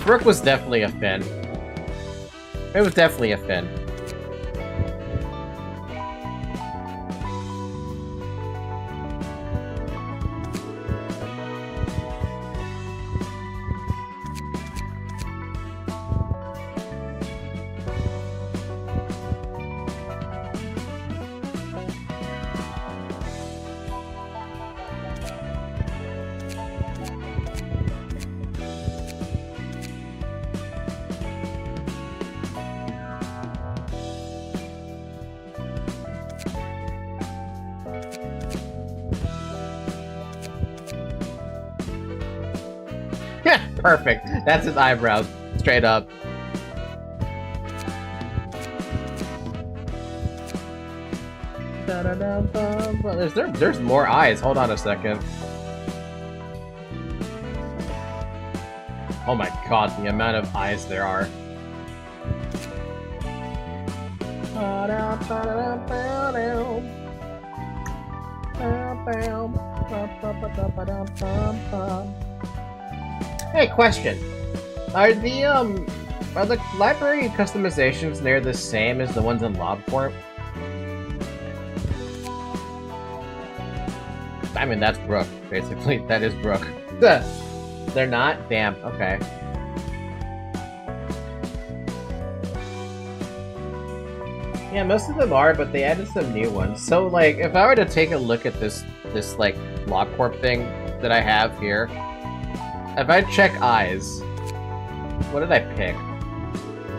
Brooke was definitely a Finn. It was definitely a Finn. Perfect. That's his eyebrows. Straight up. There's more eyes. Hold on a second. Oh my god, the amount of eyes there are. Hey, question. Are the library customizations near the same as the ones in LobCorp? I mean, that's Brooke, basically. That is Brooke. They're not? Damn, okay. Yeah, most of them are, but they added some new ones. So, like, if I were to take a look at this like, LobCorp thing that I have here, if I check eyes, what did I pick?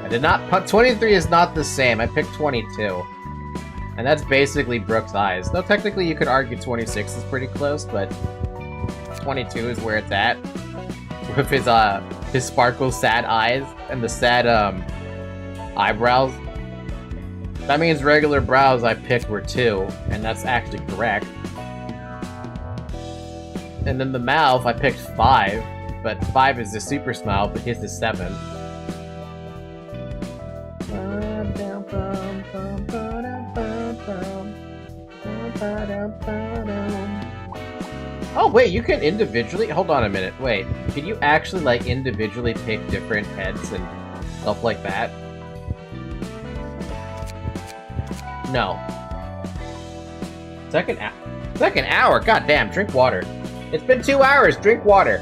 I did not... 23 is not the same. I picked 22. And that's basically Brooke's eyes. Though technically you could argue 26 is pretty close, but 22 is where it's at. With his sparkle sad eyes and the sad eyebrows. That means regular brows I picked were 2, and that's actually correct. And then the mouth I picked 5, but 5 is the super smile, but his is 7. Oh wait, you can individually... Hold on a minute, wait. Can you actually, like, individually pick different heads and stuff like that? No. Second hour? God damn, drink water. It's been 2 hours, drink water.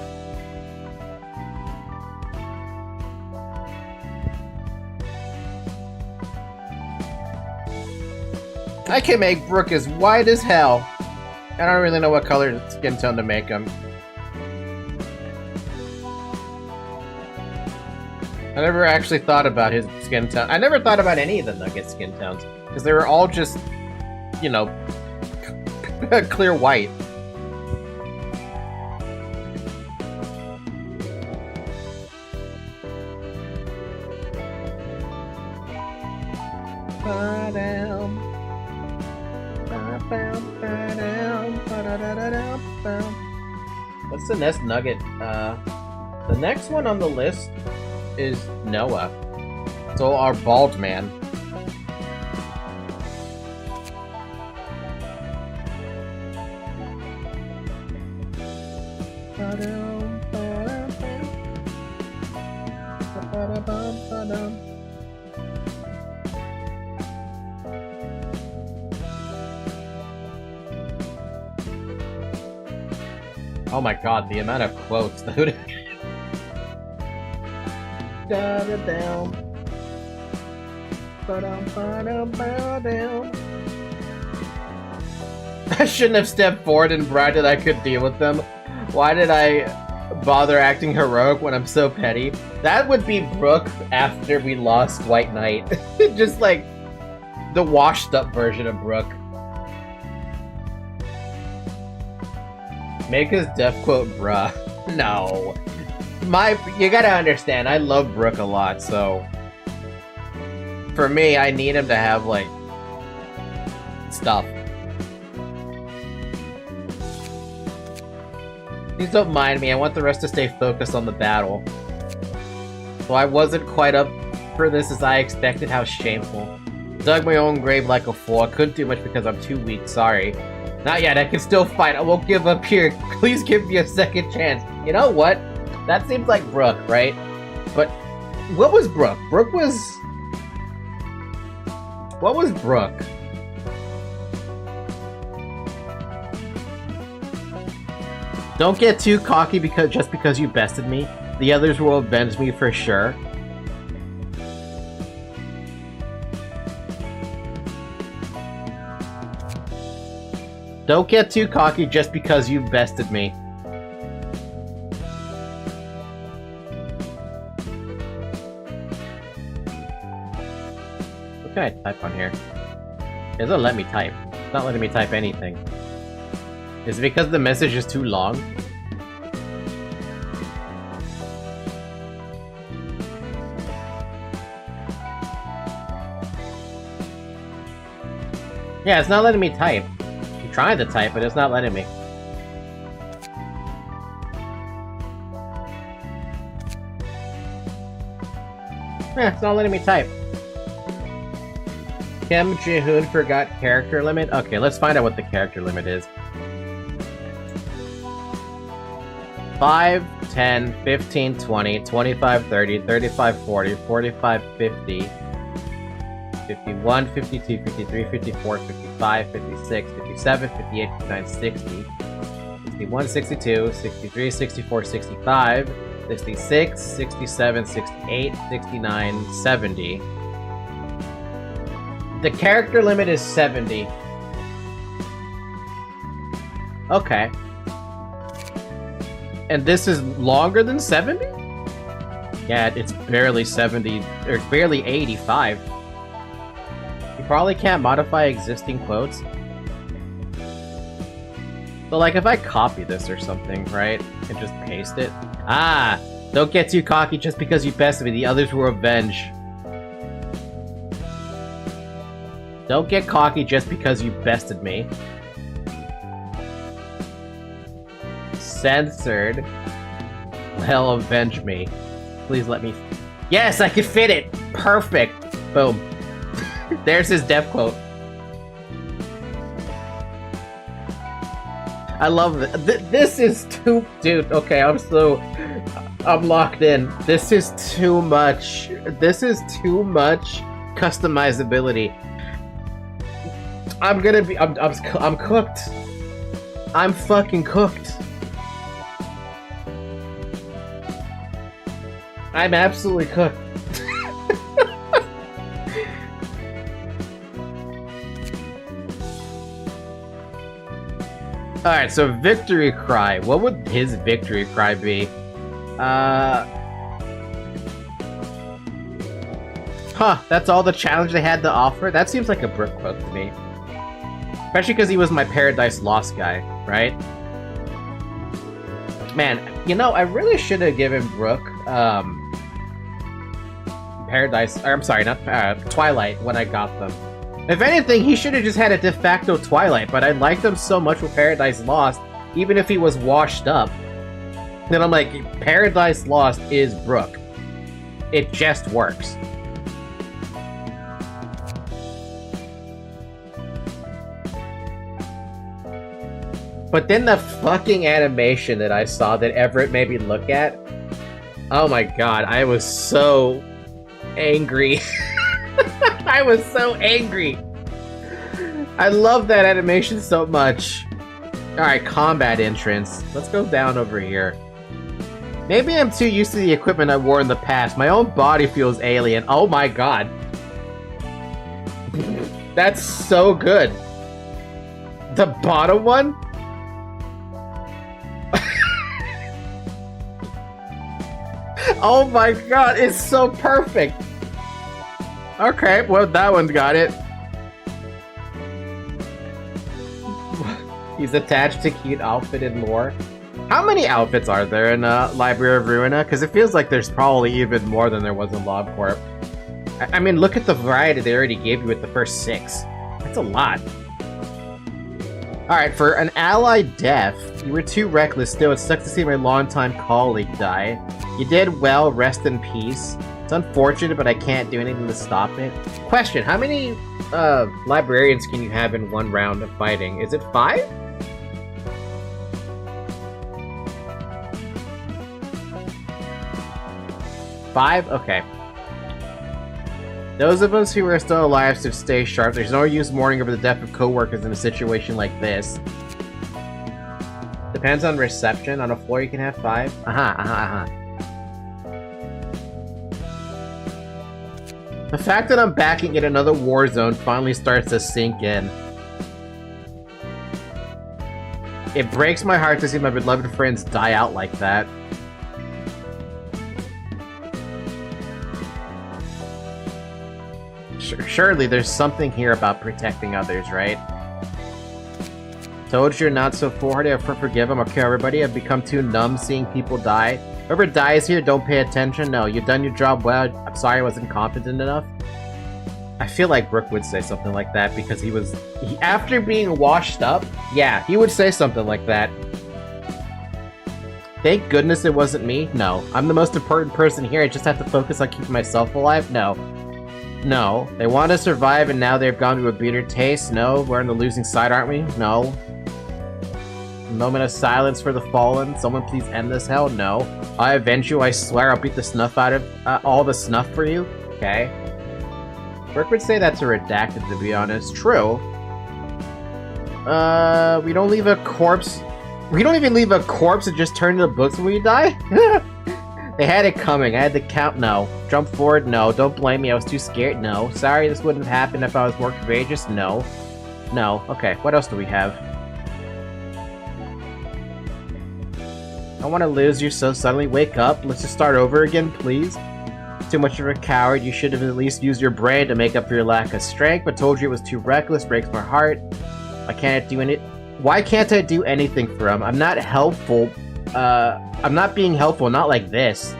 I can make Brooke as white as hell. I don't really know what color skin tone to make him. I never actually thought about his skin tone. I never thought about any of the Nugget skin tones. Because they were all just, you know, clear white. What's the next Nugget? The next one on the list is Noah. So our bald man. Oh my god, the amount of quotes, dude. I shouldn't have stepped forward and bragged that I could deal with them. Why did I bother acting heroic when I'm so petty? That would be Brooke after we lost White Knight. Just like the washed up version of Brooke. Make his death quote, bruh. No. You gotta understand, I love Brooke a lot, so... For me, I need him to have, like... stuff. Please don't mind me, I want the rest to stay focused on the battle. So I wasn't quite up for this as I expected, how shameful. Dug my own grave like a fool, I couldn't do much because I'm too weak, sorry. Not yet, I can still fight, I won't give up here. Please give me a second chance. You know what? That seems like Brooke, right? But what was Brooke? What was Brooke? Don't get too cocky just because you bested me. The others will avenge me for sure. Don't get too cocky just because you bested me. What can I type on here? It doesn't let me type. It's not letting me type anything. Is it because the message is too long? Yeah, it's not letting me type. I'm trying to type, but it's not letting me. Yeah, it's not letting me type. Kim Ji-hoon forgot character limit? Okay, let's find out what the character limit is. 5, 10, 15, 20, 25, 30, 35, 40, 45, 50, 51, 52, 53, 54, 55, 56, 57, 58, 59, 60, 61, 62, 63, 64, 65, 66, 67, 68, 69, 70. The character limit is 70. Okay. And this is longer than 70? Yeah, it's barely 70, or barely 85. You probably can't modify existing quotes. So like if I copy this or something, right, and just paste it. Ah! Don't get too cocky just because you bested me, the others will avenge. Don't get cocky just because you bested me. Censored. Hell, avenge me. Please let me... Yes, I can fit it! Perfect! Boom. There's his death quote. I love it. This is too... Dude, okay, I'm locked in. This is too much. This is too much customizability. I'm gonna be. I'm cooked. I'm fucking cooked. I'm absolutely cooked. Alright, so victory cry. What would his victory cry be? Huh, that's all the challenge they had to offer? That seems like a Brook quote to me. Especially because he was my Paradise Lost guy, right? Man, you know, I really should have given Brook, Twilight when I got them. If anything, he should have just had a de facto Twilight, but I liked him so much with Paradise Lost, even if he was washed up. Then I'm like, Paradise Lost is Brook. It just works. But then the fucking animation that I saw that Everett made me look at, oh my god, I was so angry. I was so angry. I love that animation so much. Alright, combat entrance. Let's go down over here. Maybe I'm too used to the equipment I wore in the past. My own body feels alien. Oh my god. That's so good. The bottom one? Oh my god, it's so perfect! Okay, well that one's got it. He's attached to cute outfit and more. How many outfits are there in Library of Ruina? Because it feels like there's probably even more than there was in LobCorp. I mean, look at the variety they already gave you with the first 6. That's a lot. Alright, for an ally death, you were too reckless still. It sucks to see my longtime colleague die. You did well, rest in peace. It's unfortunate, but I can't do anything to stop it. Question, how many librarians can you have in one round of fighting? Is it 5? Five? Okay. Those of us who are still alive should stay sharp. There's no use mourning over the death of coworkers in a situation like this. Depends on reception. On a floor you can have 5. The fact that I'm backing in another war zone finally starts to sink in. It breaks my heart to see my beloved friends die out like that. Surely there's something here about protecting others, right? Told you're not so foolhardy. I forgive him. Okay, everybody, I've become too numb seeing people die. Whoever dies here, don't pay attention. No, you've done your job well. I'm sorry I wasn't confident enough. I feel like Brook would say something like that because after being washed up, yeah, he would say something like that. Thank goodness it wasn't me. No, I'm the most important person here. I just have to focus on keeping myself alive. No. No. They want to survive and now they've gone to a bitter taste. No. We're on the losing side, aren't we? No. A moment of silence for the fallen. Someone please end this hell? No. I avenge you. I swear I'll beat the snuff out of all the snuff for you. Okay. Brook would say that's a redacted, to be honest. True. We don't leave a corpse. We don't even leave a corpse and just turn to the books when we die? They had it coming. I had to count. No. Jump forward. No. Don't blame me. I was too scared. No. Sorry, this wouldn't have happened if I was more courageous. No. No. Okay, what else do we have? I don't want to lose you so suddenly. Wake up. Let's just start over again, please. Too much of a coward. You should have at least used your brain to make up for your lack of strength, but told you it was too reckless. Breaks my heart. Why can't I do Why can't I do anything for him? I'm not helpful. I'm not being helpful, not like this.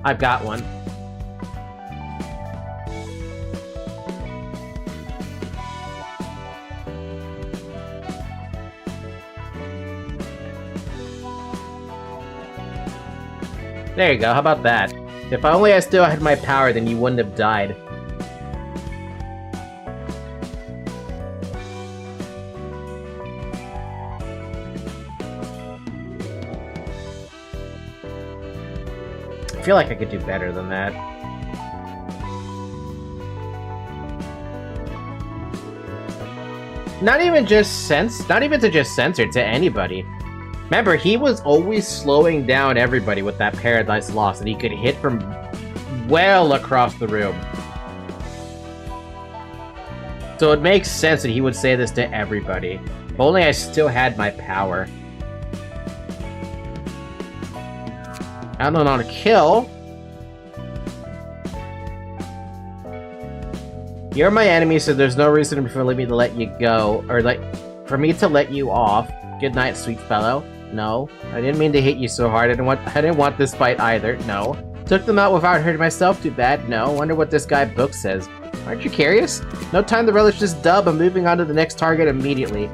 I've got one. There you go, how about that? If only I still had my power, then you wouldn't have died. I feel like I could do better than that. Not even to just censor, to anybody. Remember, he was always slowing down everybody with that Paradise Lost, and he could hit from well across the room. So it makes sense that he would say this to everybody. If only I still had my power. I don't know how to kill. You're my enemy, so there's no reason for me to let you go, or for me to let you off. Good night, sweet fellow. No, I didn't mean to hit you so hard. I didn't want this fight either. No. Took them out without hurting myself. Too bad. No. Wonder what this guy Book says. Aren't you curious? No time to relish this dub. I'm moving on to the next target immediately.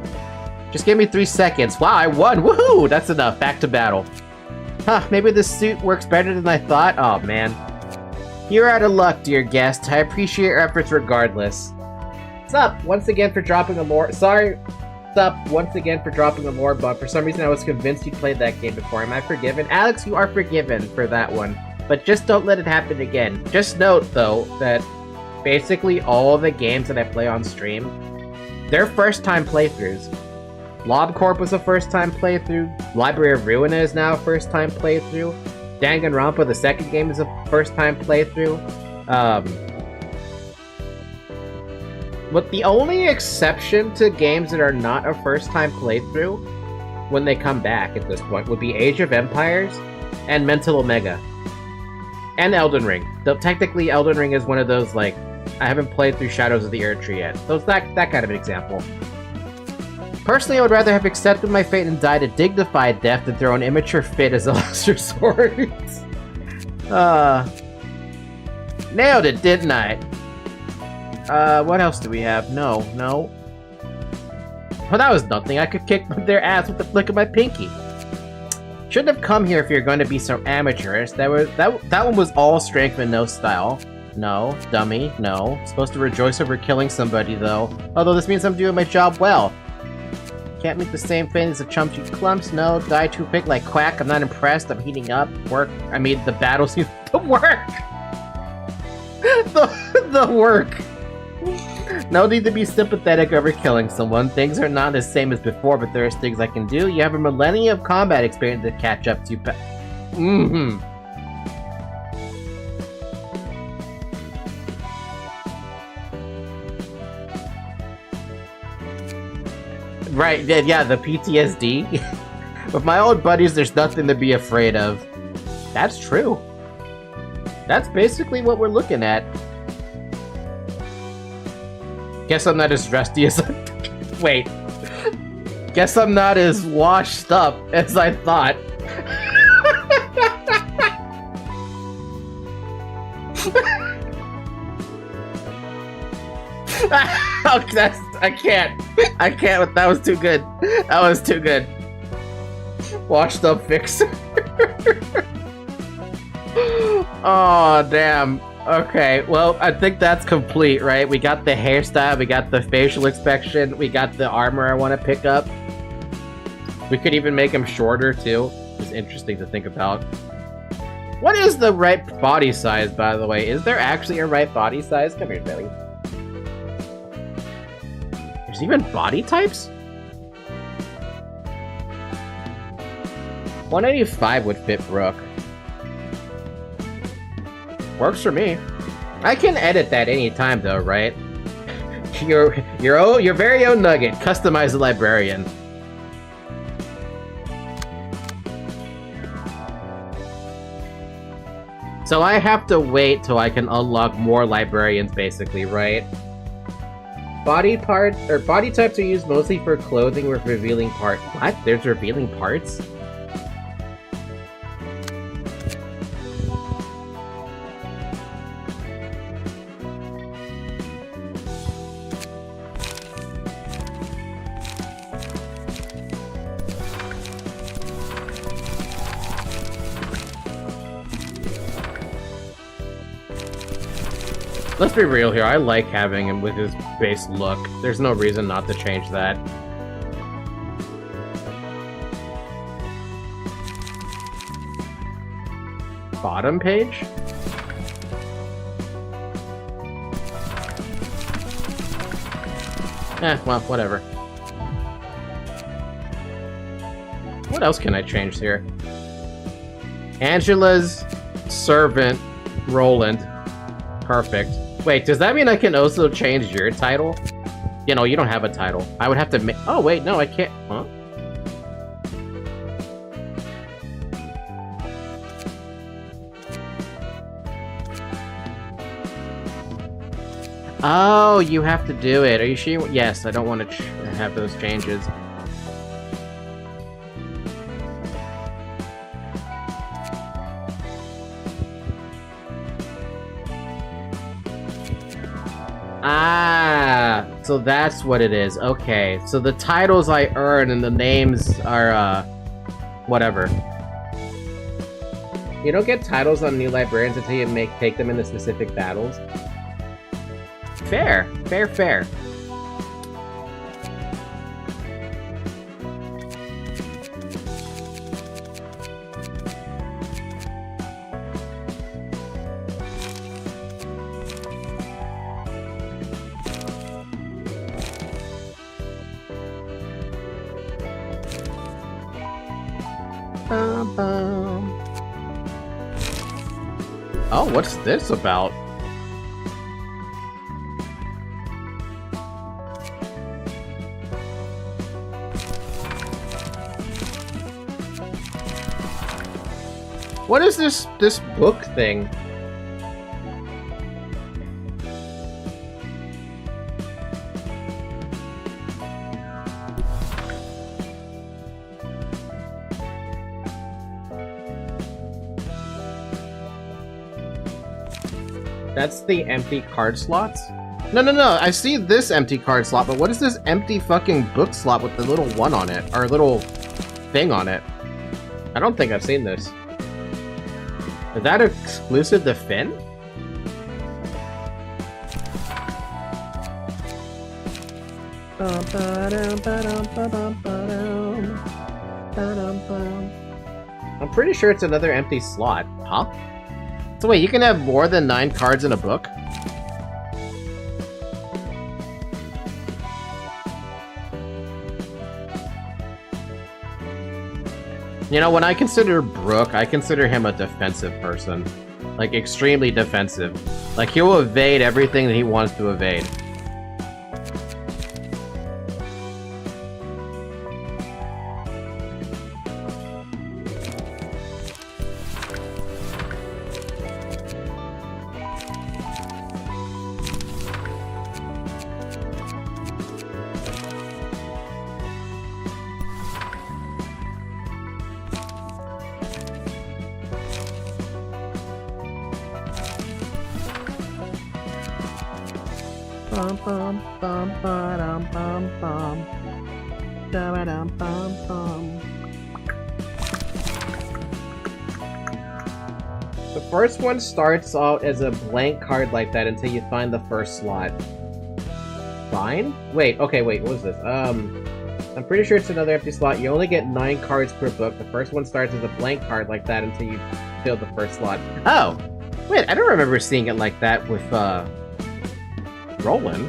Just give me 3 seconds. Wow, I won. Woohoo! That's enough. Back to battle. Huh, maybe this suit works better than I thought. Oh, man. You're out of luck, dear guest. I appreciate your efforts regardless. What's up? Once again for dropping a lore. Sorry. What's up? Once again for dropping a lore bug. For some reason, I was convinced you'd played that game before. Am I forgiven? Alex, you are forgiven for that one. But just don't let it happen again. Just note, though, that basically all the games that I play on stream, they're first-time playthroughs. LobCorp was a first-time playthrough. Library of Ruina is now a first-time playthrough. Danganronpa, the second game, is a first-time playthrough. But the only exception to games that are not a first-time playthrough, when they come back at this point, would be Age of Empires and Mental Omega. And Elden Ring. Though technically Elden Ring is one of those, like, I haven't played through Shadows of the Erdtree yet. So it's that kind of an example. Personally, I would rather have accepted my fate and died a dignified death than throw an immature fit as a last resort. Nailed it, didn't I? What else do we have? No. Well, that was nothing. I could kick their ass with the flick of my pinky. Shouldn't have come here if you're going to be so amateurish. That one was all strength and no style. No, dummy, no. Supposed to rejoice over killing somebody, though. Although this means I'm doing my job well. Can't meet the same fate as the chumps you clumps. No, die too quick like Quack. I'm not impressed. I'm heating up. The battle seems to work. the work. No need to be sympathetic over killing someone. Things are not the same as before, but there's things I can do. You have a millennia of combat experience to catch up to. Right, yeah, the PTSD. With my old buddies, there's nothing to be afraid of. That's true. That's basically what we're looking at. Guess I'm not as rusty as wait. Guess I'm not as washed up as I thought. I can't. That was too good. That was too good. Washed up fixer. Oh, damn. Okay, well, I think that's complete, right? We got the hairstyle, we got the facial expression, we got the armor I want to pick up. We could even make him shorter, too. It's interesting to think about. What is the right body size, by the way? Is there actually a right body size? Come here, Billy. There's even body types? 185 would fit Brooke. Works for me. I can edit that anytime though, right? Your very own nugget. Customize the librarian. So I have to wait till I can unlock more librarians, basically, right? Body types are used mostly for clothing with revealing parts. What? There's revealing parts? Let's be real here, I like having him with his base look. There's no reason not to change that. Bottom page? Well, whatever. What else can I change here? Angela's servant, Roland. Perfect. Wait, does that mean I can also change your title? You know, you don't have a title. I would have to make... Oh, wait, no, I can't... Huh? Oh, you have to do it. Are you sure? Yes, I don't want to have those changes. Ah, so that's what it is. Okay, so the titles I earn and the names are, whatever. You don't get titles on new librarians until you take them into specific battles. Fair. Fair, fair. Oh, what's this about? What is this book thing? That's the empty card slots? No, I see this empty card slot, but what is this empty fucking book slot with the little one on it? Or little thing on it? I don't think I've seen this. Is that exclusive to Finn? I'm pretty sure it's another empty slot. Huh? So wait, you can have more than 9 cards in a book? You know, when I consider Brooke, I consider him a defensive person. Like, extremely defensive. Like, he'll evade everything that he wants to evade. The first one starts out as a blank card like that until you find the first slot. Fine? Wait, okay, wait, what was this? I'm pretty sure it's another empty slot. You only get 9 cards per book. The first one starts as a blank card like that until you fill the first slot. Oh! Wait, I don't remember seeing it like that with, Roland.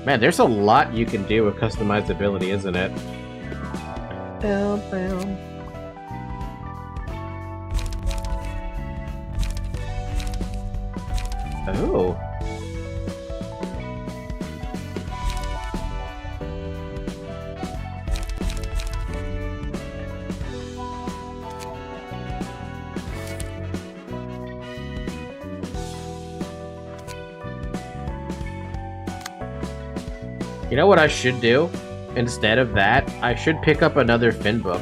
Man, there's a lot you can do with customizability, isn't it? Oh. You know what I should do? Instead of that, I should pick up another Finn book.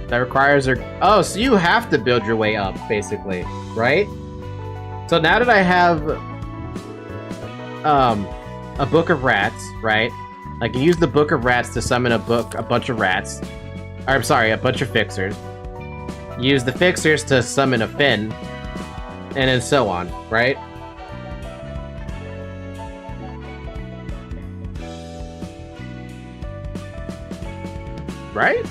That requires oh, so you have to build your way up, basically, right? So now that I have a book of rats, right? Like, you use the Book of Rats to summon a bunch of rats. Or, I'm sorry, a bunch of fixers. You use the fixers to summon a Finn. And then so on, right? Right?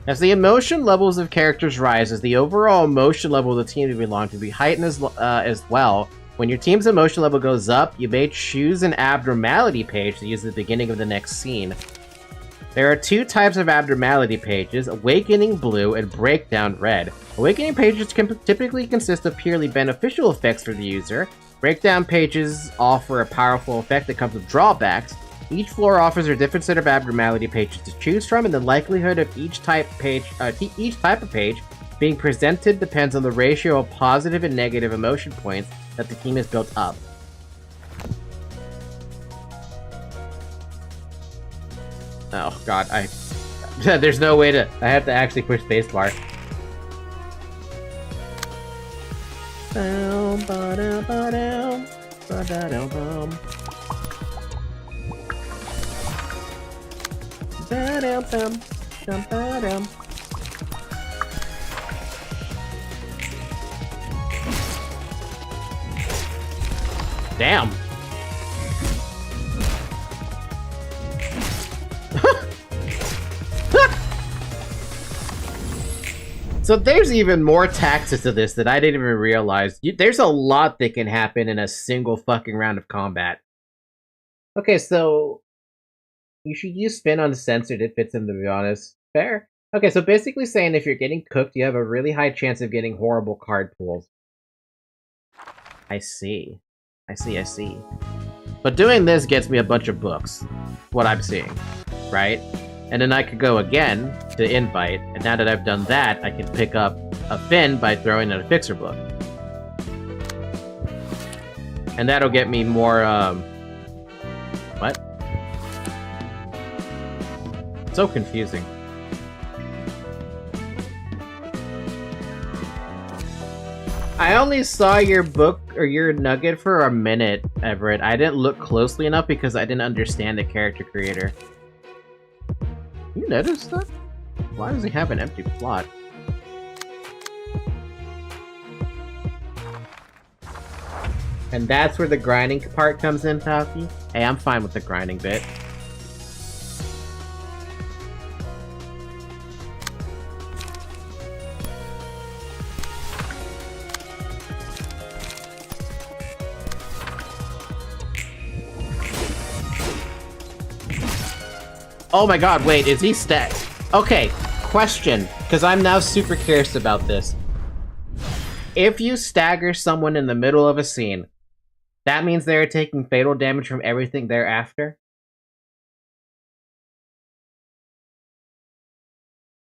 As the emotion levels of characters rises, the overall emotion level of the team you belong to be heightened as well. When your team's emotion level goes up, you may choose an abnormality page to use at the beginning of the next scene. There are two types of abnormality pages, Awakening Blue and Breakdown Red. Awakening pages can typically consist of purely beneficial effects for the user. Breakdown pages offer a powerful effect that comes with drawbacks. Each floor offers a different set of abnormality pages to choose from, and the likelihood of each type of page being presented depends on the ratio of positive and negative emotion points that the team has built up. Oh god, there's no way to... I have to actually push spacebar. Damn. So there's even more taxes to this that I didn't even realize. There's a lot that can happen in a single fucking round of combat. Okay, so you should use spin uncensored. It fits in, to be honest. Fair. Okay, so basically saying if you're getting cooked, you have a really high chance of getting horrible card pools. I see. I see. But doing this gets me a bunch of books. What I'm seeing. Right? And then I could go again to invite, and now that I've done that, I can pick up a Finn by throwing in a fixer book. And that'll get me more, what? So confusing. I only saw your book, or your nugget for a minute, Everett. I didn't look closely enough because I didn't understand the character creator. You noticed that? Why does he have an empty plot? And that's where the grinding part comes in, Falky? Hey, I'm fine with the grinding bit. Oh my god, wait, is he stacked? Okay, question, because I'm now super curious about this. If you stagger someone in the middle of a scene, that means they're taking fatal damage from everything thereafter?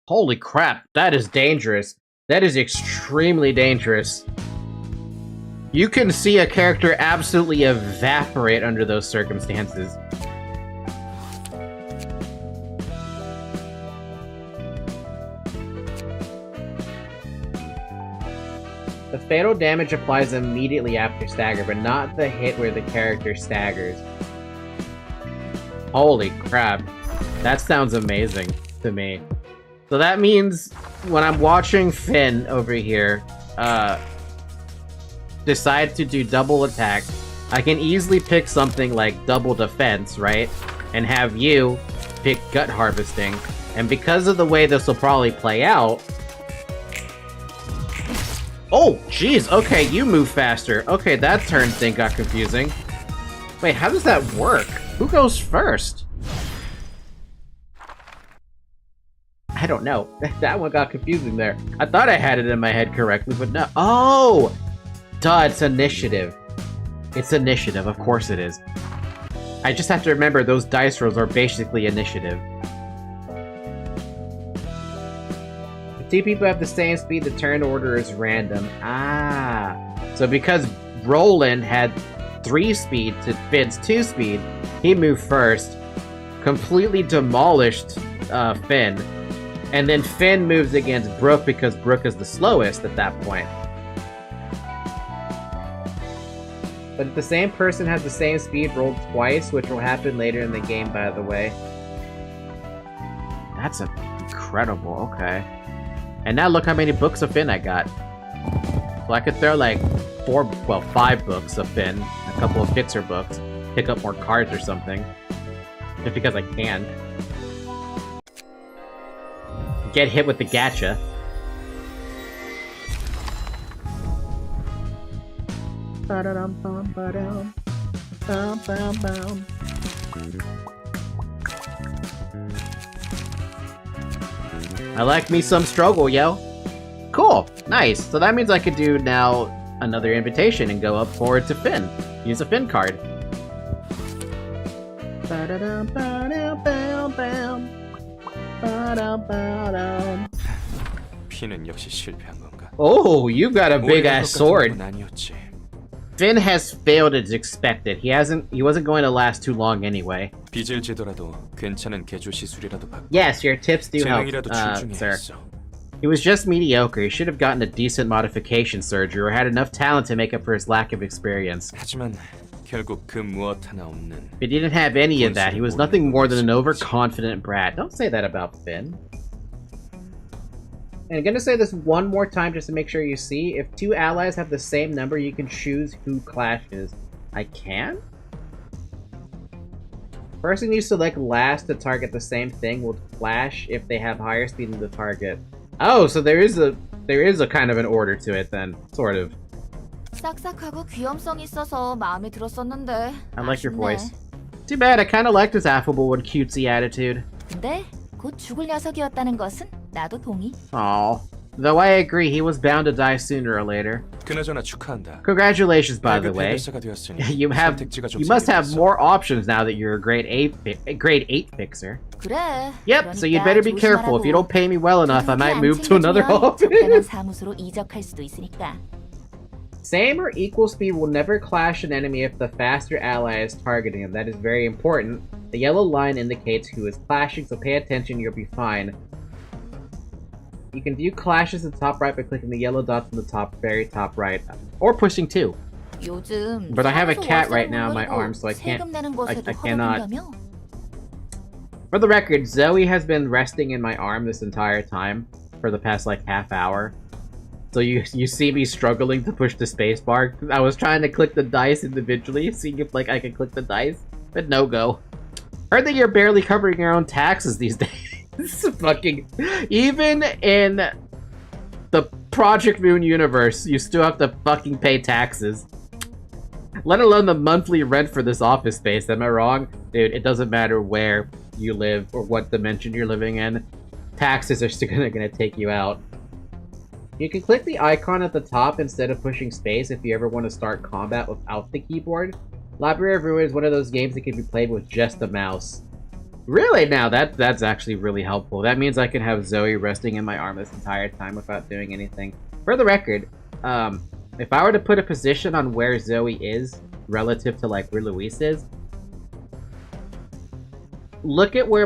Holy crap, that is dangerous. That is extremely dangerous. You can see a character absolutely evaporate under those circumstances. The fatal damage applies immediately after stagger, but not the hit where the character staggers. Holy crap. That sounds amazing to me. So that means when I'm watching Finn over here, decide to do double attack, I can easily pick something like double defense, right? And have you pick gut harvesting. And because of the way this will probably play out... Oh, jeez, okay, you move faster. Okay, that turn thing got confusing. Wait, how does that work? Who goes first? I don't know. That one got confusing there. I thought I had it in my head correctly, but no. Oh! Duh, it's initiative. It's initiative, of course it is. I just have to remember those dice rolls are basically initiative. Two people have the same speed, the turn order is random. Ah. So because Roland had 3 speed to Finn's 2 speed, he moved first, completely demolished Finn, And then Finn moves against Brooke because Brooke is the slowest at that point. But if the same person has the same speed rolled twice, which will happen later in the game, by the way. That's incredible, okay. And now look how many books of Finn I got. So I could throw like 5 books of Finn, a couple of Fixer books, pick up more cards or something. Just because I can. Get hit with the gacha. I like me some struggle, yo. Cool, nice. So that means I could do now another invitation and go up forward to Finn. Use a Finn card. Oh, you've got a big ass sword. Finn has failed as expected. He wasn't going to last too long anyway. Yes, your tips do help, sir. He was just mediocre. He should have gotten a decent modification surgery or had enough talent to make up for his lack of experience. But he didn't have any of that. He was nothing more than an overconfident brat. Don't say that about Finn. And I'm gonna say this one more time just to make sure you see. If 2 allies have the same number, you can choose who clashes. I can? Person you select last to target the same thing will clash if they have higher speed than the target. Oh, so there is a kind of an order to it then, sort of. 싹싹하고 귀염성 있어서 마음에 들었었는데. I like your voice. Too bad, I kind of liked his affable and cutesy attitude. 근데 곧 죽을 녀석이었다는 것은 나도 동의. Aw. Though I agree, he was bound to die sooner or later. Congratulations, by the way. You must have more options now that you're a grade 8 fixer. 그래. Yep, so you'd better be careful. If you don't pay me well enough, I might move to another office. 사무소로 이적할 수도 있으니까. Same or equal speed will never clash an enemy if the faster ally is targeting him. That is very important. The yellow line indicates who is clashing, so pay attention, you'll be fine. You can view clashes in the top right by clicking the yellow dots in the very top right. Or pushing 2. But I have a cat right now in my arm, so I cannot. For the record, Zoe has been resting in my arm this entire time for the past like half hour. So you see me struggling to push the spacebar. I was trying to click the dice individually, seeing if like I could click the dice, but no go. Heard that you're barely covering your own taxes these days. This is fucking... Even in the Project Moon universe, you still have to fucking pay taxes. Let alone the monthly rent for this office space, am I wrong? Dude, it doesn't matter where you live or what dimension you're living in. Taxes are still gonna take you out. You can click the icon at the top instead of pushing space if you ever want to start combat without the keyboard. Library of Ruin is one of those games that can be played with just a mouse. Really? Now, that's actually really helpful. That means I can have Zoe resting in my arm this entire time without doing anything. For the record, if I were to put a position on where Zoe is relative to like where Luis is, look at where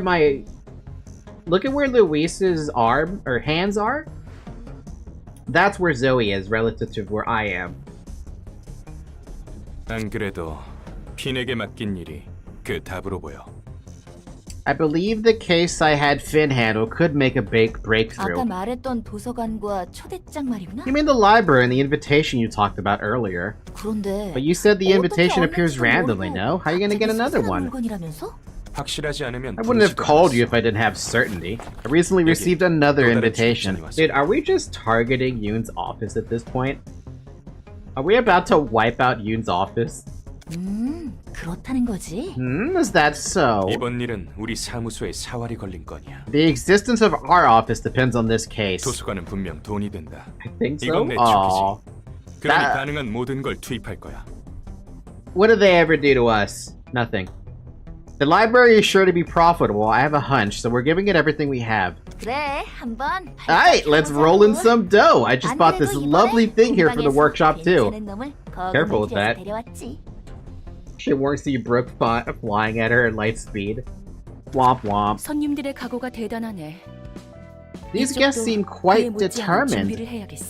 Luis's arm or hands are. That's where Zoe is relative to where I am. 안 그래도 핀에게 맡긴 일이 그 답으로 보여. I believe the case I had Finn handle could make a big breakthrough. 아까 말했던 도서관과 초대장 말이구나. You mean the library and the invitation you talked about earlier? 그런데 But you said the invitation appears randomly, no? How are you gonna get another one? 확실하지 않으면 I wouldn't have called you if I didn't have certainty. I recently received another invitation. Dude, are we just targeting Yoon's office at this point? Are we about to wipe out Yoon's office? 그렇다는 거지. Is that so? 이번 일은 우리 사무소에 사활이 걸린 건이야. The existence of our office depends on this case. 도서관은 분명 돈이 된다. I think so? 이건 내 축이지. 그러니 가능한 모든 걸 투입할 거야. What did they ever do to us? Nothing. The library is sure to be profitable. I have a hunch, so we're giving it everything we have. 그래, 한번. Alright, let's roll in some dough. I just bought this lovely thing here for the workshop too. Careful with that. She wants to see Brooke flying at her at light speed. Womp womp. 손님들의 각오가 대단하네. These guests seem quite determined.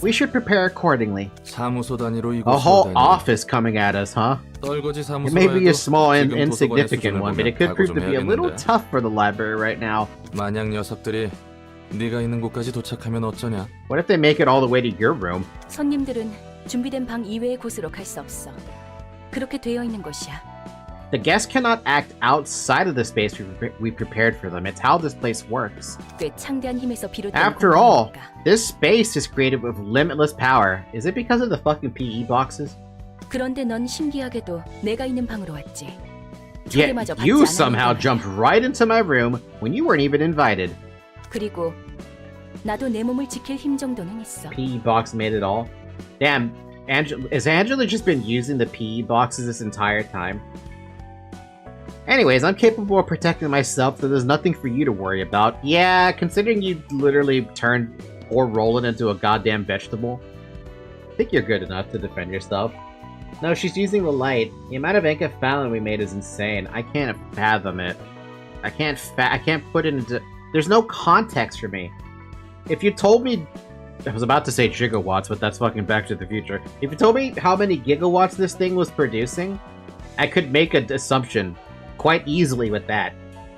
We should prepare accordingly. 사무소 단위로 A whole 이곳으로 다니. office coming at us, huh? 떨거지 It 사무소가 may be a 해도 small and 지금 도서관의 insignificant 수준을 one, but 보면 it could 각오 prove 좀 to be a little 해야겠는데. tough for the library right now. 만약 녀석들이 네가 있는 곳까지 도착하면 어쩌냐? What if they make it all the way to your room? 손님들은 준비된 방 이외의 곳으로 갈 수 없어. 그렇게 되어 있는 것이야. The guests cannot act outside of the space we prepared for them. It's how this place works. 꽤 창대한 힘에서 비롯된 After all, 공간이니까. this space is created with limitless power. Is it because of the fucking PE boxes? 그런데 넌 신기하게도 내가 있는 방으로 왔지. Yet 초대마저 받지 you 않았는데 somehow 말이야. jumped right into my room when you weren't even invited. 그리고 나도 내 몸을 지킬 힘 정도는 있어. PE box made it all. Damn, has Angela just been using the PE boxes this entire time? Anyways, I'm capable of protecting myself, so there's nothing for you to worry about. Yeah, considering you literally turned poor Roland into a goddamn vegetable, I think you're good enough to defend yourself. No, she's using the light. The amount of enkephalin we made is insane. I can't fathom it. I can't put it into... There's no context for me. If you told me... I was about to say gigawatts, but that's fucking Back to the Future. If you told me how many gigawatts this thing was producing, I could make an assumption quite easily with that.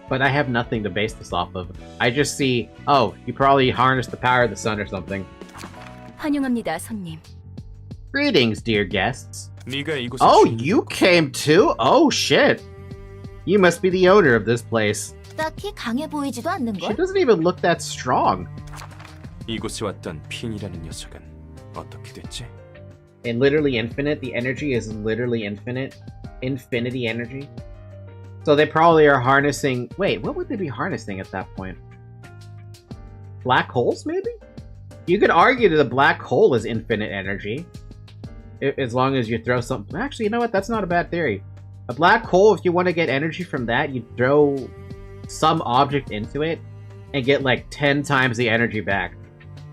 But I have nothing to base this off of. I just see, oh, you probably harnessed the power of the sun or something. 환영합니다, 손님. Greetings, dear guests. 네가 이곳에 Oh, 주인- you came too? Oh, shit. You must be the owner of this place. 딱히 강해 보이지도 않는 She 걸. doesn't even look that strong. 이곳에 왔던 핀이라는 녀석은 어떻게 됐지? In literally infinite, the energy is literally infinite. Infinity energy. So they probably are harnessing... Wait, what would they be harnessing at that point? Black holes, maybe? You could argue that a black hole is infinite energy. As long as you throw something... Actually, you know what? That's not a bad theory. A black hole, if you want to get energy from that, you throw some object into it and get like 10 times the energy back.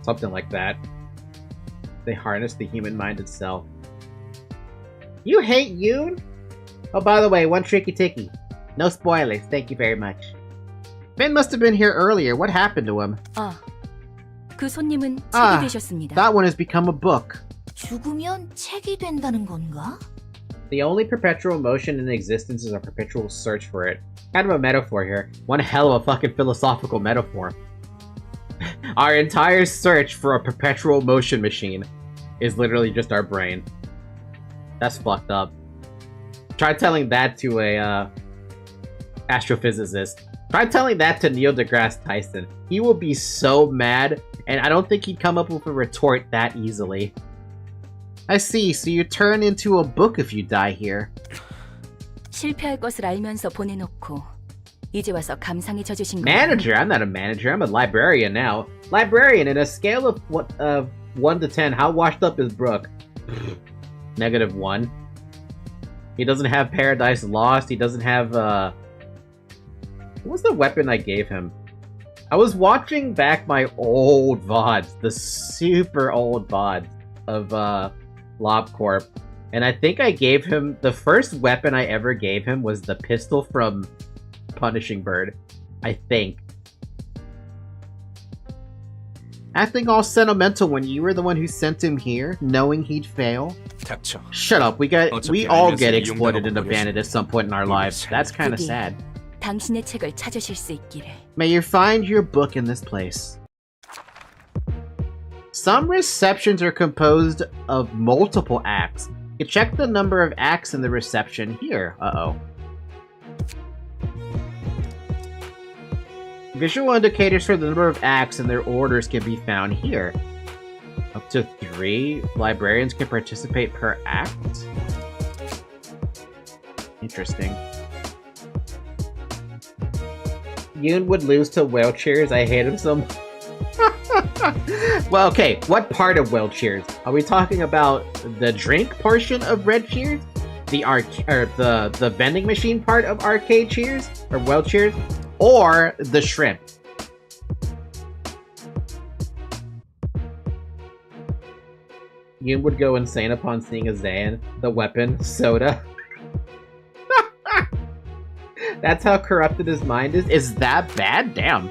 Something like that. They harness the human mind itself. You hate Yoon? Oh, by the way, one tricky ticky. No spoilers, thank you very much. Finn must have been here earlier. What happened to him? 아, 그 손님은 책이 아, 되셨습니다. That one has become a book. 죽으면 책이 된다는 건가? The only perpetual motion in existence is a perpetual search for it. Kind of a metaphor here. One hell of a fucking philosophical metaphor. Our entire search for a perpetual motion machine is literally just our brain. That's fucked up. Try telling that to a astrophysicist. Try telling that to Neil deGrasse Tyson. He will be so mad, and I don't think he'd come up with a retort that easily. I see, so you turn into a book if you die here. 실패할 것을 알면서 보내놓고 이제 와서 감상에 젖으신 거예요. Manager? I'm not a manager, I'm a librarian now. Librarian, in a scale of 1 to 10, how washed up is Brooke? -1. He doesn't have Paradise Lost, he doesn't have, what was the weapon I gave him? I was watching back my old VODs, the super old VODs of, LobCorp, and I think I gave him, the first weapon I ever gave him was the pistol from Punishing Bird, I think. Acting all sentimental when you were the one who sent him here, knowing he'd fail? 닥쳐. Shut up, we all get exploited and abandoned at some point in our lives. That's kinda 여기 sad. 당신의 책을 찾으실 수 있기를. May you find your book in this place. Some receptions are composed of multiple acts. You check the number of acts in the reception here. Uh-oh. Visual indicators for the number of acts and their orders can be found here. Up to 3 librarians can participate per act? Interesting. Yoon would lose to Whale Cheers. I hate him so much. Well, okay, what part of Whale Cheers? Are we talking about the drink portion of Red Cheers? The vending machine part of Arcade Cheers? Or Whale Cheers? Or the shrimp? Yoon would go insane upon seeing a Zayn, the weapon, soda. That's how corrupted his mind is? Is that bad? Damn.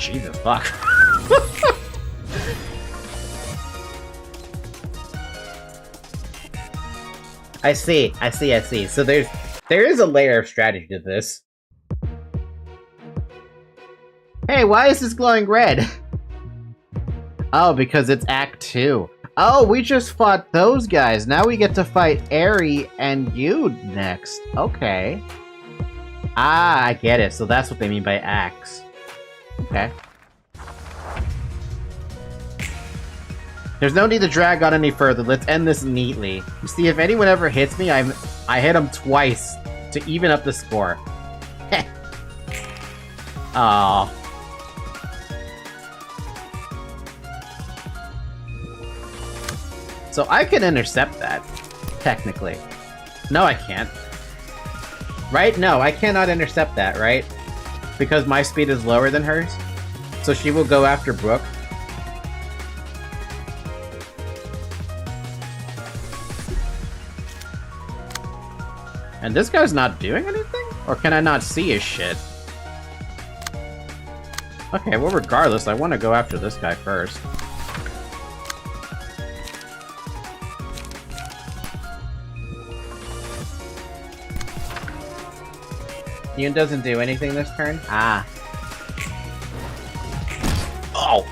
Jesus fuck. I see. So there is a layer of strategy to this. Hey, why is this glowing red? Oh, because it's Act 2. Oh, we just fought those guys. Now we get to fight Eri and you next. Okay. Ah, I get it. So that's what they mean by acts. Okay. There's no need to drag on any further. Let's end this neatly. You see, if anyone ever hits me, I hit them twice to even up the score. Aww. So I can intercept that, technically. No, I can't. Right? No, I cannot intercept that, right? Because my speed is lower than hers. So she will go after Brooke. And this guy's not doing anything? Or can I not see his shit? Okay, well regardless, I want to go after this guy first. Yoon doesn't do anything this turn? Ah. Oh!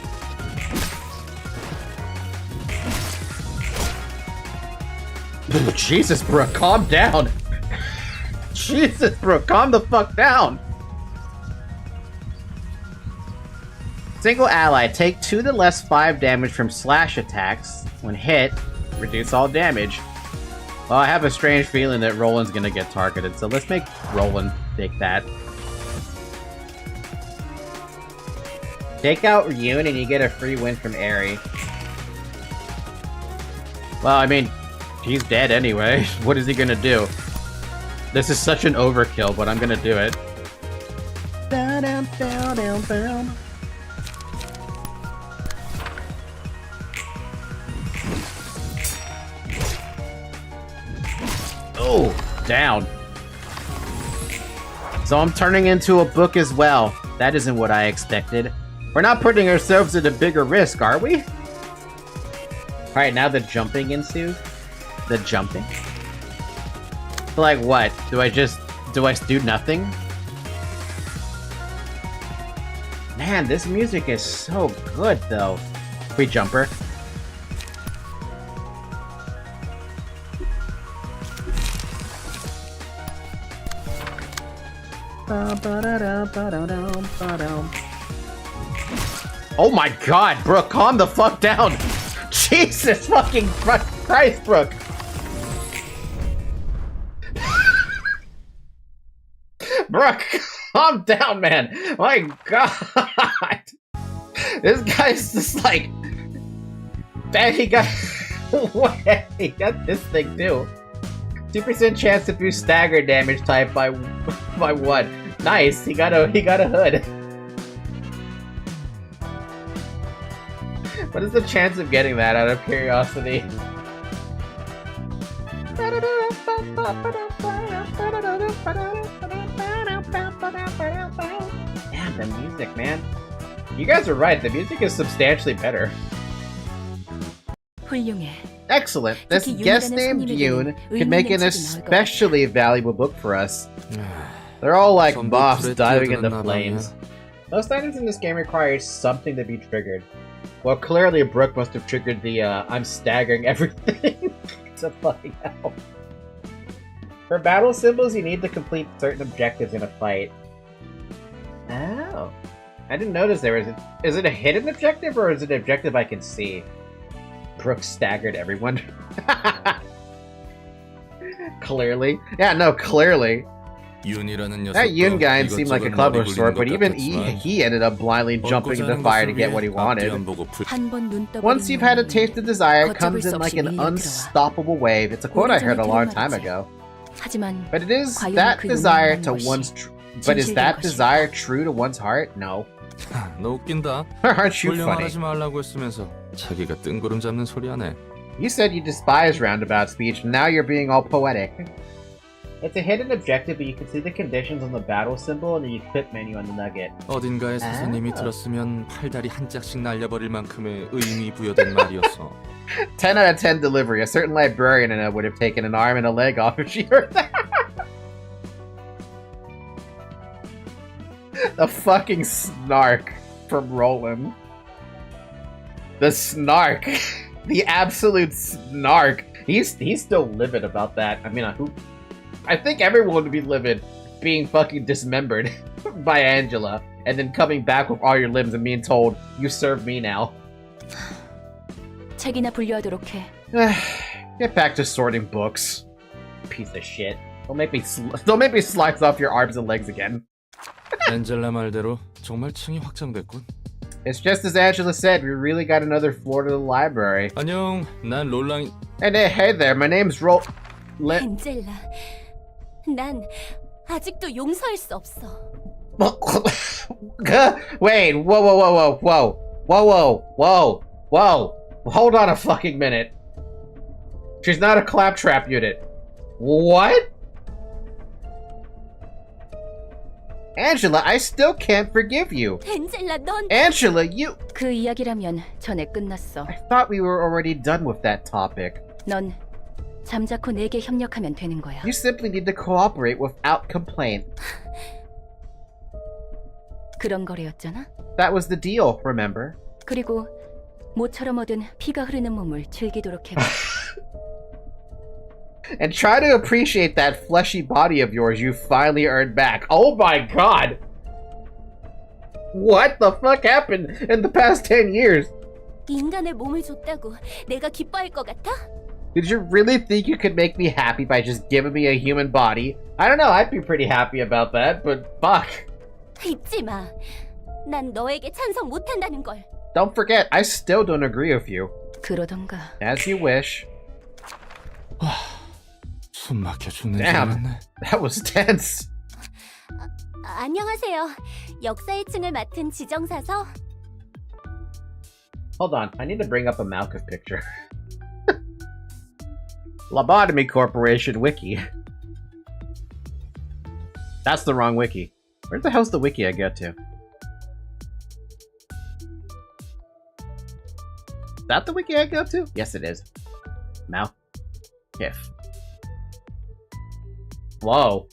Jesus, bro, calm down! Jesus, bro, calm the fuck down! Single ally, take 2 to less 5 damage from slash attacks. When hit, reduce all damage. Well, I have a strange feeling that Roland's gonna get targeted, so let's make Roland take that. Take out Yoon and you get a free win from Eri. Well, I mean, he's dead anyway. What is he gonna do? This is such an overkill, but I'm gonna do it. Down, down, down, down, down. Oh, down. So I'm turning into a book as well. That isn't what I expected. We're not putting ourselves at a bigger risk, are we? Alright, now the jumping ensues. The jumping? Like what? Do I do nothing? Man, this music is so good though. Free jumper. Oh my god, Brooke, calm the fuck down! Jesus fucking Christ, Brooke! Brooke, calm down, man! My god! This guy's just like... Man, he got... he got this thing too. 2% chance to boost stagger damage type by 1. Nice, he got a hood. What is the chance of getting that out of curiosity? Damn, the music, man. You guys are right, the music is substantially better. 훌륭해. Excellent. This guest named Yoon could make an especially valuable book for us. They're all like moths diving into flames. Most items in this game require something to be triggered. Well, clearly Brooke must have triggered the I'm staggering everything to find out. For battle symbols, you need to complete certain objectives in a fight. Oh. I didn't notice there was is it a hidden objective or is it an objective I can see? Brooke staggered everyone. Clearly. Yeah, no, clearly. That Yoon guy seemed like a clever sort, but even he ended up blindly jumping into the fire to get what he wanted. Once you've had a taste of desire, it comes in like an unstoppable wave. It's a quote I heard a long time ago. But it is that desire to one's... But is that desire true to one's heart? No. 너 웃긴다. Aren't you funny? 하지 말라고 했으면서 자기가 뜬구름 잡는 소리 하네. You said you despise roundabout speech, and now you're being all poetic. It's a hidden objective, but you can see the conditions on the battle symbol and the equip menu on the nugget. 어딘가에 스승님이 들었으면 팔다리 한 짝씩 날려버릴 만큼의 의미 부여된 말이었어. 10 out of 10 delivery. A certain librarian in it would have taken an arm and a leg off if she heard that. The fucking snark from Roland. The snark. The absolute snark. He's still livid about that. I mean, I think everyone would be livid being fucking dismembered by Angela and then coming back with all your limbs and being told, you serve me now. 책이나 분류하도록 해. Get back to sorting books. Piece of shit. Don't make me slice off your arms and legs again. 엔젤라 말대로 정말 층이 확장됐군. It's just as Angela said, we really got another floor to the library. 안녕, 난 롤랑. Hey there, my name's 엔젤라, 난 아직도 용서할 수 없어. Wait, whoa. Hold on a fucking minute. She's not a claptrap unit. What? Angela, I still can't forgive you. 엔젤라, 넌... Angela, you... 그 이야기라면 전에 끝났어. I thought we were already done with that topic. 넌 잠자코 내게 협력하면 되는 거야. You simply need to cooperate without complaint. 그런 거래였잖아. That was the deal, remember? 그리고 모처럼 얻은 피가 흐르는 몸을 즐기도록 해봐. And try to appreciate that fleshy body of yours you finally earned back. Oh my god! What the fuck happened in the past 10 years? 인간의 몸을 줬다고 내가 기뻐할 것 같아? Did you really think you could make me happy by just giving me a human body? I don't know, I'd be pretty happy about that, but fuck. 잊지 마. 난 너에게 찬성 못한다는 걸. Don't forget, I still don't agree with you. 그러던가. As you wish. 숨 막혀 죽는 줄 Damn, 알았네. that was tense. 안녕하세요. 역사의 층을 맡은 지정사서. Hold on, I need to bring up a Malkuth picture. Lobotomy Corporation wiki. That's the wrong wiki. Where the hell's the wiki I get to? Is that the wiki I go to? Yes, it is. Malkuth. Whoa.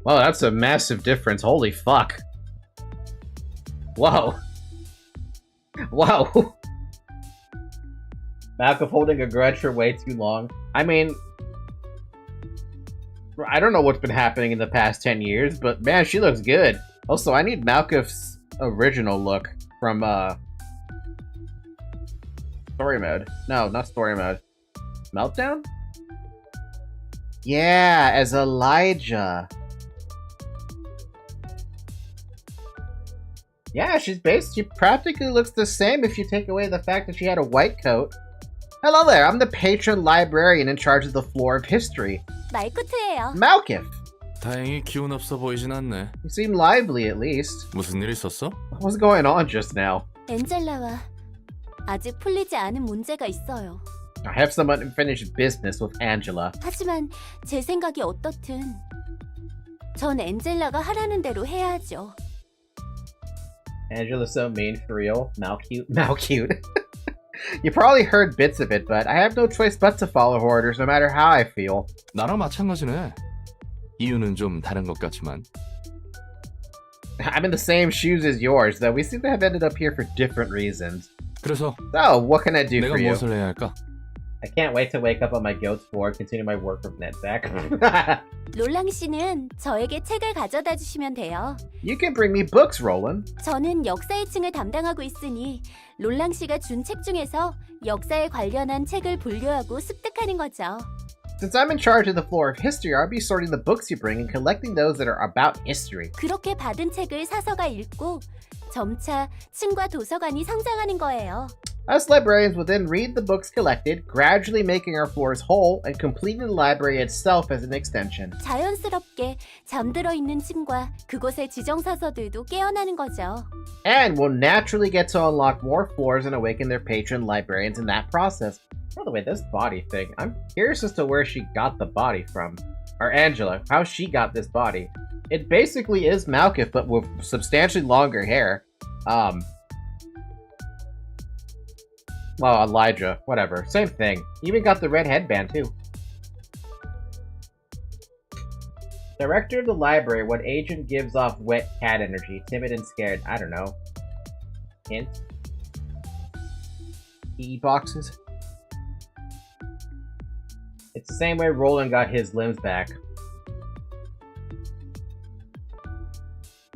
Whoa, that's a massive difference. Holy fuck. Whoa. Whoa. Malkuth holding a grudge for way too long. I mean, I don't know what's been happening in the past 10 years, but man, she looks good. Also, I need Malkuth's original look from, story mode. No, not story mode. Meltdown? Yeah, as Elijah. Yeah, she practically looks the same if you take away the fact that she had a white coat. Hello there, I'm the patron librarian in charge of the floor of history. 말코트예요. Malkuth! 다행히 기운 없어 보이진 않네. You seem lively, at least. 무슨 일 있었어? What was going on just now? 엔젤라와 아직 풀리지 않은 문제가 있어요. I have some unfinished business with Angela. 하지만 제 생각이 어떻든 전 엔젤라가 하라는 대로 해야죠. Angela's so mean for real. Malcute. You probably heard bits of it, but I have no choice but to follow her orders no matter how I feel. 나랑 마찬가지네. 이유는 좀 다른 것 같지만. I'm in the same shoes as yours, though we seem to have ended up here for different reasons. 그래서 So, what can I do 내가 for you? 무엇을 해야 할까? I can't wait to wake up on my goat's floor and continue my work with NetZack. 롤랑 씨는 저에게 책을 가져다 주시면 돼요. You can bring me books, Roland. 저는 역사의 층을 담당하고 있으니 롤랑 씨가 준 책 중에서 역사에 관련한 책을 분류하고 습득하는 거죠. Since I'm in charge of the floor of history, I'll be sorting the books you bring and collecting those that are about history. 그렇게 받은 책을 사서가 읽고 점차 층과 도서관이 성장하는 거예요. Us librarians will then read the books collected, gradually making our floors whole and completing the library itself as an extension. 자연스럽게 잠들어 있는 층과 그곳의 지정사서들도 깨어나는 거죠. And we'll naturally get to unlock more floors and awaken their patron librarians in that process. By the way, this body thing, I'm curious as to where she got the body from. Or Angela. How she got this body. It basically is Malkith, but with substantially longer hair. Well, Elijah. Whatever. Same thing. Even got the red headband, too. Director of the library. What agent gives off wet cat energy? Timid and scared. I don't know. Hint. E-boxes. It's the same way Roland got his limbs back.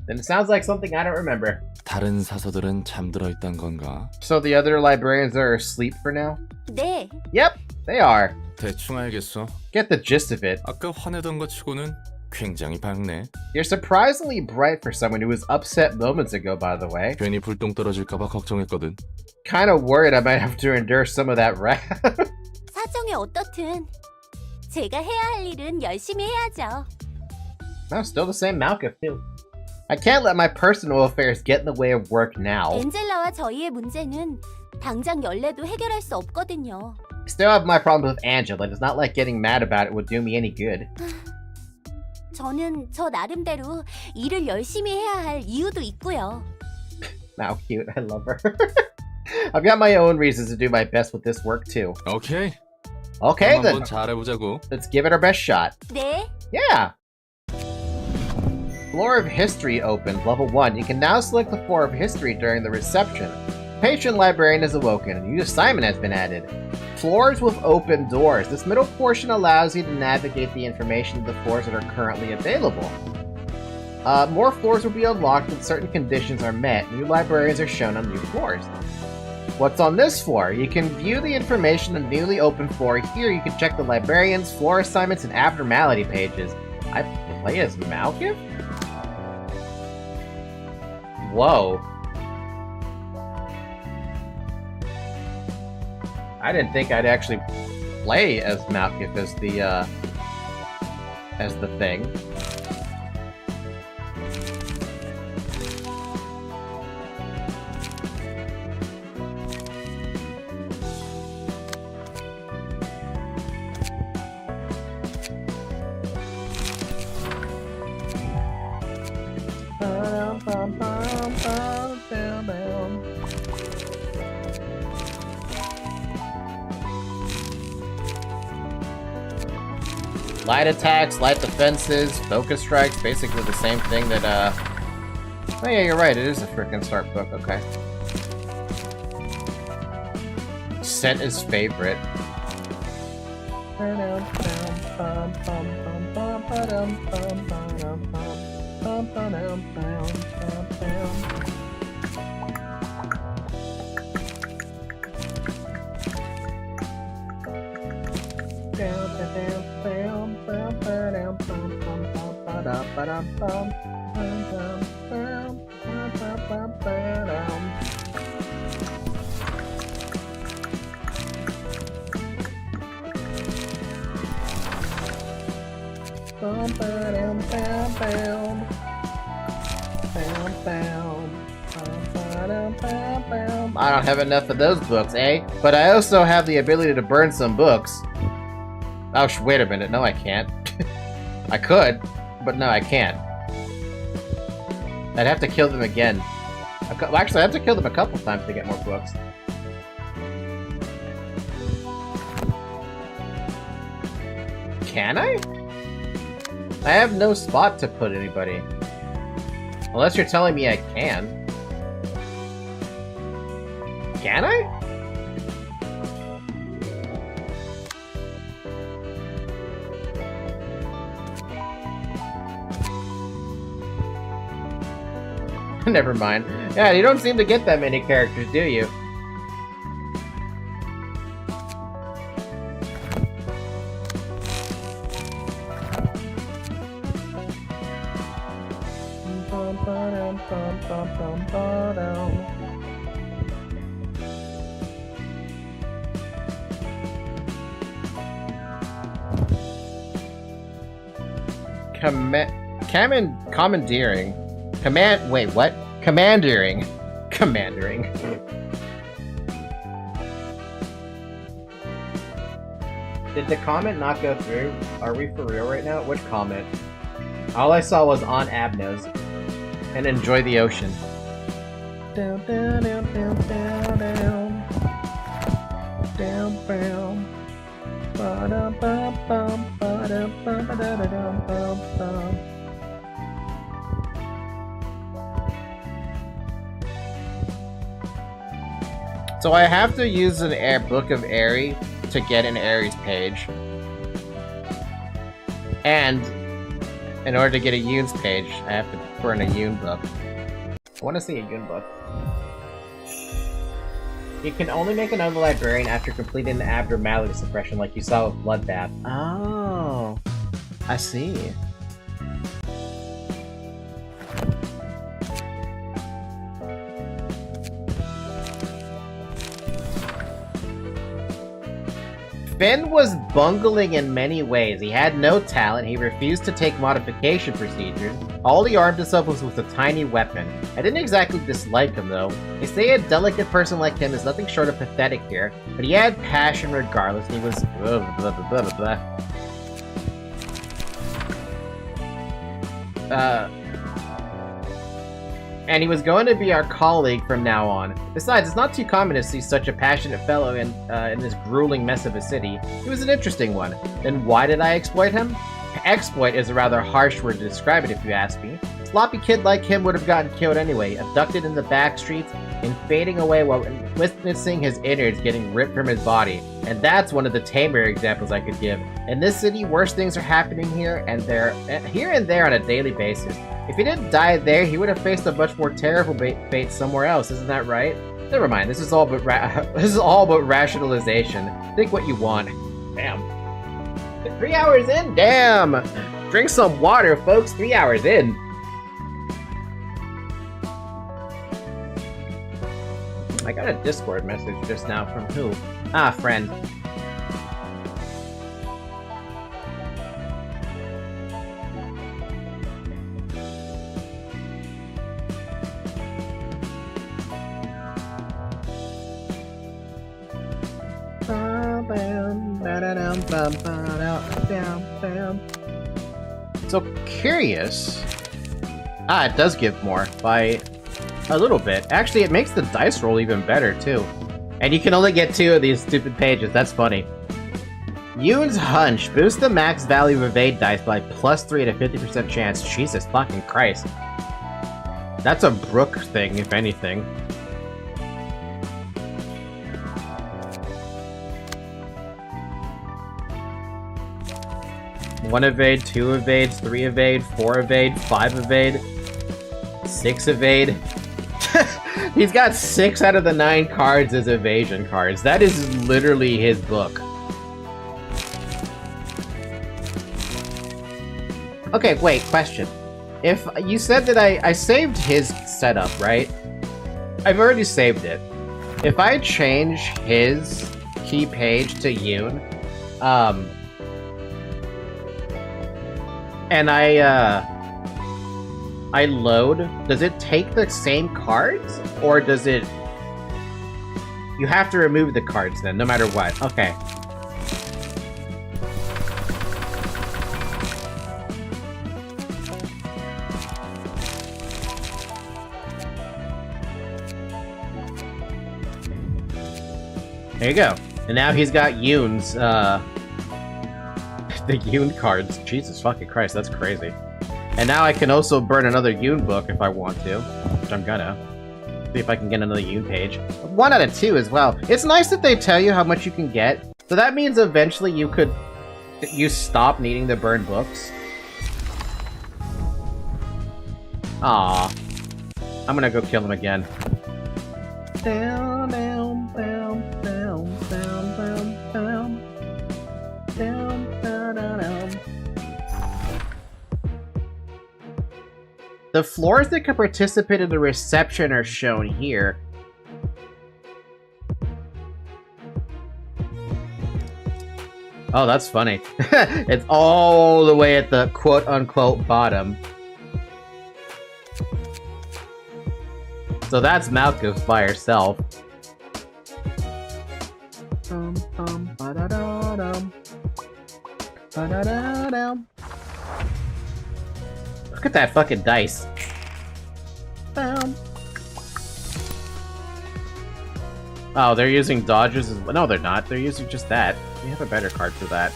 Then it sounds like something I don't remember. 다른 사서들은 잠들어 있단 건가? So the other librarians are asleep for now? 네. Yep, they are. 대충 알겠어. Get the gist of it. 아까 화내던 것 치고는 굉장히 밝네. You're surprisingly bright for someone who was upset moments ago, by the way. 괜히 불똥 떨어질까봐 걱정했거든. Kinda worried I might have to endure some of that wrath. 사정이 어떻든 제가 해야 할 일은 열심히 해야죠. No, still the same Malkith, too. I can't let my personal affairs get in the way of work now. 엔젤라와 저희의 문제는 당장 연례도 해결할 수 없거든요. Still have my problems with Angela. It's not like getting mad about it would do me any good. 저는 저 나름대로 일을 열심히 해야 할 이유도 있고요. How cute. I love her. I've got my own reasons to do my best with this work, too. 오케이. Okay, then. 한번 잘해보자고. Let's give it our best shot. 네. Yeah! Floor of History opened, level 1. You can now select the Floor of History during the reception. Patron Librarian is awoken. A new assignment has been added. Floors with open doors. This middle portion allows you to navigate the information of the floors that are currently available. More floors will be unlocked when certain conditions are met. New librarians are shown on new floors. What's on this floor? You can view the information on the newly opened floor. Here you can check the librarians, floor assignments, and abnormality pages. I play as Malkith? Whoa. I didn't think I'd actually play as Malkith as the thing. Light attacks, light defenses, focus strikes, basically the same thing that, oh yeah, you're right, it is a frickin' start book, okay. Set is favorite. I don't have enough of those books, eh? But I also have the ability to burn some books. Oh, wait a minute. No, I can't. I could, but no, I can't. I'd have to kill them again. Actually, I have to kill them a couple times to get more books. Can I? I have no spot to put anybody. Unless you're telling me I can. Can I? Never mind. Yeah, you don't seem to get that many characters, do you? Commandeering. Wait, what? Commandering. Did the comment not go through? Are we for real right now? Which comment? All I saw was on Abnos. And enjoy the ocean. Down, down, down, down, down, down. Down, down. Ba-dum, bum, bum, ba-dum, bum, ba-da-da-dum, bum, bum. So I have to use an Book of Airy to get an Aries page. And in order to get a Yoon's page, I have to burn a Yoon book. I want to see a Yoon book. You can only make another librarian after completing the abnormality suppression like you saw with Bloodbath. Oh, I see. Finn was bungling in many ways. He had no talent, he refused to take modification procedures. All he armed himself with a tiny weapon. I didn't exactly dislike him though. They say a delicate person like him is nothing short of pathetic here, but he had passion regardless, and he was blah blah blah blah blah blah. And he was going to be our colleague from now on. Besides, it's not too common to see such a passionate fellow in this grueling mess of a city. He was an interesting one. Then why did I exploit him? Exploit is a rather harsh word to describe it if you ask me. A sloppy kid like him would have gotten killed anyway, abducted in the back streets and fading away while witnessing his innards getting ripped from his body. And that's one of the tamer examples I could give. In this city, worse things are happening here and there on a daily basis. If he didn't die there, he would have faced a much more terrible fate somewhere else, isn't that right? Never mind, this is all but rationalization. Think what you want. Damn. 3 hours in? Damn! Drink some water, folks. 3 hours in. I got a Discord message just now from who? Ah, friend. So curious. Ah, it does give more by a little bit. Actually, it makes the dice roll even better too. And you can only get 2 of these stupid pages. That's funny. Yoon's Hunch. Boost the max value of evade dice by +3 to 50% chance. Jesus fucking Christ. That's a Brook thing, if anything. One evade, 2 evades, 3 evade, 4 evade, 5 evade, 6 evade. He's got 6 out of the 9 cards as evasion cards. That is literally his book. Okay, wait, question. If you said that I saved his setup, right? I've already saved it. If I change his key page to Yoon, and I load, does it take the same cards? Or does it... You have to remove the cards then, no matter what. Okay. There you go. And now he's got Yoon's, the Yoon cards. Jesus fucking Christ, that's crazy. And now I can also burn another Yoon book if I want to, which I'm gonna. See if I can get another Yoon page. 1 out of 2 as well. It's nice that they tell you how much you can get. So that means eventually you stop needing to burn books. Aww. I'm gonna go kill him again. Down, down, down, down, down, down, down. Down, down, down, down. The floors that can participate in the reception are shown here. Oh, that's funny. It's all the way at the quote-unquote bottom. So that's Malkuth by herself. Ba-da-da-dum. Look at that fucking dice. Bam. Oh, they're using dodges as well. No, they're not. They're using just that. We have a better card for that.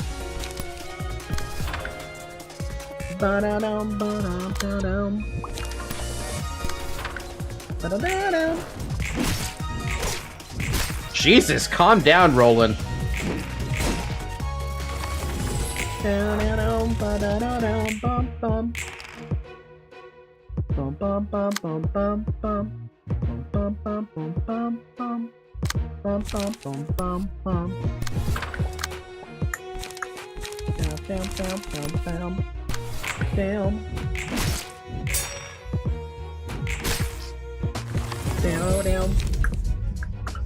Ba-da-dum, ba-dum, ba-dum. Ba-da-da-dum. Jesus, calm down, Roland. Ba-da-dum, ba-da-da-dum, bum, bum. Bum, bum, bum, bum, bum, bum. Bum, bum, bum, bum, bum. Bum, bum, bum, bum, bum. Down, down, down, down, down. Down. Down, down.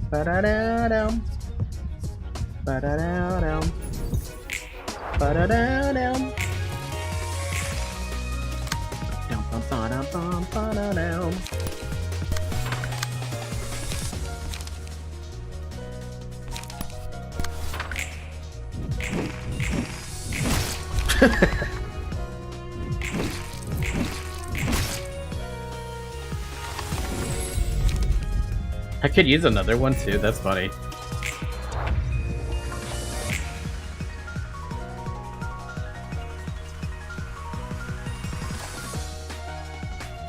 Ba-da-da-dum. Ba-da-da-dum. Ba-da-da-dum. Dum, bum, ba-dum, bum, ba-da-dum. I could use another one too, that's funny.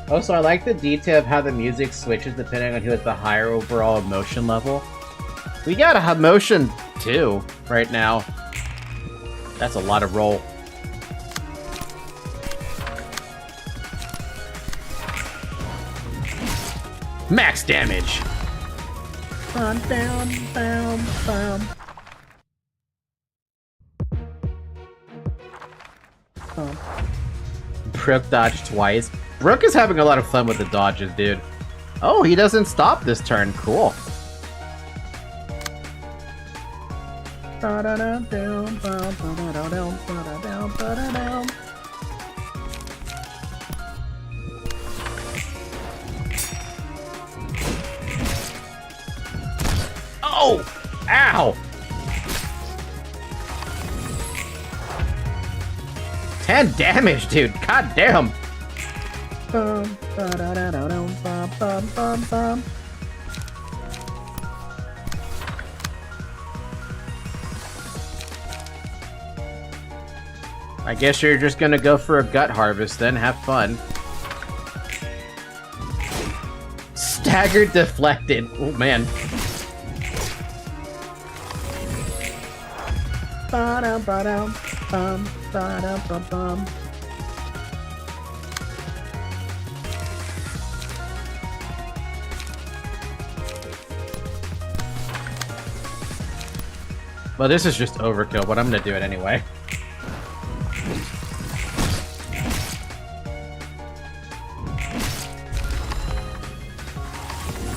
Also, I like the detail of how the music switches depending on who has the higher overall emotion level. We got a emotion 2 right now. That's a lot of roll. Max damage! Bum, bum, bum, bum. Bum. Brooke dodged twice. Brooke is having a lot of fun with the dodges, dude. Oh, he doesn't stop this turn. Cool. Ba-da-dum-dum, bum, ba-da-dum, ba-da-dum, ba-da-dum. Oh! Ow! 10 damage, dude. God damn. Bum, ba-da-da-da-dum, bum, bum, bum, bum. I guess you're just gonna go for a gut harvest then. Have fun. Staggered deflected. Oh man. Ba-dum, ba-dum, bum, ba-dum, bum, bum. Well, this is just overkill, but I'm gonna do it anyway.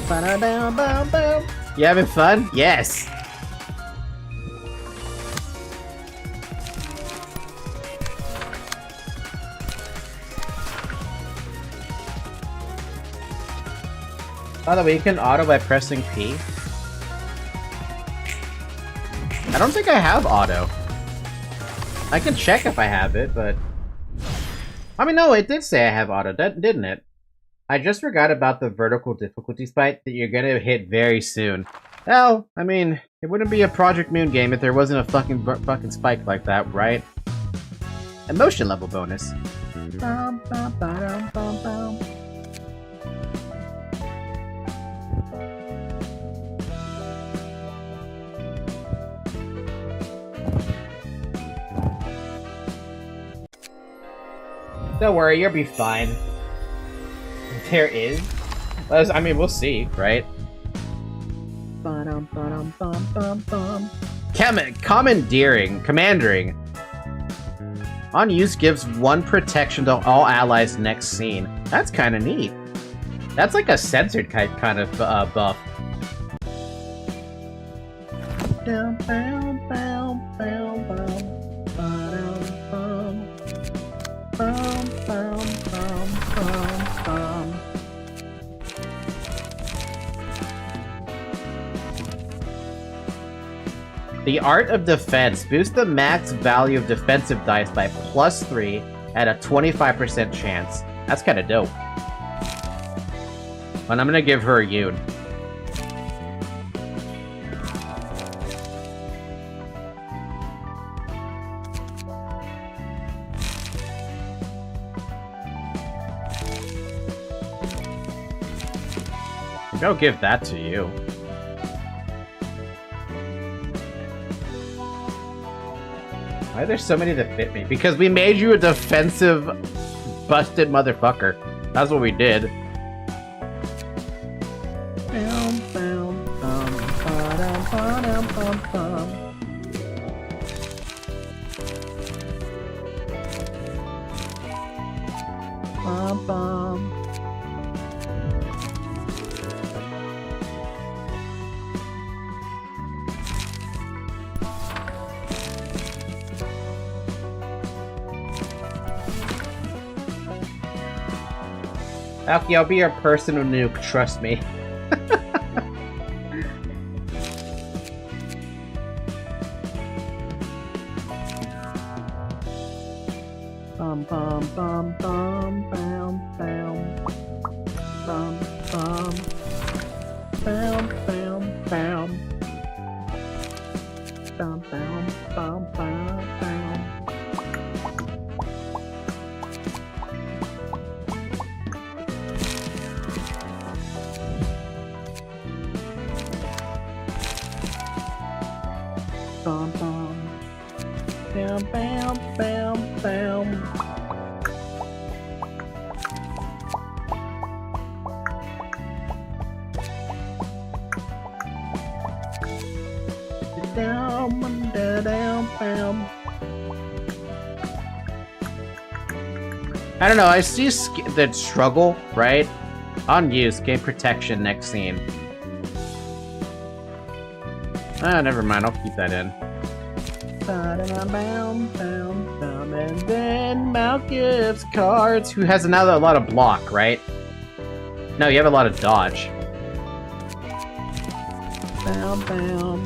Ba-da-dum-bum-bum. You having fun? Yes. By the way, you can auto by pressing P. I don't think I have auto. I can check if I have it, but... I mean, no, it did say I have auto, didn't it? I just forgot about the vertical difficulty spike that you're gonna hit very soon. Well, I mean, it wouldn't be a Project Moon game if there wasn't a fucking spike like that, right? Emotion level bonus. Bum, bum, ba-dum, bum, bum. Don't worry, you'll be fine. There is? I mean, we'll see, right? Commandering. On use gives 1 protection to all allies next scene. That's kind of neat. That's like a censored kind of buff. The Art of Defense. Boost the max value of defensive dice by +3 at a 25% chance. That's kind of dope. And I'm gonna give her a Yoon. I'll give that to you. Why are there so many that fit me? Because we made you a defensive, busted motherfucker. That's what we did. Alki, I'll be your personal nuke, trust me. Bum bum bum bum bam bam bum bum bam bam bam bam bam bam bam bam. Bum bum bam bam bam bam. Down, down, down. I don't know, I see the struggle, right? Unused, gain protection next scene. Ah, never mind, I'll keep that in. And then Mal gives cards. Who has another a lot of block, right? No, you have a lot of dodge. Bam, bam.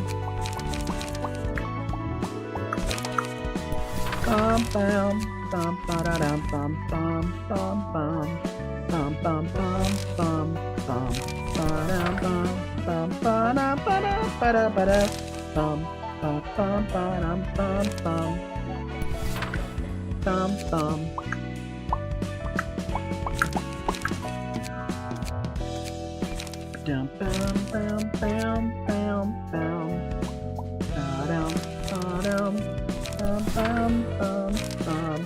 Bum bum bum ba dum bum bum bum bum bum bum bum bum bum ba dum bum bum ba dum ba da ba da bum bum bum ba dum bum bum bum bum. Dum bum bum bum bum bum ba dum ba dum. Bum, bum, bum, bum.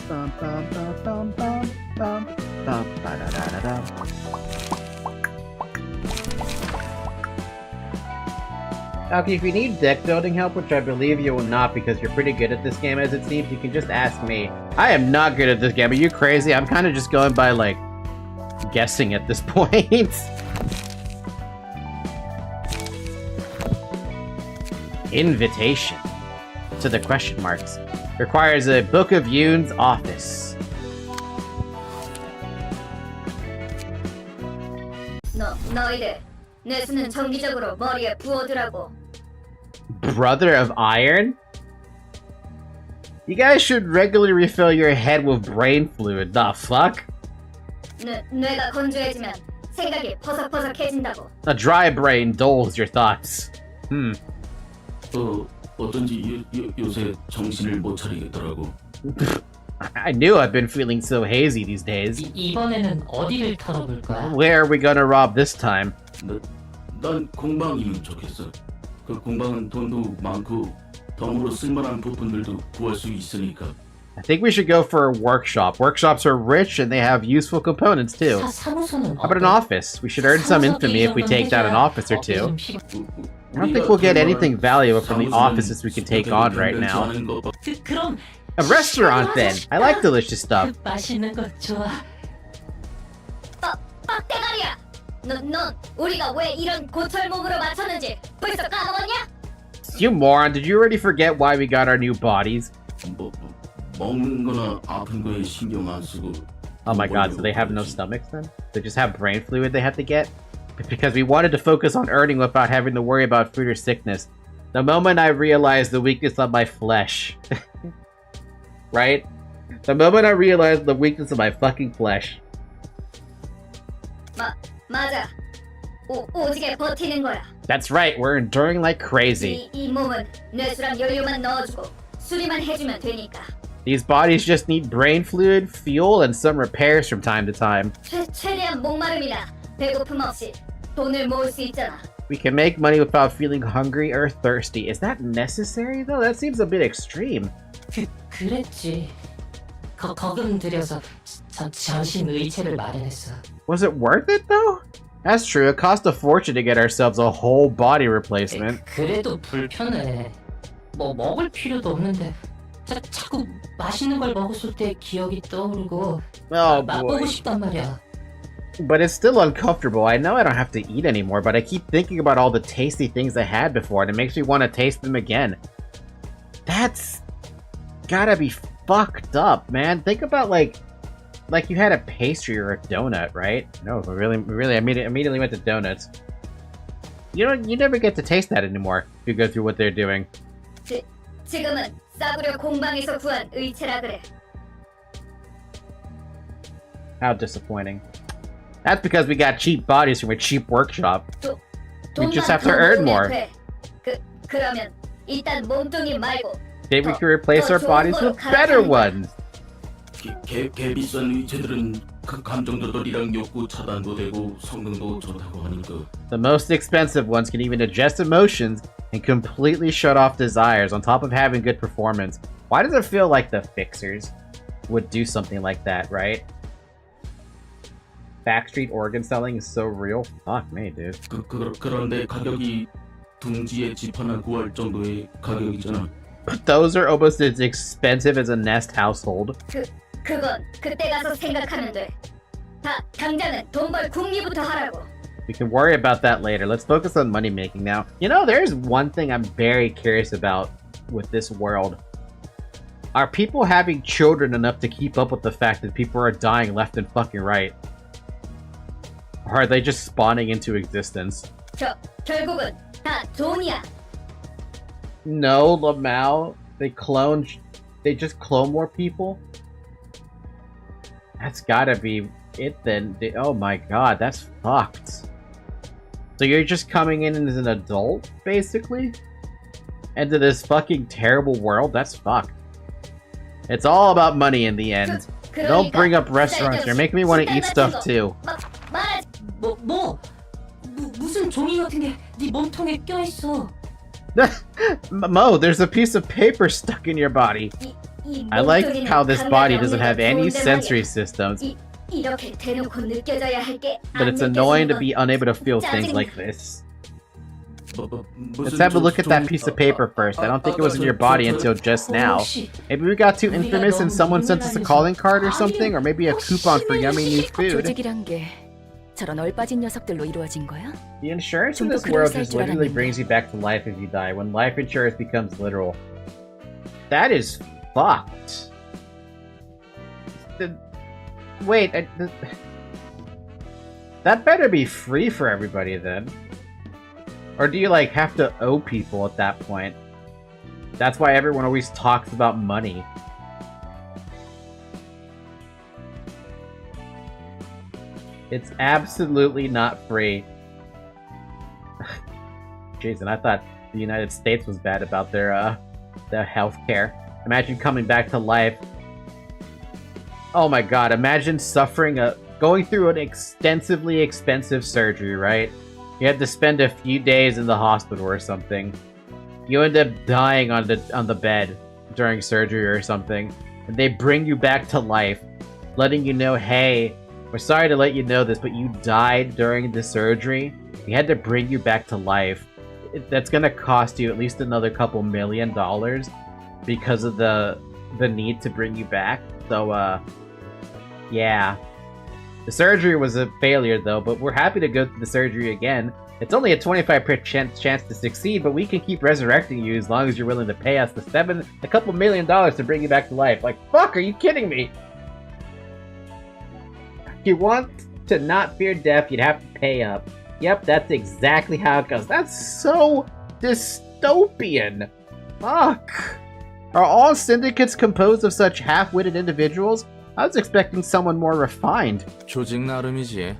Bum, bum, bum, bum, bum, bum, bum, ba-da-da-da-da. Alki, if you need deck building help, which I believe you will not because you're pretty good at this game as it seems, you can just ask me. I am not good at this game. Are you crazy? I'm kind of just going by, like, guessing at this point. Invitation to the question marks requires a Book of Yoon's office. 너희들 내 수는 정기적으로 머리에 부어두라고. Brother of Iron? You guys should regularly refill your head with brain fluid. The fuck? 뇌가 건조해지면 생각이 퍼석퍼석해진다고. A dry brain dulls your thoughts. 어쩐지 요새 정신을 못 차리겠더라고. I knew I've been feeling so hazy these days. 이번에는 어디를 털어볼 거야? Where are we gonna rob this time? 난 공방이면 좋겠어. 그 공방은 돈도 많고 덤으로 쓸만한 부품들도 구할 수 있으니까. I think we should go for a workshop. Workshops are rich and they have useful components too. 사무소는 How about an office? We should earn some infamy if we take down an office or two. I don't think we'll get anything valuable from the offices we can take on right now. 그럼 A restaurant then! I like delicious stuff. 맛있는 것 좋아. 빡대가리야! 넌 우리가 왜 이런 고철 몸으로 맞췄는지 벌써 까먹었냐? You moron, did you already forget why we got our new bodies? 먹는 거나 아픈 거에 신경 안 쓰고 Oh my god, so they have no stomachs then? They just have brain fluid they have to get? Because we wanted to focus on earning without having to worry about food or sickness. The moment I realized the weakness of my flesh. Right? The moment I realized the weakness of my fucking flesh. 맞아. 오지게 버티는 거야. That's right, we're enduring like crazy. 이 몸은 뇌수랑 연료만 넣어주고 수리만 해주면 되니까. These bodies just need brain fluid, fuel, and some repairs from time to time. 최대한 목마름이나 배고픔 없이 돈을 모을 수 있잖아. We can make money without feeling hungry or thirsty. Is that necessary though? That seems a bit extreme. 그랬지. 거금 들여서 전신 의체를 마련했어. Was it worth it though? That's true, it cost a fortune to get ourselves a whole body replacement. 그래도 불편해. 뭐 먹을 필요도 없는데 자꾸 맛있는 걸 먹었을 때 기억이 떠오르고 맛보고 싶단 말이야. But it's still uncomfortable. I know I don't have to eat anymore, but I keep thinking about all the tasty things I had before, and it makes me want to taste them again. That's gotta be fucked up, man. Think about like you had a pastry or a donut, right? No, really, I immediately went to donuts. You never get to taste that anymore if you go through what they're doing. 지금은 싸구려 공방에서 구한 의체라 그래. How disappointing. That's because we got cheap bodies from a cheap workshop. We just have to earn more. 그러면 일단 몸뚱이 말고. Maybe we can replace our bodies with better ones. 개 비싼 의체들은 감정 조절이랑 욕구 차단도 되고 성능도 좋다고 하니까. The most expensive ones can even adjust emotions and completely shut off desires on top of having good performance. Why does it feel like the fixers would do something like that, right? Backstreet organ selling is so real. Fuck me, dude. 그런데 가격이 둥지에 집 하나 구할 정도의 가격이잖아. But those are almost as expensive as a Nest household. 그건 그때 가서 생각하면 돼. 당장은 돈 벌 궁리부터 하라고. We can worry about that later. Let's focus on money making now. You know, there's one thing I'm very curious about with this world. Are people having children enough to keep up with the fact that people are dying left and fucking right? Or are they just spawning into existence? 결국은 다 돈이야. No, Lamau. They just clone more people? That's gotta be it then. Oh my god, that's fucked. So you're just coming in as an adult, basically? Into this fucking terrible world? That's fucked. It's all about money in the end. Don't bring up restaurants. You're making me want to eat stuff too. 무슨 종이 같은 게 네 몸통에 껴있어. Mo, there's a piece of paper stuck in your body. I like how this body doesn't have any sensory systems. But it's annoying to be unable to feel things like this. Let's have a look at that piece of paper first. I don't think it was in your body until just now. Maybe we got too infamous and someone sent us a calling card or something? Or maybe a coupon for yummy new food. 조직이란 게 저런 얼빠진 녀석들로 이루어진 거야? The insurance in this world just literally brings you back to life if you die, when life insurance becomes literal. That is fucked. Wait, that better be free for everybody then. Or do you like have to owe people at that point? That's why everyone always talks about money. It's absolutely not free. Jeez, and I thought the United States was bad about their healthcare. Imagine coming back to life. Oh my god, imagine going through an extensively expensive surgery, right? You had to spend a few days in the hospital or something. You end up dying on the bed during surgery or something. And they bring you back to life, letting you know, hey, we're sorry to let you know this, but you died during the surgery. We had to bring you back to life. That's gonna cost you at least another couple $1 million because of the need to bring you back. So, yeah. The surgery was a failure, though, but we're happy to go through the surgery again. It's only a 25% chance to succeed, but we can keep resurrecting you as long as you're willing to pay us a couple $1 million to bring you back to life. Like, fuck, are you kidding me? you want to not fear death, you'd have to pay up. Yep, that's exactly how it goes. That's so dystopian. Fuck. Are all syndicates composed of such half-witted individuals? I was expecting someone more refined. 조직 나름이지.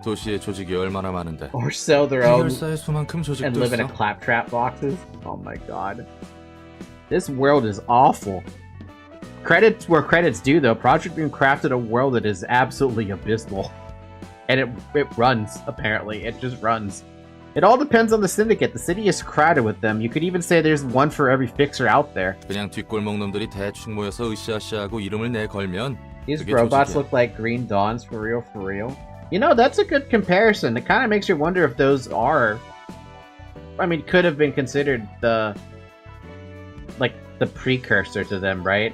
도시의 조직이 얼마나 많은데. Or sell their own 해결사의 수만큼 조직도 and live in a 있어. claptrap boxes. Oh my god. This world is awful. Credits where credits due, though. Project Dream crafted a world that is absolutely abysmal. And it runs, apparently. It just runs. It all depends on the syndicate. The city is crowded with them. You could even say there's one for every fixer out there. 그냥 뒷골목 놈들이 대충 모여서 으쌰으쌰하고 이름을 내걸면 These 그게 robots 조직이야. look like green dawns, for real, for real. You know, that's a good comparison. It kind of makes you wonder if those are... I mean, could have been considered the... like, the precursor to them, right?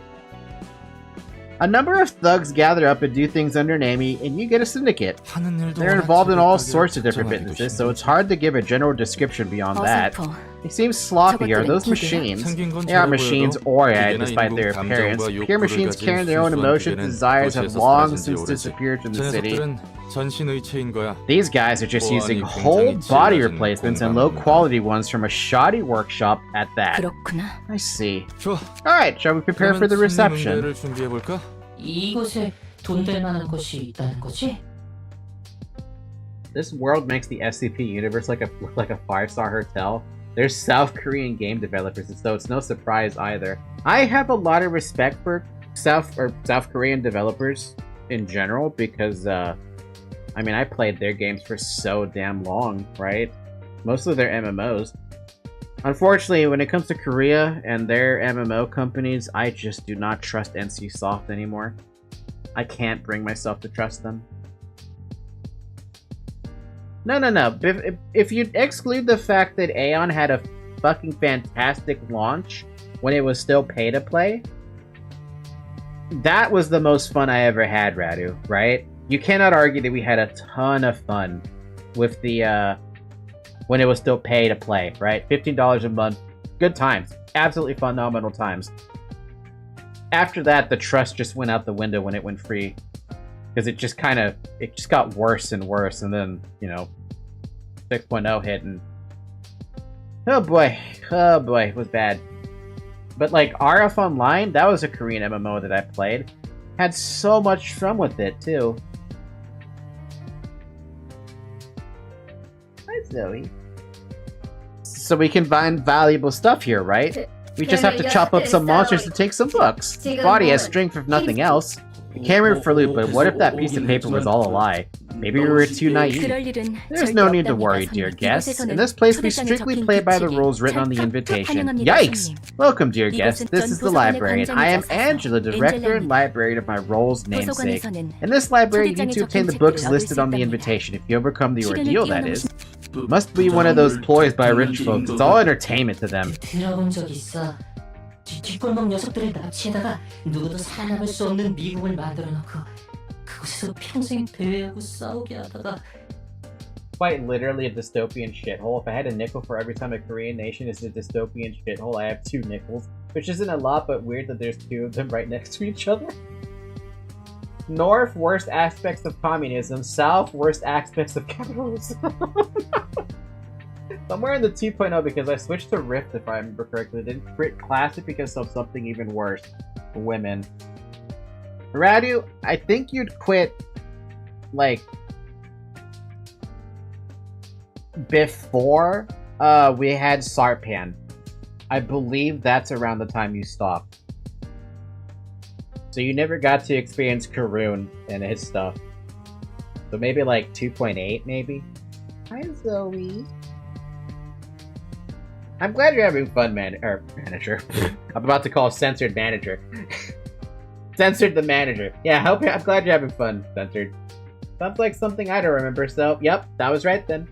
A number of thugs gather up and do things under Nami, and you get a syndicate. They're involved in all sorts of different businesses, so it's hard to give a general description beyond that. They seem sloppy. Are those machines? They are machines oriented despite their appearance. Pure machines carrying their own emotions and desires have long since disappeared from the city. These guys are just using whole body replacements and low quality ones from a shoddy workshop at that. I see. Alright, shall we prepare for the reception? 이곳에 돈 될 만한 곳이 있다는 거지? This world makes the SCP universe like a 5-star hotel. They're South Korean game developers, so it's no surprise either. I have a lot of respect for South Korean developers in general because I mean, I played their games for so damn long, right? Mostly their MMOs. Unfortunately, when it comes to Korea and their MMO companies, I just do not trust NCSoft anymore. I can't bring myself to trust them. No. If you exclude the fact that Aeon had a fucking fantastic launch when it was still pay-to-play, that was the most fun I ever had, Radu, right? You cannot argue that we had a ton of fun with the, when it was still pay-to-play, right? $15 a month, good times. Absolutely phenomenal times. After that, the trust just went out the window when it went free. Because it just got worse and worse, and then, you know, 6.0 hit, and oh boy, it was bad. But like, RF Online, that was a Korean MMO that I played. Had so much fun with it, too. Hi, Zoe. So we can find valuable stuff here, right? We just have to chop up some monsters to take some books. Body has strength if nothing else. The camera for loop, but what if that piece of paper was all a lie? Maybe we were too naive. There's no need to worry, dear guests. In this place, we strictly play by the rules written on the invitation. Yikes! Welcome, dear guests. This is the librarian. I am Angela, director and librarian of my role's namesake. In this library, you need to obtain the books listed on the invitation. If you overcome the ordeal, that is. Must be one of those ploys by rich folks. It's all entertainment to them. 들어본 적 있어. 뒷골목 녀석들을 납치해다가 누구도 살아남을 수 없는 미국을 만들어놓고 그곳에서 평생 대회하고 싸우게 하다가 Quite literally a dystopian shithole. If I had a nickel for every time a Korean nation is a dystopian shithole, I have 2 nickels. Which isn't a lot, but weird that there's 2 of them right next to each other. North, worst aspects of communism. South, worst aspects of capitalism. Somewhere in the 2.0 because I switched to Rift if I remember correctly. Didn't quit Classic because of something even worse. Women. Radu, I think you'd quit, like, before we had Sarpan. I believe that's around the time you stopped. So you never got to experience Karun and his stuff. So maybe like 2.8, maybe? Hi, Zoe. I'm glad you're having fun, manager. I'm about to call Censored Manager. Censored the Manager. Yeah, I'm glad you're having fun, Censored. Sounds like something I don't remember, so yep, that was right then.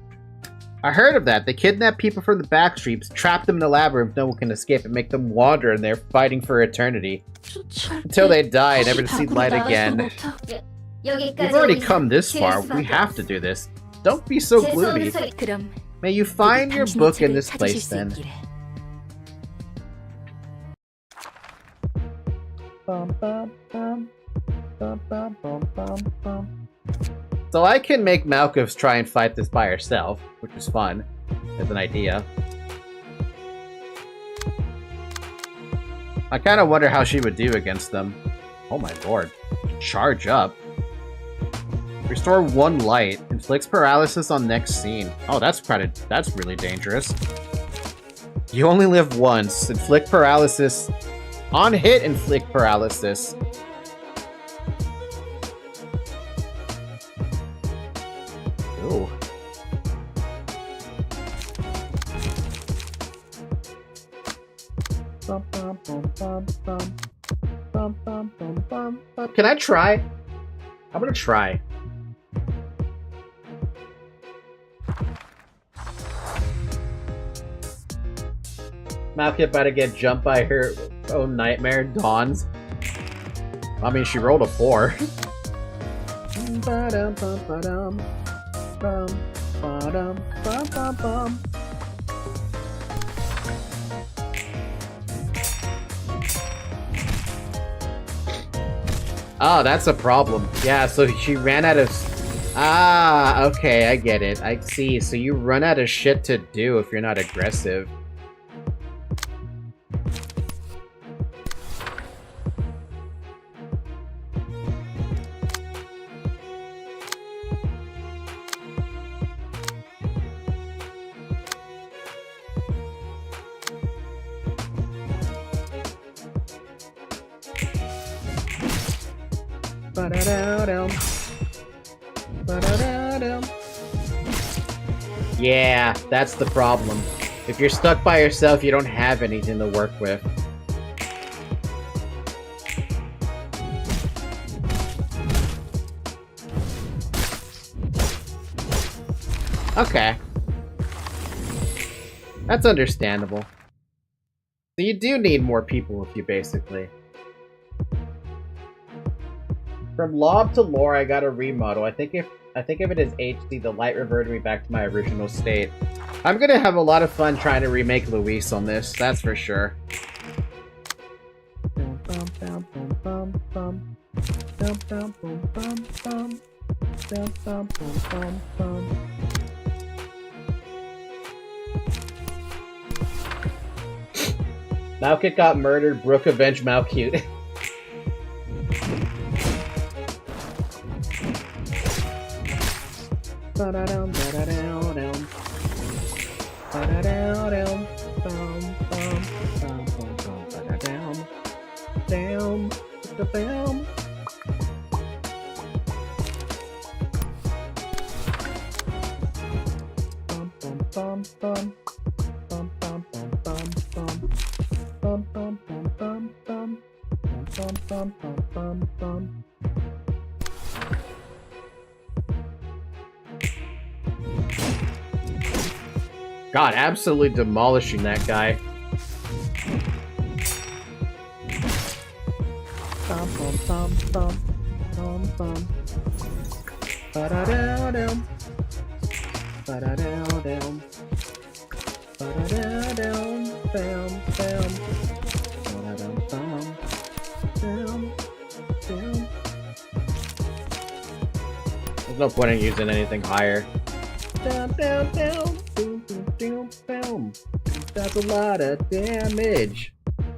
I heard of that. They kidnap people from the back streets, trap them in a labyrinth no one can escape, and make them wander in there fighting for eternity. Until they die, never to see light again. We've already come this far. We have to do this. Don't be so gloomy. May you find your book in this place, then. Bum, bum, bum. Bum, bum, bum, bum, bum. So I can make Malkovs try and fight this by herself, which is fun. As an idea. I kind of wonder how she would do against them. Oh my lord. Charge up. Restore 1 light. Inflicts paralysis on next scene. Oh, that's really dangerous. You only live once. Inflict paralysis. On hit, inflict paralysis. Ooh. Can I try? I'm gonna try. Malkit about to get jumped by her own nightmare dawns. I mean, she rolled a 4. Oh, that's a problem. Yeah, so she ran out of... Ah, okay, I get it. I see. So you run out of shit to do if you're not aggressive. Yeah, that's the problem. If you're stuck by yourself, you don't have anything to work with. Okay. That's understandable. So you do need more people with you, basically. From lob to lore, I got a remodel. I think if it is HD, the light reverted me back to my original state. I'm gonna have a lot of fun trying to remake Luis on this, that's for sure. Malkit got murdered, Brooke avenged Malcute. God, absolutely demolishing that guy. There's no point in using anything higher. Down, down, down. Boom, boom, down, boom. That's a lot of damage.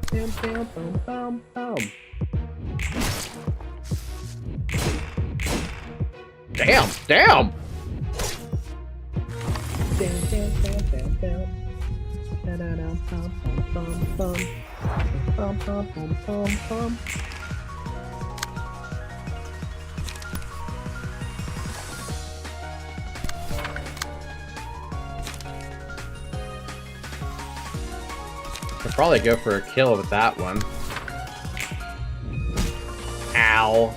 Down, down, boom, boom, boom. Damn, damn. Down, down, down, down, down. Down, down, down, bum, bum, bum, bum, bum, bum, bum, bum. I'll probably go for a kill with that one. Ow.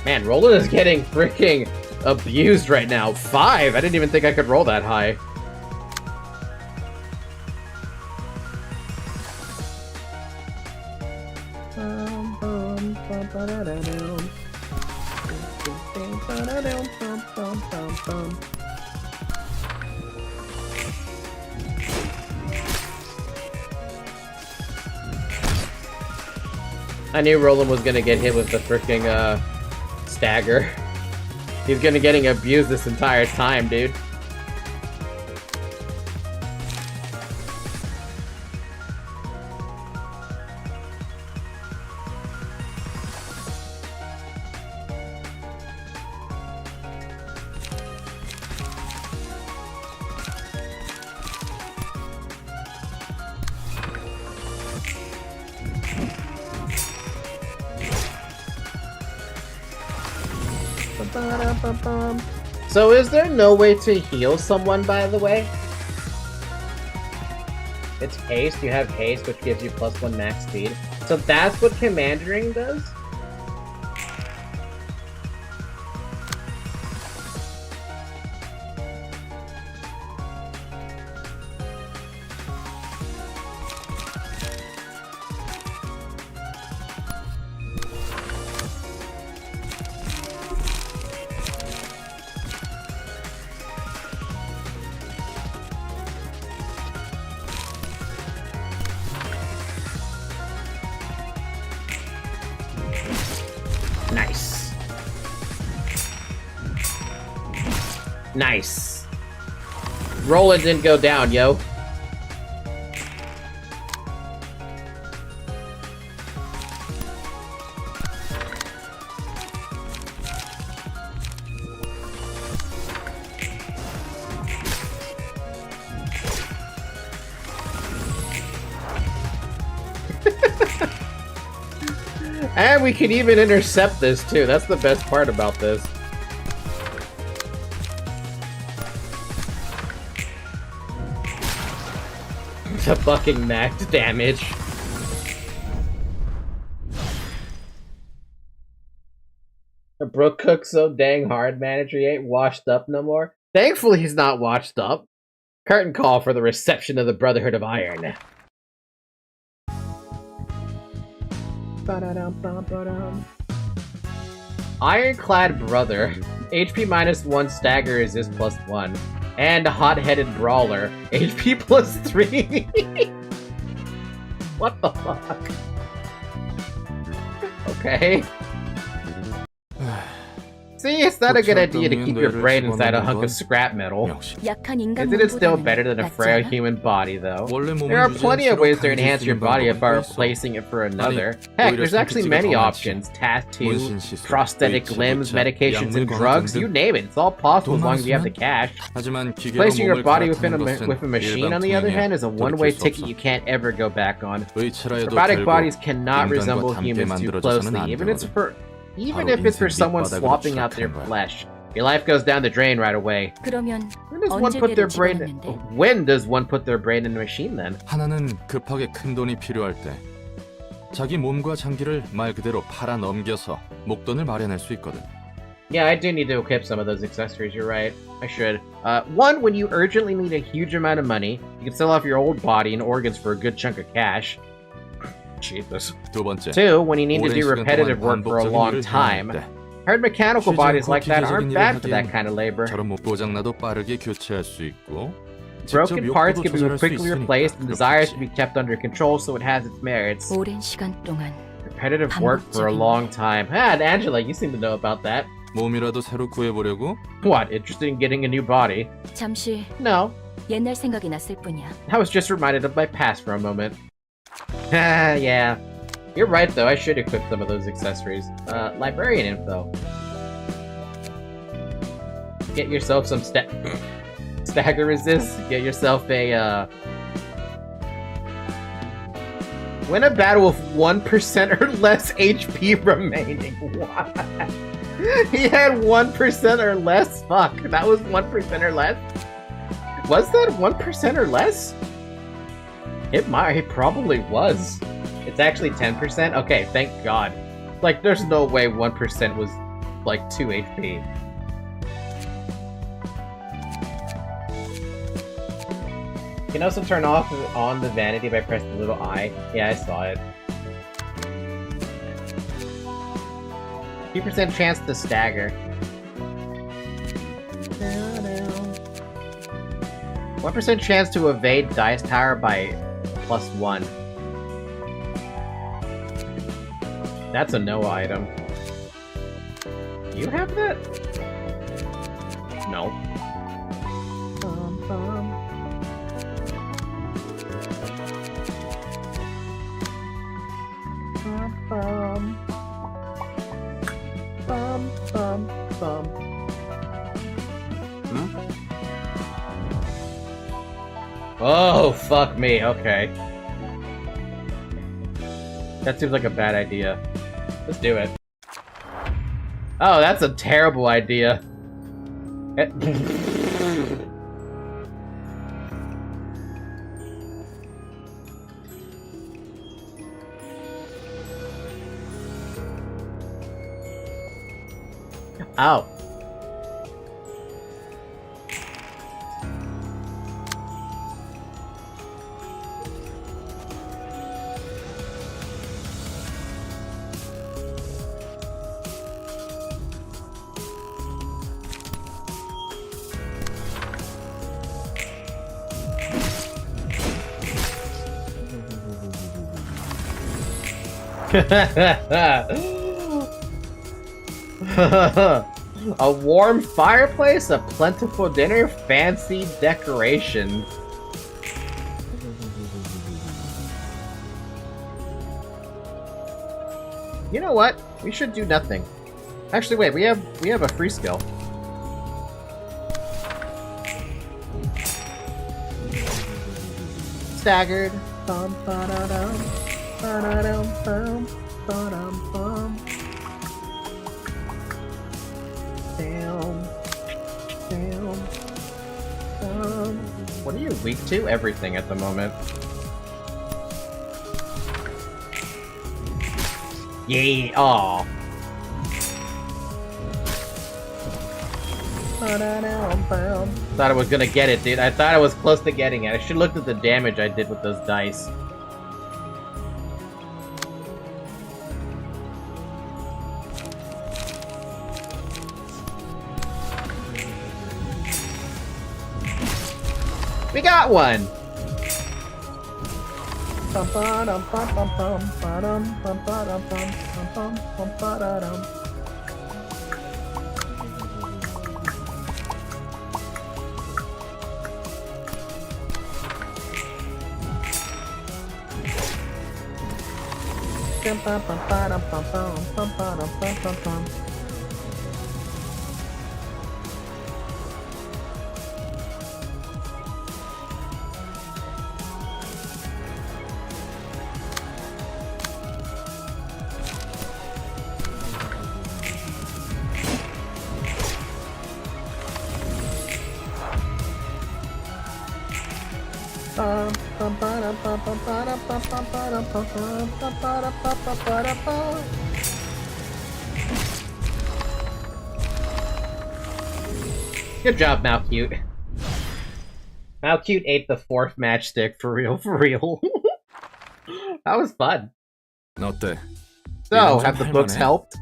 Man, Roland is getting freaking abused right now. 5! I didn't even think I could roll that high. I knew Roland was gonna get hit with the freaking stagger. He's gonna getting abused this entire time, dude. So is there no way to heal someone, by the way? It's haste, you have haste, which gives you +1 max speed. So that's what Commandering does? Nice. Nice. Roland didn't go down, yo. And we can even intercept this too. That's the best part about this. The fucking max damage. Brooke cooks so dang hard, manager. He ain't washed up no more. Thankfully he's not washed up. Curtain call for the reception of the Brotherhood of Iron. Ironclad Brother. HP -1, stagger resist +1. And Hot-Headed Brawler. HP +3. What the fuck? Okay. See, it's not a good idea to keep your brain inside a hunk of scrap metal. Isn't it still better than a frail human body, though? There are plenty of ways to enhance your body by replacing it for another. Heck, there's actually many options. Tattoo, prosthetic limbs, medications, and drugs. You name it. It's all possible as long as you have the cash. Placing your body with a machine, on the other hand, is a one-way ticket you can't ever go back on. Robotic bodies cannot resemble humans too closely, even if it's for someone swapping out their flesh. Your life goes down the drain right away. When does one put their brain in a machine then? 하나는 급하게 큰 돈이 필요할 때 자기 몸과 장기를 말 그대로 팔아 넘겨서 목돈을 마련할 수 있거든. Yeah, I do need to equip some of those accessories, you're right. I should. One, when you urgently need a huge amount of money, you can sell off your old body and organs for a good chunk of cash. Jesus. Two, when you need to do repetitive work for a long time. Heard mechanical bodies like that aren't bad for that kind of labor. Broken parts can be quickly replaced and desires to be kept under control, so it has its merits. Repetitive work for a long time. Ah, Angela, you seem to know about that. 몸이라도 새로 구해보려고? What, interested in getting a new body? 잠시 No. 옛날 생각이 났을 뿐이야. I was just reminded of my past for a moment. Yeah. You're right, though. I should equip some of those accessories. Librarian info. Get yourself some stagger resist. Get yourself a, win a battle with 1% or less HP remaining. What? He had 1% or less? Fuck, that was 1% or less? Was that 1% or less? It probably was. It's actually 10%? Okay, thank God. Like, there's no way 1% was, like, 2 HP. You can also turn on the vanity by pressing the little eye. Yeah, I saw it. 2% chance to stagger. 1% chance to evade dice tower by +1. That's a Noah item. You have that? No. Oh, fuck me. Okay. That seems like a bad idea. Let's do it. Oh, that's a terrible idea. Ow. A warm fireplace, a plentiful dinner, fancy decorations. You know what? We should do nothing. Actually, wait. We have a free skill. Staggered. Bum, ba-da-dum, ba-da-dum, bum, ba-dum, bum. Down. What are you weak to? Everything at the moment. Yay! Aw. Thought I was gonna get it, dude. I thought I was close to getting it. I should looked at the damage I did with those dice. We got one! Good job, Malcute. Malcute ate the fourth matchstick for real, for real. That was fun. 어때? So, have the books helped?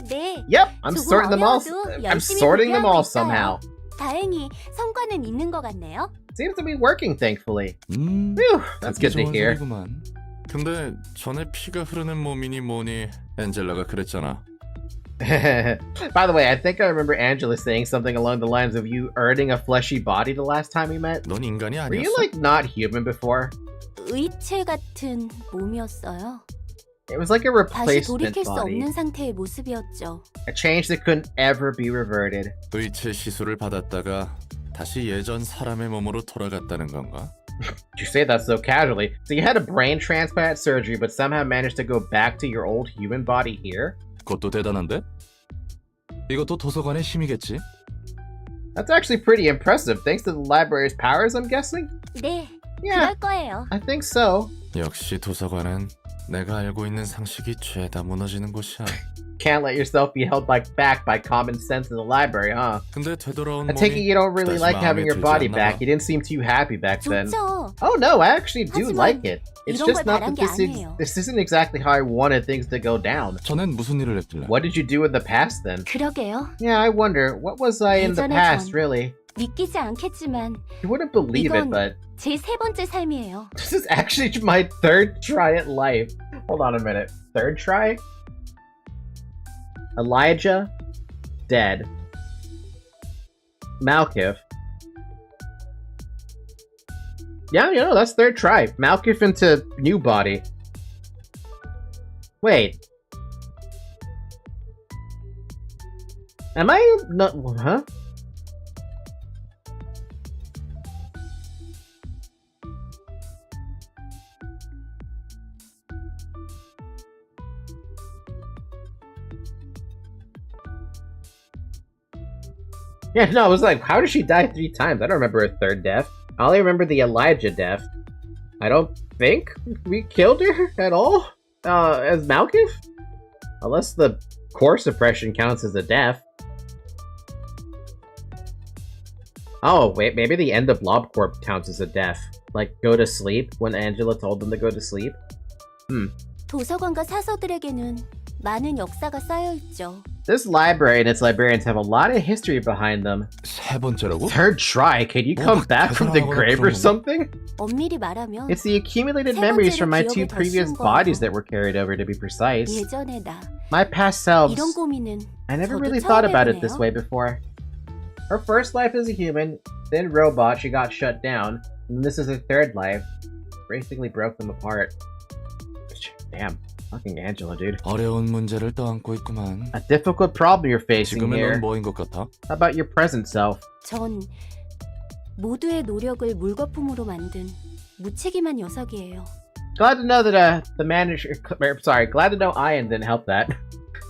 네. Yep, I'm sorting them all. I'm sorting them all somehow. 다행히 성과는 있는 것 같네요. Seems to be working, thankfully. Phew, that's good to hear. 소리구만. 근데 전에 피가 흐르는 몸이니 뭐니 엔젤라가 그랬잖아. By the way, I think I remember Angela saying something along the lines of you earning a fleshy body the last time we met. 넌 인간이 아니었어? Were you like not human before? 의체 같은 몸이었어요. It was like a 다시 replacement 돌이킬 수 body. 없는 상태의 모습이었죠. A change that couldn't ever be reverted. 의체 시술을 받았다가 다시 예전 사람의 몸으로 돌아갔다는 건가? You say that so casually. So you had a brain transplant surgery, but somehow managed to go back to your old human body here? 그것도 대단한데? 이것도 도서관의 힘이겠지? That's actually pretty impressive, thanks to the library's powers, I'm guessing? 네, Yeah, 그럴 거예요. I think so. 역시 도서관은 내가 알고 있는 상식이 죄다 무너지는 곳이야. Can't let yourself be held back by common sense in the library, huh? 근데 되돌아온 I take it you don't really 다시 like having your 마음에 들지 body 않나 back. 봐. You didn't seem too happy back then. 좋죠. Oh no, I actually do 하지만 like it. It's 이런 just 걸 not 바란 that 게 아니에요. this isn't exactly how I wanted things to go down. 전엔 무슨 일을 했길래? What did you do in the past then? 그러게요. Yeah, I wonder, what was I in the 예전의 past, 전. really? 믿기지 않겠지만 You wouldn't believe it, 이건 but 제 세 번째 삶이에요. this is actually my third try at life. Hold on a minute. Third try? Elijah, dead. Malkif. Yeah, you know, that's third try. Malkif into new body. Wait. Am I not... Huh? Yeah, no, I was like, how did she die 3 times? I don't remember her third death. I only remember the Elijah death. I don't think we killed her at all as Malkif? Unless the core suppression counts as a death. Oh, wait, maybe the end of LobCorp counts as a death. Like, go to sleep when Angela told them to go to sleep? 도서관과 사서들에게는 많은 역사가 쌓여 있죠. This library and its librarians have a lot of history behind them. 세 번째라고? Third try? Can you come back from the grave or something? 엄밀히 말하면 It's the accumulated memories from my 2 previous bodies that were carried over, to be precise. 예전에 나 My past selves. 이런 고민은 I never 저도 really 처음 thought about it this 해보네요. way before. Her first life as a human, then robot, she got shut down, and this is her third life. Basically broke them apart. Damn. Fucking Angela, dude. 어려운 문제를 떠안고 있구만. A difficult problem you're facing 지금의 here. 넌 뭐인 것 같아? How about your present self? 전 모두의 노력을 물거품으로 만든 무책임한 녀석이에요. Glad to know that the manager... Sorry, glad to know Ian didn't help that.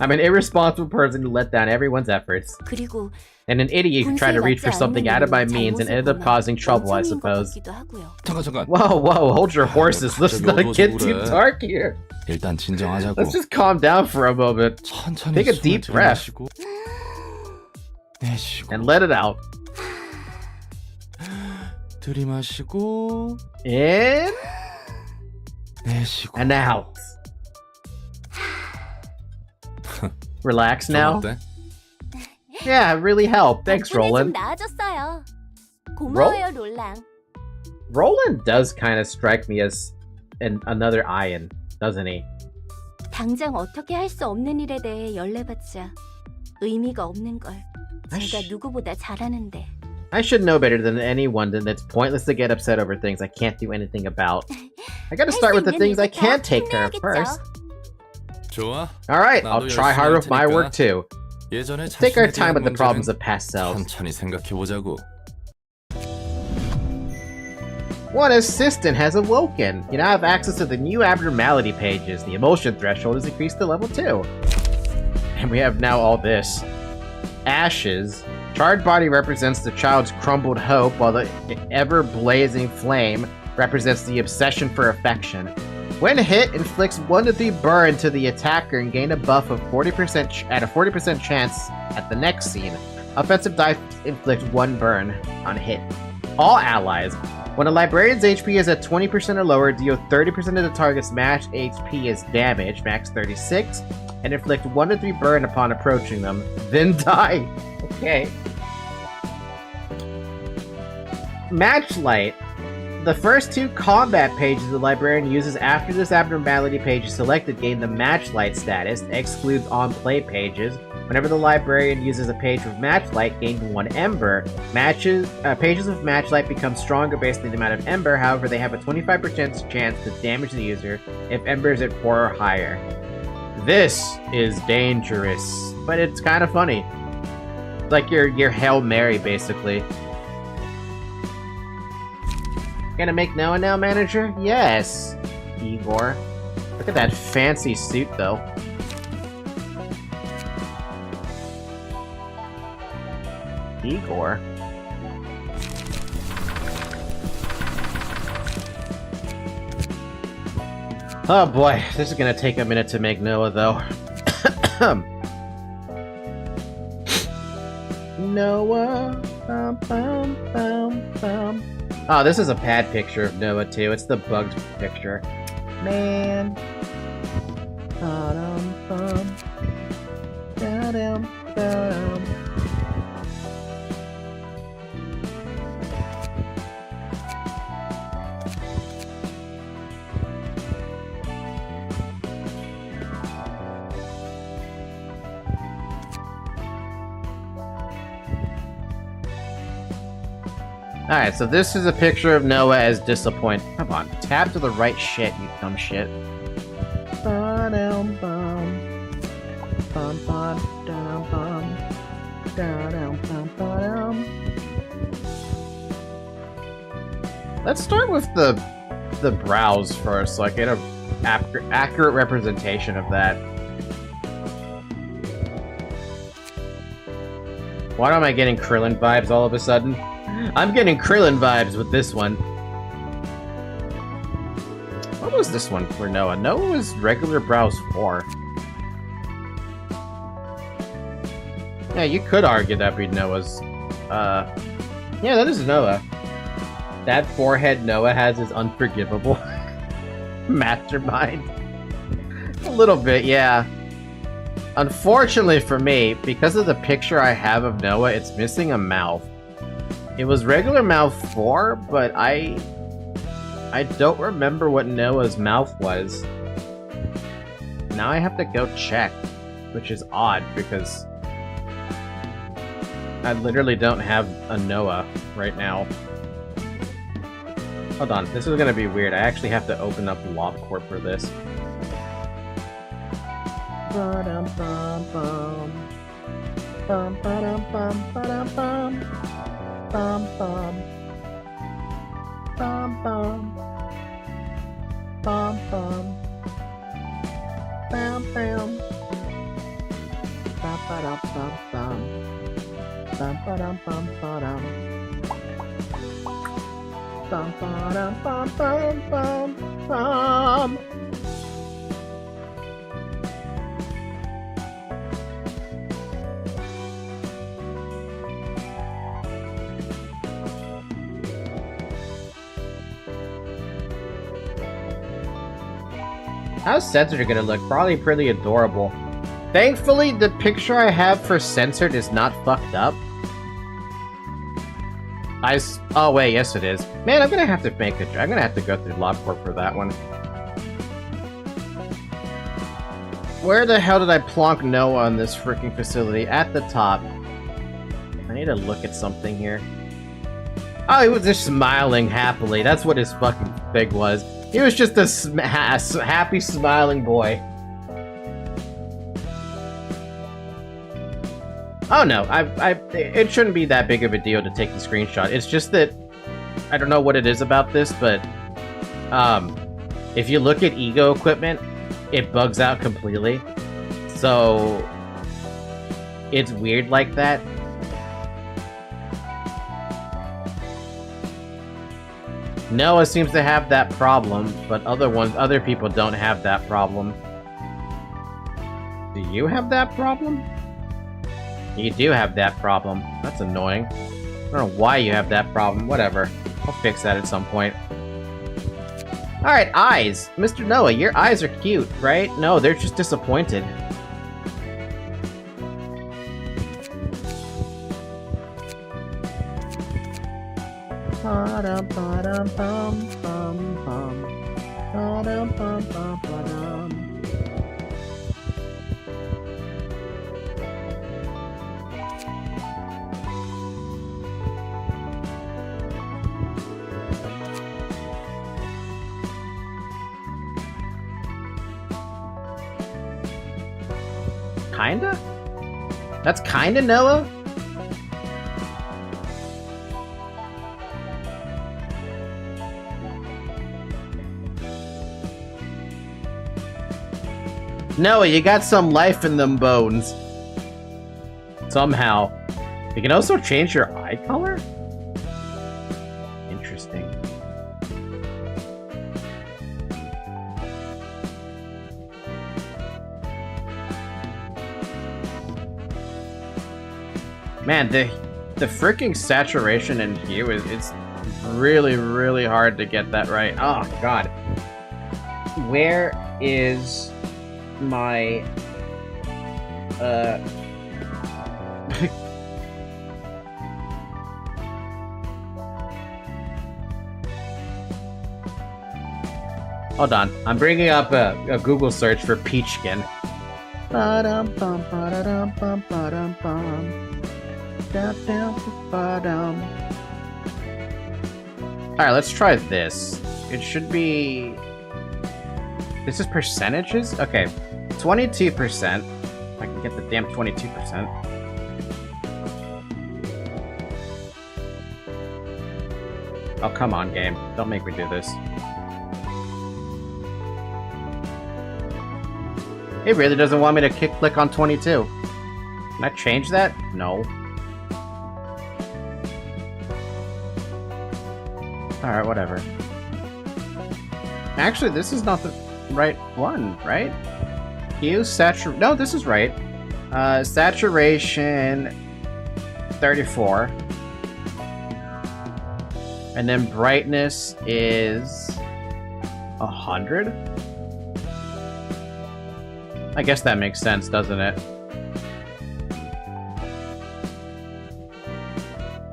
I'm an irresponsible person who let down everyone's efforts. 그리고 And an idiot who tried to reach for something out of my means and ended up causing trouble, I suppose. 잠깐. Whoa, hold your horses. Let's not get too dark here. 일단 진정하자고. Let's just calm down for a moment. 천천히 Take a deep breath 내쉬고 and let it out. 들이마시고 In 내쉬고. and out. Relax now. 어때? Yeah, it really helped. Thanks, 덕분에 좀 Roland. 나아졌어요. 고마워요, 롤랑. Roland does kind of strike me as another Ian, doesn't he? 당장 어떻게 할 수 없는 일에 대해 연례받자 의미가 없는 걸 제가 누구보다 잘하는데. I should know better than anyone that it's pointless to get upset over things I can't do anything about. I gotta start with the things I can take care of first. 좋아. Alright, I'll try harder with my work too. 예전에 Let's take our 자신에 time 대한 with the problems 문제는 of past selves. 천천히 생각해보자고. One assistant has awoken. You now have access to the new abnormality pages. The emotion threshold is increased to level 2. And we have now all this. Ashes. Charred body represents the child's crumbled hope, while the ever-blazing flame represents the obsession for affection. When hit, inflicts 1 to 3 burn to the attacker and gain a buff of 40% at a 40% chance at the next scene. Offensive die inflicts 1 burn on hit. All allies. When a librarian's HP is at 20% or lower, deal 30% of the target's match HP as damage, max 36, and inflict 1 to 3 burn upon approaching them, then die. Okay. Matchlight. The first 2 combat pages the librarian uses after this abnormality page is selected gain the Matchlight status, excludes on-play pages. Whenever the librarian uses a page with Matchlight, gain 1 Ember. Pages with Matchlight become stronger based on the amount of Ember, however they have a 25% chance to damage the user if Ember is at 4 or higher. This is dangerous, but it's kind of funny. It's like your Hail Mary, basically. Gonna make Noah now, manager? Yes, Igor. Look at that fancy suit, though. Igor. Oh boy, this is gonna take a minute to make Noah, though. Noah. Bum, bum, bum, bum. Oh, this is a bad picture of Noah, too. It's the bugged picture. Man. Ba-dum, bum. Da-dum, ba-dum. Alright, so this is a picture of Noah as disappointed. Come on, tab to the right shit, you dumb shit. Let's start with the brows first, so I get a accurate representation of that. Why am I getting Krillin vibes all of a sudden? I'm getting Krillin vibes with this one. What was this one for Noah? Noah was regular brows 4. Yeah, you could argue that'd be Noah's. Yeah, that is Noah. That forehead Noah has is unforgivable. Mastermind. A little bit, yeah. Unfortunately for me, because of the picture I have of Noah, it's missing a mouth. It was regular mouth 4, but I don't remember what Noah's mouth was. Now I have to go check, which is odd because I literally don't have a Noah right now. Hold on, this is gonna be weird. I actually have to open up LobCorp for this. How's Censored gonna look? Probably pretty adorable. Thankfully, the picture I have for Censored is not fucked up. Oh wait, yes it is. Man, I'm gonna have to I'm gonna have to go through LobCorp for that one. Where the hell did I plonk Noah on this freaking facility? At the top. I need to look at something here. Oh, he was just smiling happily. That's what his fucking thing was. He was just a happy, smiling boy. Oh no, it shouldn't be that big of a deal to take the screenshot. It's just that I don't know what it is about this, but if you look at Ego equipment, it bugs out completely. So it's weird like that. Noah seems to have that problem, but other people don't have that problem. Do you have that problem? You do have that problem. That's annoying. I don't know why you have that problem. Whatever. I'll fix that at some point. Alright, eyes. Mr. Noah, your eyes are cute, right? No, they're just disappointed. Kinda? That's kinda Noah? Noah, you got some life in them bones. Somehow. You can also change your eye color? Interesting. Man, the freaking saturation and hue it's really, really hard to get that right. Oh god. Where is my Hold on, I'm bringing up a Google search for peach skin. Alright, let's try this. It should be... This is percentages? Okay. 22%. If I can get the damn 22%. Oh, come on, game. Don't make me do this. It really doesn't want me to click on 22. Can I change that? No. Alright, whatever. Actually, this is not the right one, right? Hue, saturation... No, this is right. Saturation... 34. And then brightness is... 100? I guess that makes sense, doesn't it?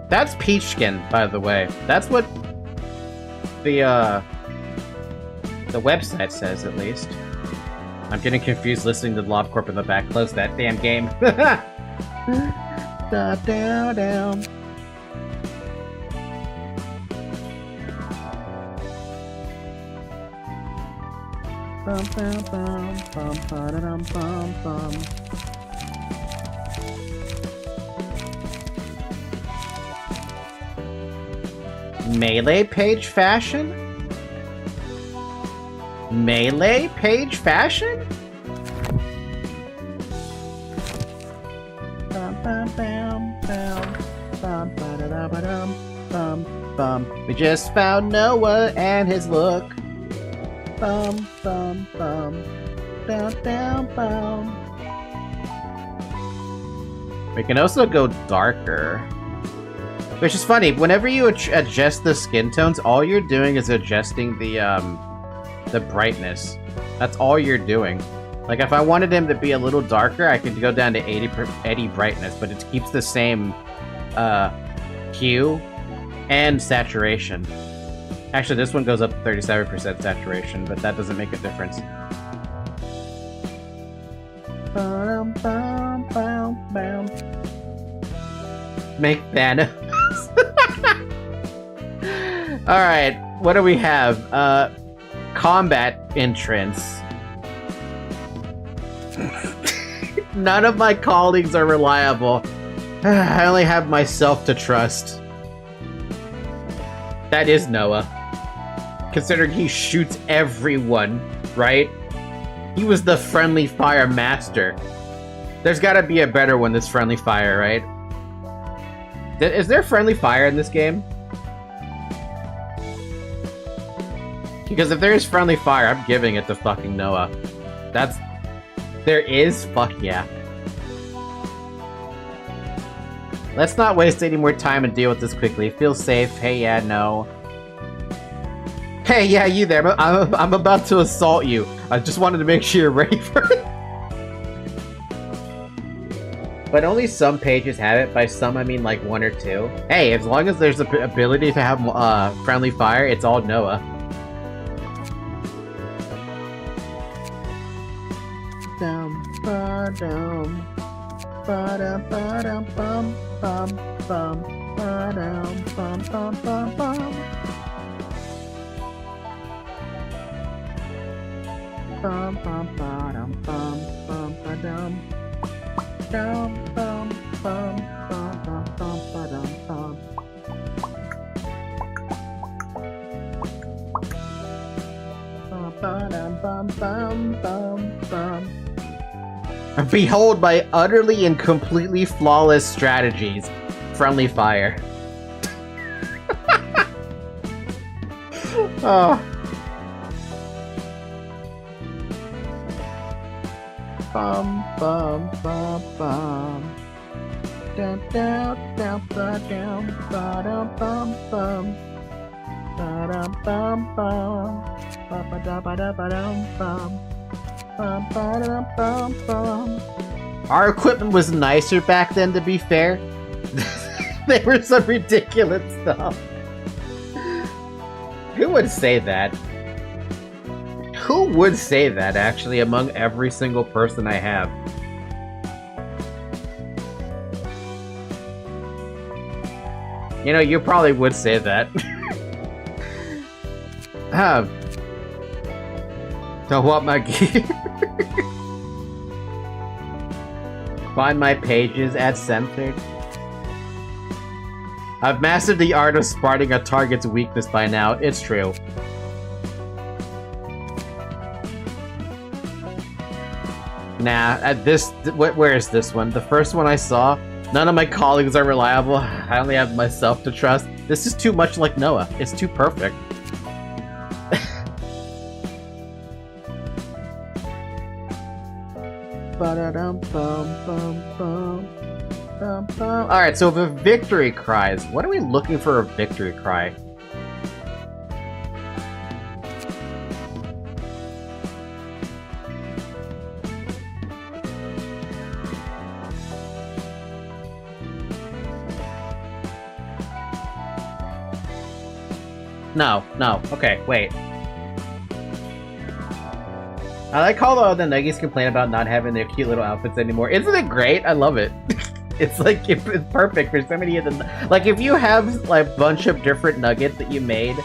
That's peach skin, by the way. That's what the website says, at least. I'm getting confused listening to LobCorp in the back. Close that damn game. Down. Bum, bum, bum, bum, ba-da-dum, bum, bum. Melee page fashion? Melee page fashion? Bum, bum, bum, bum, bum, ba-da-da-ba-dum, bum, bum. We just found Noah and his look. Bum, bum, bum, down, down, bum. We can also go darker. Which is funny, whenever you adjust the skin tones, all you're doing is adjusting the brightness. That's all you're doing. Like, if I wanted him to be a little darker, I could go down to 80 brightness, but it keeps the same hue and saturation. Actually, this one goes up to 37% saturation, but that doesn't make a difference. Make Thanos. Alright, what do we have? Combat entrance. None of my colleagues are reliable. I only have myself to trust. That is Noah. Considering he shoots everyone, right? He was the friendly fire master. There's gotta be a better one that's friendly fire, right? Is there friendly fire in this game? Because if there is friendly fire, I'm giving it to fucking Noah. There is? Fuck yeah. Let's not waste any more time and deal with this quickly. Feel safe. Hey, yeah, no. Hey, yeah, you there. I'm about to assault you. I just wanted to make sure you're ready for it. But only some pages have it. By some, I mean like 1 or 2. Hey, as long as there's the ability to have friendly fire, it's all Noah. Dum ba dum ba dum ba dum bum bum bum ba dum bum bum bum bum bum bum ba dum bum bum ba dum dum bum bum bum bum bum ba dum bum. Ba dum bum bum bum bum. Behold my utterly and completely flawless strategies. Friendly fire. Oh. Bum bum bum bum. Down down down ba down ba dum bum bum. Ba dum bum bum. Ba ba da ba da ba dum bum. Our equipment was nicer back then, to be fair. There was some ridiculous stuff. Who would say that? Who would say that, actually, among every single person I have? You know, you probably would say that. To what my gear? Find my pages at censored. I've mastered the art of spotting a target's weakness by now. It's true. Nah, where is this one? The first one I saw, none of my colleagues are reliable. I only have myself to trust. This is too much like Noah. It's too perfect. Alright, so the victory cries. What are we looking for a victory cry? No. Okay, wait. I like how all the nuggies complain about not having their cute little outfits anymore. Isn't it great? I love it. It's like, it's perfect for so many of the... Like, if you have, like, a bunch of different nuggets that you made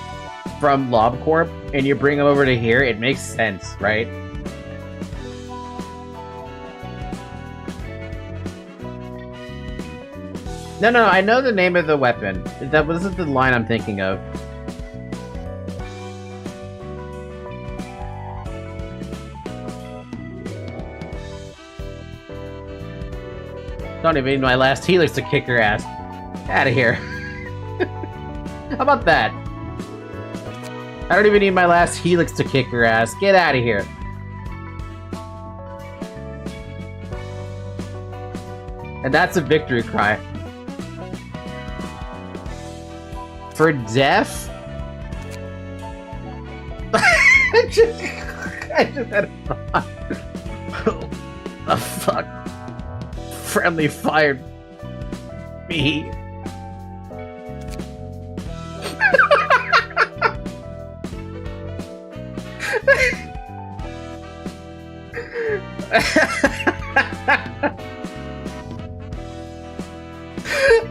from LobCorp, and you bring them over to here, it makes sense, right? No, I know the name of the weapon. This is the line I'm thinking of. Don't even need my last healers to kick your ass. Out of here. How about that? I don't even need my last helix to kick your ass. Get out of here. And that's a victory cry. For death? I just had a thought. Oh, fuck. Friendly fired me.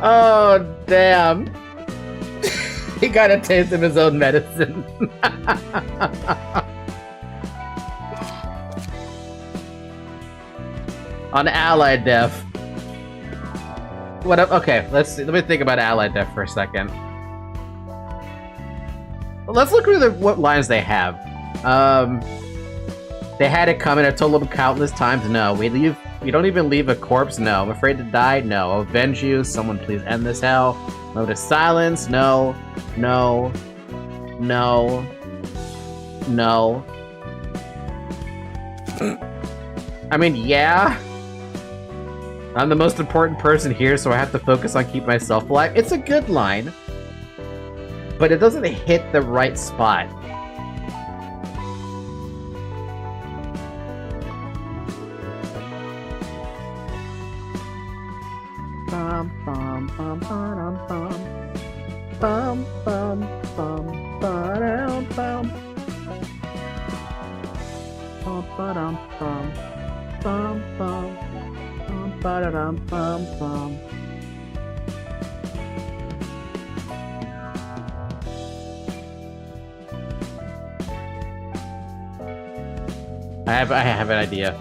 Oh, damn. He got a taste of his own medicine. On allied death. What up? Okay, let me think about allied death for a second. Let's look through what lines they have. They had it coming. I told them countless times. No, we don't even leave a corpse. No, I'm afraid to die. No, I'll avenge you. Someone please end this hell. Mode of silence. No. I mean, yeah. I'm the most important person here, so I have to focus on keeping myself alive. It's a good line, but it doesn't hit the right spot. Bum bum bum bum bum bum bum bum bum bum bum bum bum. Ba-da-dum-bum-bum. I have an idea.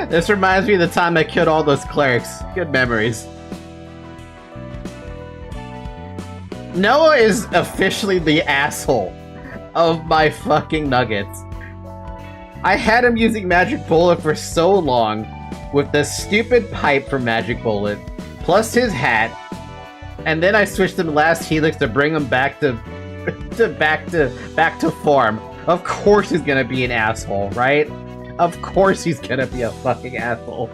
This reminds me of the time I killed all those clerics. Good memories. Noah is officially the asshole of my fucking nuggets. I had him using Magic Bullet for so long with the stupid pipe from Magic Bullet, plus his hat, and then I switched him to Last Helix to bring him back to form. Of course he's gonna be an asshole, right? Of course he's gonna be a fucking asshole.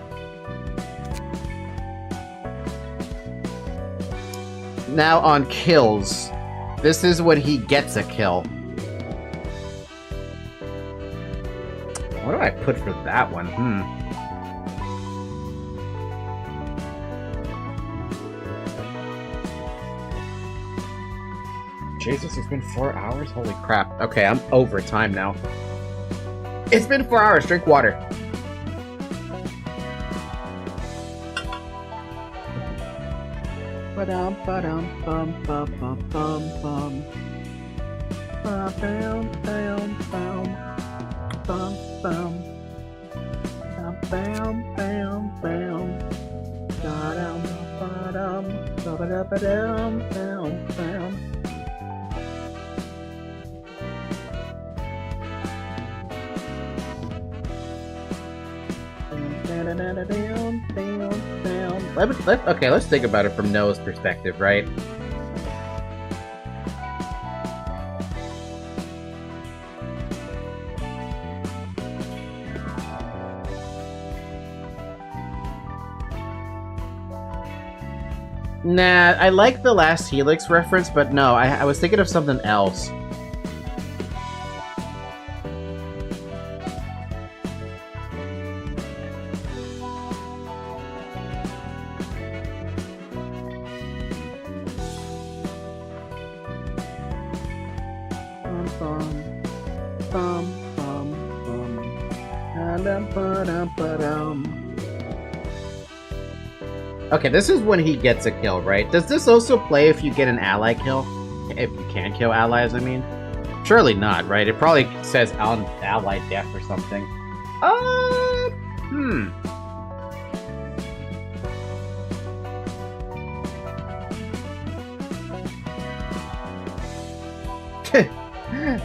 Now on kills. This is when he gets a kill. What do I put for that one? Jesus, it's been 4 hours? Holy crap. Okay, I'm over time now. It's been 4 hours. Drink water. Ba-dum, ba-dum, bum, bum, bum, bum, bum. Ba-bam, bam, bam. Bum, bum. Bam, bam, bam. Da-dum, ba-dum, ba-ba-da-ba-dum, bam, bam. Okay, let's think about it from Noah's perspective, right? Nah, I like the last Helix reference, but no, I was thinking of something else. Okay, this is when he gets a kill, right? Does this also play if you get an ally kill? If you can kill allies, I mean? Surely not, right? It probably says ally death or something.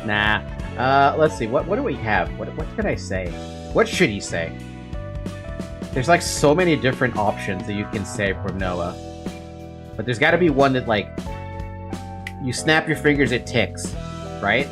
Nah. Let's see. What do we have? What can I say? What should he say? There's like so many different options that you can say from Noah. But there's gotta be one that like you snap your fingers, it ticks, right?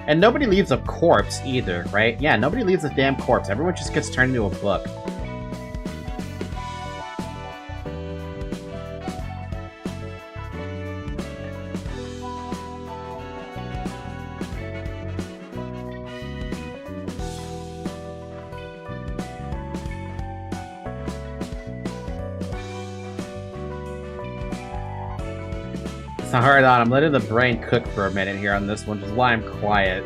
And nobody leaves a corpse either, right? Yeah, nobody leaves a damn corpse. Everyone just gets turned into a book. So hold on, I'm letting the brain cook for a minute here on this one, which is why I'm quiet.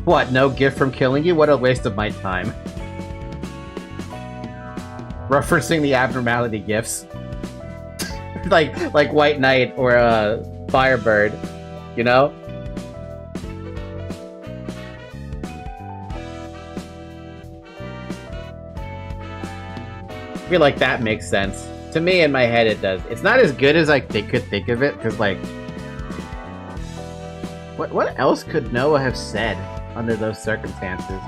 What, no gift from killing you? What a waste of my time. Referencing the abnormality gifts. like White Knight or Firebird, you know? I feel like that makes sense. To me, in my head, it does. It's not as good as they could think of it, because, like... What else could Noah have said under those circumstances?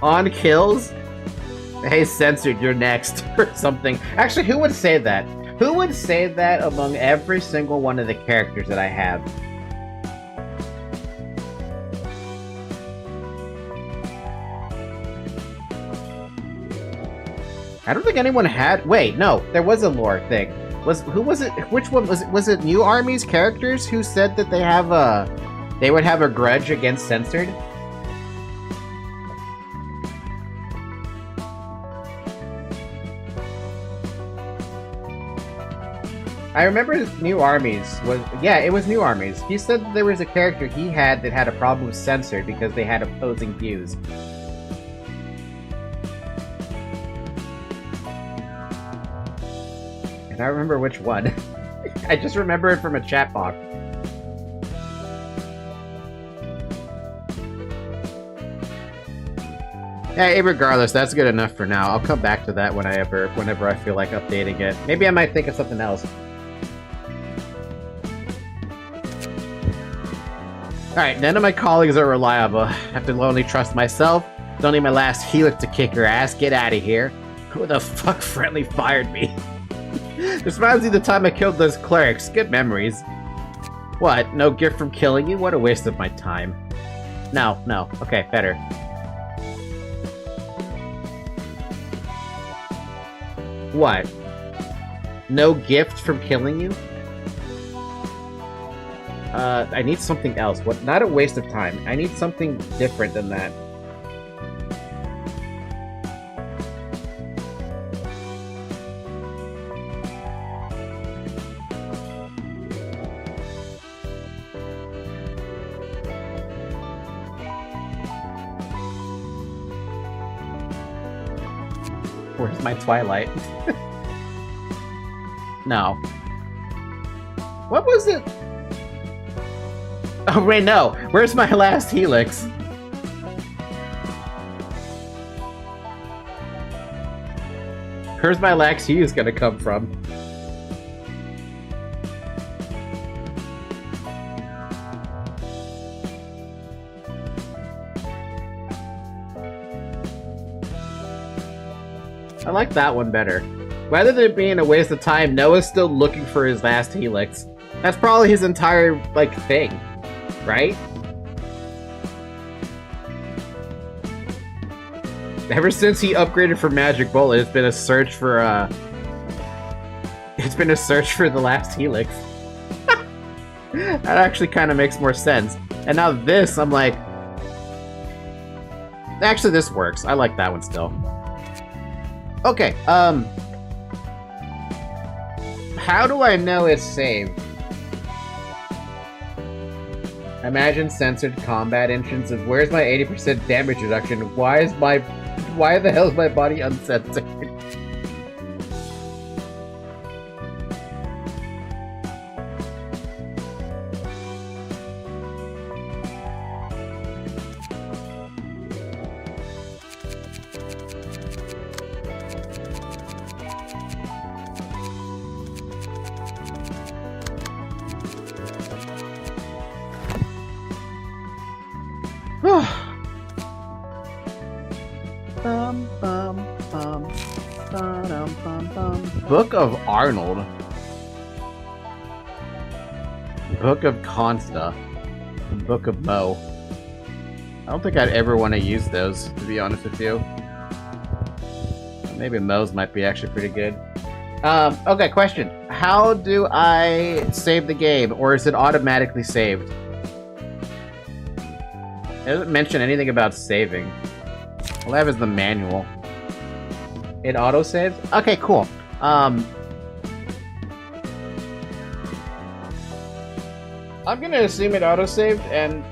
On kills? Hey, censored, you're next, or something. Actually, who would say that? Who would say that among every single one of the characters that I have? I don't think anyone had... Wait, no, there was a lore thing. Who was it? Which one was it? Was it New Army's characters who said that they have they would have a grudge against censored? I remember New Armies was... Yeah, it was New Armies. He said that there was a character he had that had a problem with censored because they had opposing views. And I remember which one. I just remember it from a chat box. Yeah, regardless, that's good enough for now. I'll come back to that whenever I feel like updating it. Maybe I might think of something else. Alright, none of my colleagues are reliable. I have to only trust myself. Don't need my last helix to kick her ass. Get out of here. Who the fuck friendly fired me? This reminds me of the time I killed those clerics. Good memories. What? No gift from killing you? What a waste of my time. No. Okay, better. What? No gift from killing you? I need something else. What? Not a waste of time. I need something different than that. Where's my Twilight? No. What was it? Oh, Ray, no. Where's my last helix? Where's my last helix gonna come from? I like that one better. Rather than it being a waste of time, Noah's still looking for his last helix. That's probably his entire, like, thing. Right? Ever since he upgraded for Magic Bullet, it's been a search for, It's been a search for the last helix. That actually kind of makes more sense. And now this, I'm like... Actually, this works. I like that one still. Okay, how do I know it's saved? Imagine censored combat entrance of where's my 80% damage reduction? Why the hell is my body uncensored? Book of Arnold. Book of Consta. Book of Mo. I don't think I'd ever want to use those, to be honest with you. Maybe Mo's might be actually pretty good. Okay, question. How do I save the game, or is it automatically saved? It doesn't mention anything about saving. All I have is the manual. It auto-saves? Okay, cool. I'm gonna assume it auto-saved, and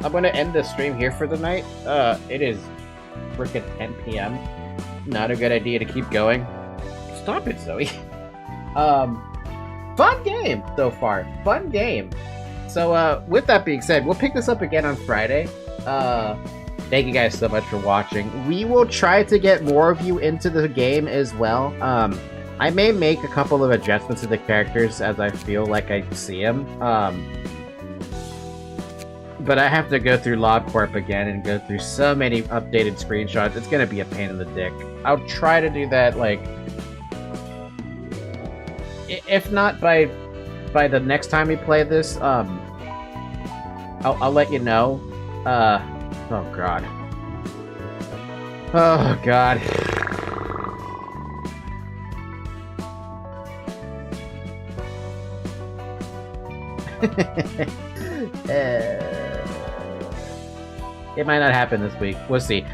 I'm gonna end the stream here for the night. It is frickin' 10 p.m. Not a good idea to keep going. Stop it, Zoe. Fun game so far. Fun game. So, with that being said, we'll pick this up again on Friday. Thank you guys so much for watching. We will try to get more of you into the game as well. I may make a couple of adjustments to the characters as I feel like I see them. But I have to go through LobCorp again and go through so many updated screenshots. It's gonna be a pain in the dick. I'll try to do that, like... If not by the next time we play this, I'll let you know. Oh god. Oh god. It might not happen this week. We'll see.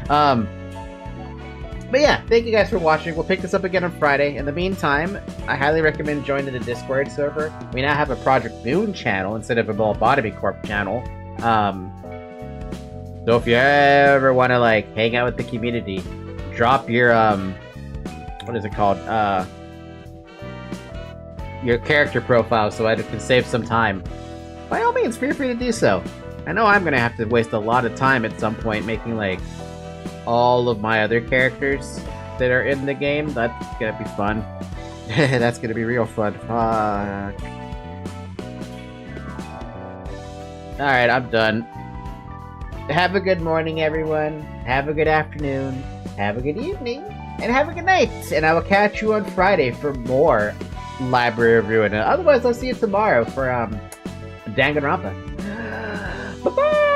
But yeah, thank you guys for watching. We'll pick this up again on Friday. In the meantime, I highly recommend joining the Discord server. We now have a Project Moon channel instead of a Lobotomy Corp channel. So if you ever want to like hang out with the community, drop your what is it called? Your character profile so I can save some time. By all means, feel free to do so. I know I'm gonna have to waste a lot of time at some point making like all of my other characters that are in the game. That's gonna be fun. That's gonna be real fun. Fuck. Alright, I'm done. Have a good morning, everyone. Have a good afternoon. Have a good evening. And have a good night. And I will catch you on Friday for more Library of Ruina. Otherwise, I'll see you tomorrow for Danganronpa. Bye-bye! Bye.